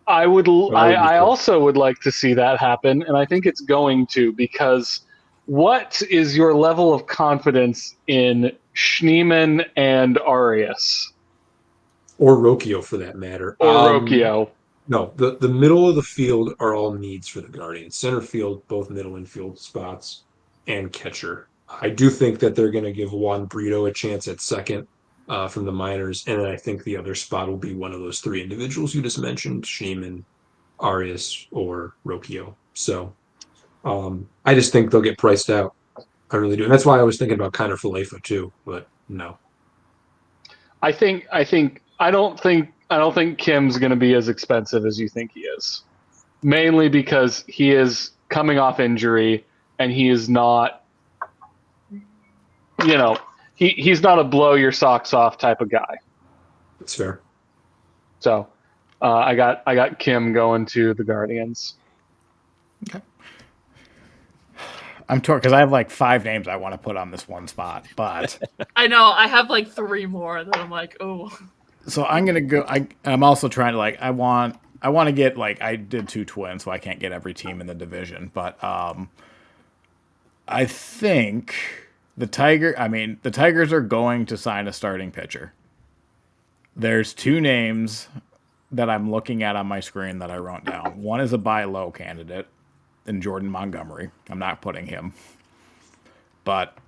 I would. But I would be I thrilled. also would like to see that happen, and I think it's going to, because what is your level of confidence in Schneemann and Arias Or Rocchio for that matter. or Rocchio? No, the middle of the field are all needs for the Guardians. Center field, both middle infield spots, and catcher. I do think that they're going to give Juan Brito a chance at second from the minors, and then I think the other spot will be one of those three individuals you just mentioned, Schneemann, Arias, or Rocchio. So I just think they'll get priced out. I really do, and that's why I was thinking about Connor Falefa too, but no. I don't think Kim's going to be as expensive as you think he is. Mainly because he is coming off injury and he is not, he's not a blow your socks off type of guy. That's fair. So, I got Kim going to the Guardians. Okay. I'm torn because I have like 5 names I want to put on this one spot, but I know I have like 3 more that I'm like, oh. so I'm gonna go. I'm also trying to I want to get I did 2 twins, so I can't get every team in the division, but I think the Tigers are going to sign a starting pitcher. There's 2 names that I'm looking at on my screen that I wrote down. One is a buy low candidate in Jordan Montgomery. I'm not putting him, but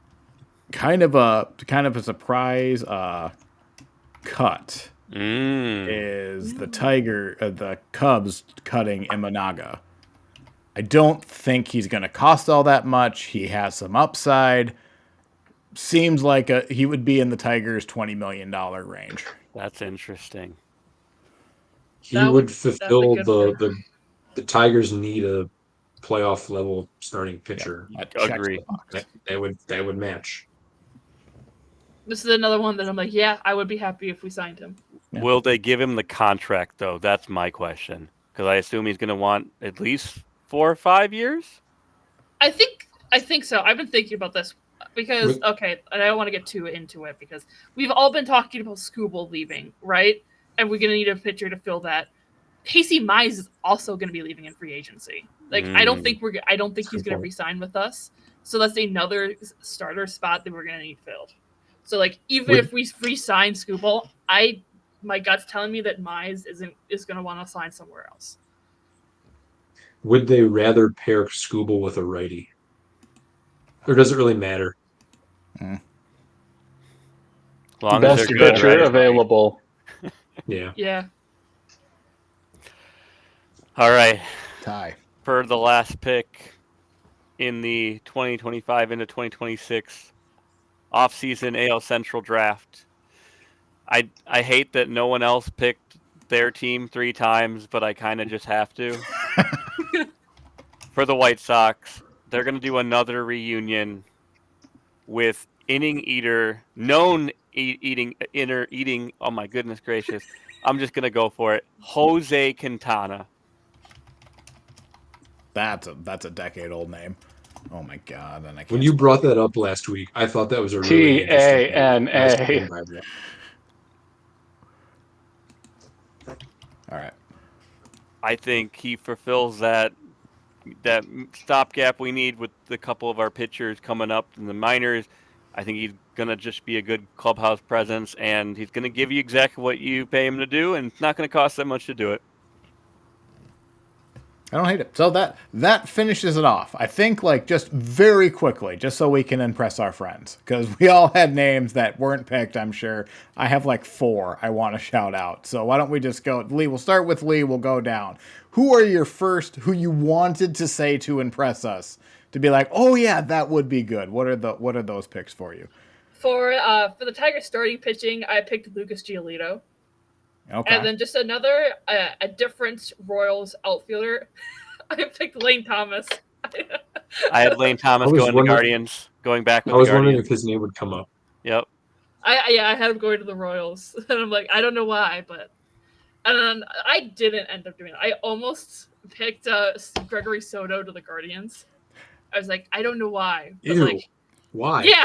kind of a surprise cut is the Cubs cutting Imanaga. I don't think he's going to cost all that much. He has some upside. Seems like he would be in the Tigers' $20 million range. That's interesting. He That would that's a fulfill good one. the Tigers need a playoff level starting pitcher. That checks Agree. the box. That would match. This is another one that I'm like, yeah, I would be happy if we signed him. Yeah. Will they give him the contract, though? That's my question. Because I assume he's going to want at least 4 or 5 years? I think so. I've been thinking about this because okay, and I don't want to get too into it because we've all been talking about Skubal leaving, right? And we're gonna need a pitcher to fill that. Casey Mize is also gonna be leaving in free agency. I don't think he's gonna re-sign with us. So that's another starter spot that we're gonna need filled. So even if we re-sign Skubal, my gut's telling me that Mize is gonna want to sign somewhere else. Would they rather pair Skubal with a righty? Or does it really matter? As long Best as they're good, pitcher right? available. Yeah. Yeah. All right. Tie. For the last pick in the 2025 into 2026 offseason AL Central draft, I hate that no one else picked their team 3 times, but I kind of just have to. For the White Sox, they're going to do another reunion with inning eater, known eating. Oh my goodness gracious! I'm just going to go for it. Jose Quintana. That's a decade-old name. Oh my god! And I When can't. you brought that up last week, I thought that was a really interesting move. I stand TANA. by that. All right. I think he fulfills that stopgap we need with a couple of our pitchers coming up in the minors. I think he's gonna just be a good clubhouse presence, and he's gonna give you exactly what you pay him to do, and it's not gonna cost that much to do it. I don't hate it. So that finishes it off. I think like just very quickly, just so we can impress our friends, because we all had names that weren't picked. I'm sure I have like 4 I want to shout out. So why don't we just go, Lee? We'll start with Lee. We'll go down. Who are your first? Who you wanted to say to impress us? To be like, oh yeah, that would be good. What are those picks for you? For the Tigers starting pitching, I picked Lucas Giolito. Okay. And then just another, a different Royals outfielder. I picked Lane Thomas. I had Lane Thomas going to Guardians, going back with I was the wondering Guardians. if his name would come up. Yep. I had him going to the Royals, and I'm like, I don't know why, but and then I didn't end up doing it. I almost picked Gregory Soto to the Guardians. I was like, I don't know why. But Ew. like, Why? yeah,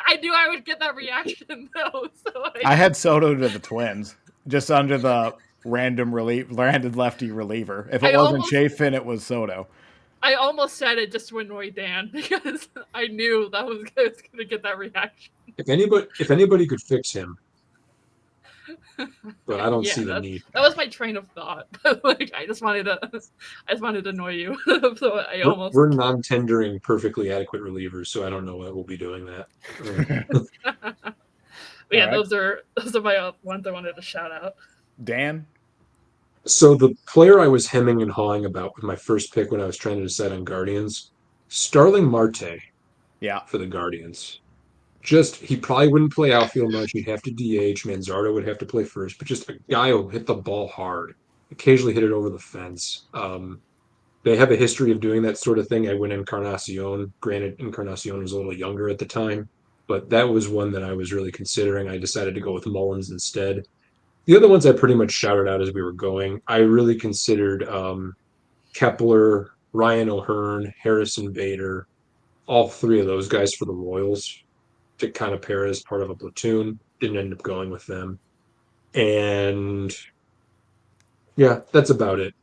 I knew I would get that reaction though. So I had Soto to the Twins, just under the random lefty reliever. If it wasn't Chafin, it was Soto. I almost said it just to annoy Dan because I knew that was going to get that reaction. If anybody could fix him, but I don't see the need. That was my train of thought. Like I just wanted to annoy you. So We're non-tendering perfectly adequate relievers, so I don't know why we'll be doing that. Yeah, right. Those are my ones I wanted to shout out. Dan? So the player I was hemming and hawing about with my first pick when I was trying to decide on Guardians, Starling Marte. Yeah. For the Guardians. Just, he probably wouldn't play outfield much. He'd have to DH. Manzardo would have to play first, but just a guy who'll hit the ball hard, occasionally hit it over the fence. They have a history of doing that sort of thing. I went Encarnacion. Granted, Encarnacion was a little younger at the time, but that was one that I was really considering. I decided to go with Mullins instead. The other ones I pretty much shouted out as we were going. I really considered Kepler, Ryan O'Hearn, Harrison Bader, all 3 of those guys for the Royals to kind of pair as part of a platoon. Didn't end up going with them. And yeah, that's about it.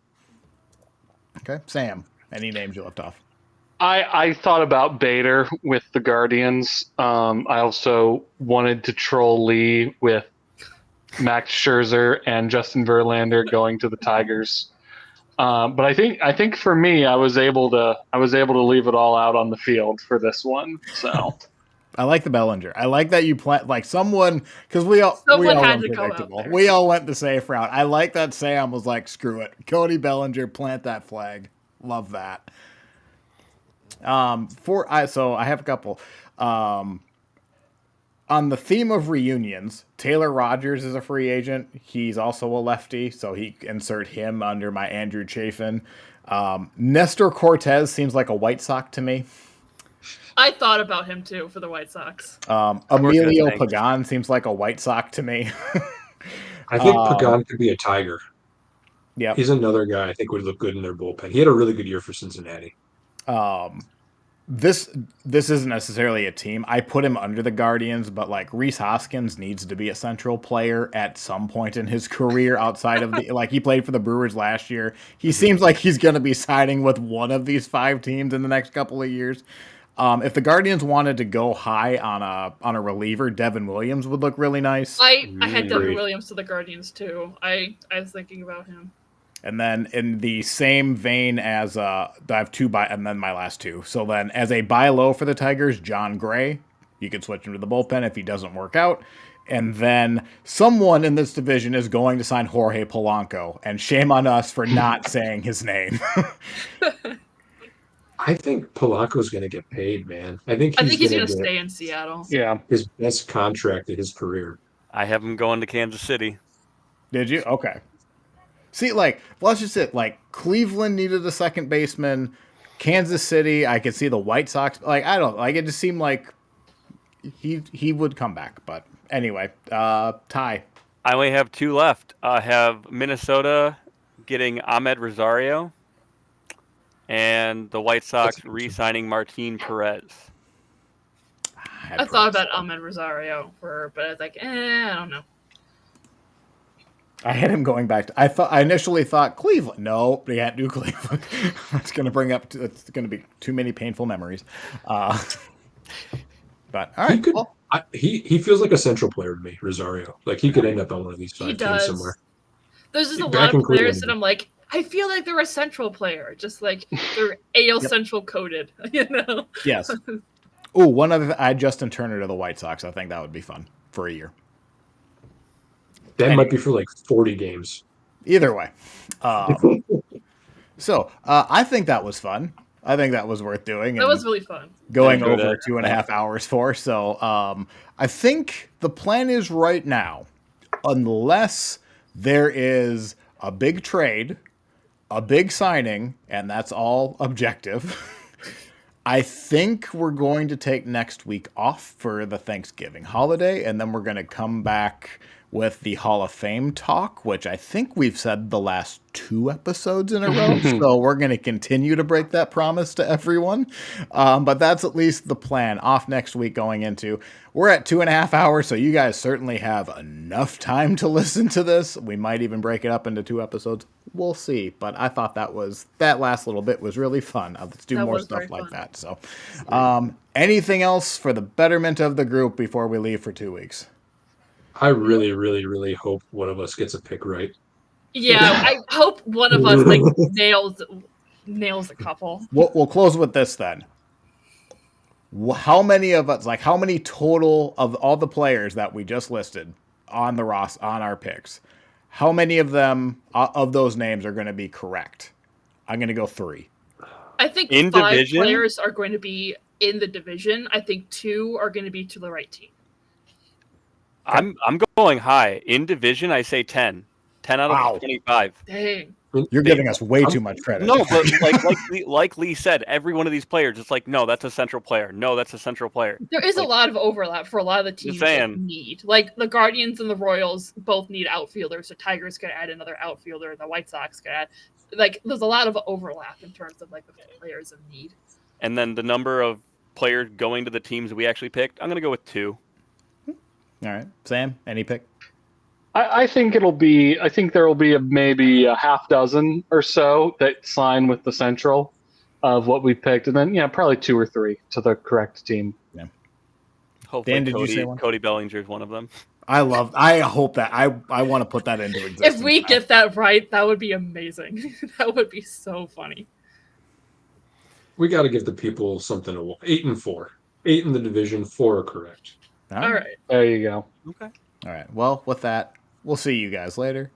Okay. Sam, any names you left off? I thought about Bader with the Guardians. I also wanted to troll Lee with Max Scherzer and Justin Verlander going to the Tigers. But I think for me, I was able to leave it all out on the field for this one. So I like the Bellinger. I like that you like someone, because we all had went to predictable. We all went the safe route. I like that Sam was like, screw it, Cody Bellinger, plant that flag. Love that. So I have a couple. On the theme of reunions, Taylor Rogers is a free agent. He's also a lefty, so he insert him under my Andrew Chafin. Nestor Cortez seems like a White Sox to me. I thought about him too for the White Sox. Emilio Pagan seems like a White Sox to me. I think Pagan could be a Tiger. Yeah, he's another guy I think would look good in their bullpen. He had a really good year for Cincinnati. This isn't necessarily a team. I put him under the Guardians, but like Rhys Hoskins needs to be a central player at some point in his career outside of the like he played for the Brewers last year. He seems like he's going to be siding with one of these 5 teams in the next couple of years. If the Guardians wanted to go high on a reliever, Devin Williams would look really nice. I had Devin Williams to the Guardians too. I was thinking about him. And then in the same vein as I have 2 and then my last 2. So then as a buy low for the Tigers, John Gray. You can switch him to the bullpen if he doesn't work out. And then someone in this division is going to sign Jorge Polanco. And shame on us for not saying his name. I think Polanco's going to get paid, man. I think he's going to stay in Seattle. Yeah. His best contract of his career. I have him going to Kansas City. Did you? Okay. See, like, let's just say, like, Cleveland needed a second baseman. Kansas City, I could see the White Sox. Like, I don't like. It just seemed like he would come back. But anyway, Ty. I only have 2 left. I have Minnesota getting Ahmed Rosario, and the White Sox re-signing Martin Perez. I thought about Alman Rosario but I was like, I don't know. I had him going back to. I initially thought Cleveland. No, they can't do Cleveland. It's going to bring up. It's going to be too many painful memories. But all right, he feels like a central player to me, Rosario. Like he could end up on one of these 5 teams somewhere. There's just a Back lot in of players Cleveland. that I'm like, I feel like they're a central player, just like they're AL Central coded, you know? Yes. Oh, one other. I'd Justin Turner to the White Sox. I think that would be fun for a year. That might be for like 40 games. Either way. So I think that was fun. I think that was worth doing. That was really fun. Going over 2.5 hours for. So I think the plan is right now, unless there is a big trade, a big signing, and that's all objective. I think we're going to take next week off for the Thanksgiving holiday, and then we're going to come back with the Hall of Fame talk, which I think we've said the last 2 episodes in a row. So we're going to continue to break that promise to everyone. But that's at least the plan. Off next week going into. We're at 2.5 hours, so you guys certainly have enough time to listen to this. We might even break it up into 2 episodes. We'll see. But I thought that last little bit was really fun. Let's do more stuff like that. So anything else for the betterment of the group before we leave for 2 weeks? I really, really, really hope one of us gets a pick right. Yeah, I hope one of us like nails a couple. We'll close with this then. How many of us, how many total of all the players that we just listed on the on our picks, how many of them of those names are going to be correct? I'm going to go 3. I think in 5 division? players are going to be in the division. I think 2 are going to be to the right team. I'm going high. In division, I say 10. 10 out of 25. Dang. You're giving us way too much credit. No, but like Lee said, every one of these players, it's like, no, that's a central player. No, that's a central player. There is a lot of overlap for a lot of the teams that need. Like the Guardians and the Royals both need outfielders. The Tigers could add another outfielder. The White Sox could add. Like there's a lot of overlap in terms of like the players of need. And then the number of players going to the teams we actually picked, I'm going to go with 2. All right. Sam, any pick? I think there will be maybe a half dozen or so that sign with the Central of what we picked, and then probably 2 or 3 to the correct team. Yeah. Hopefully, Dan, did you say one? Cody Bellinger is one of them. I hope that I want to put that into existence. If we get that right, that would be amazing. That would be so funny. We got to give the people something to 8 and 4. 8 in the division, 4 are correct. All right. There you go. Okay. All right. Well, with that, we'll see you guys later.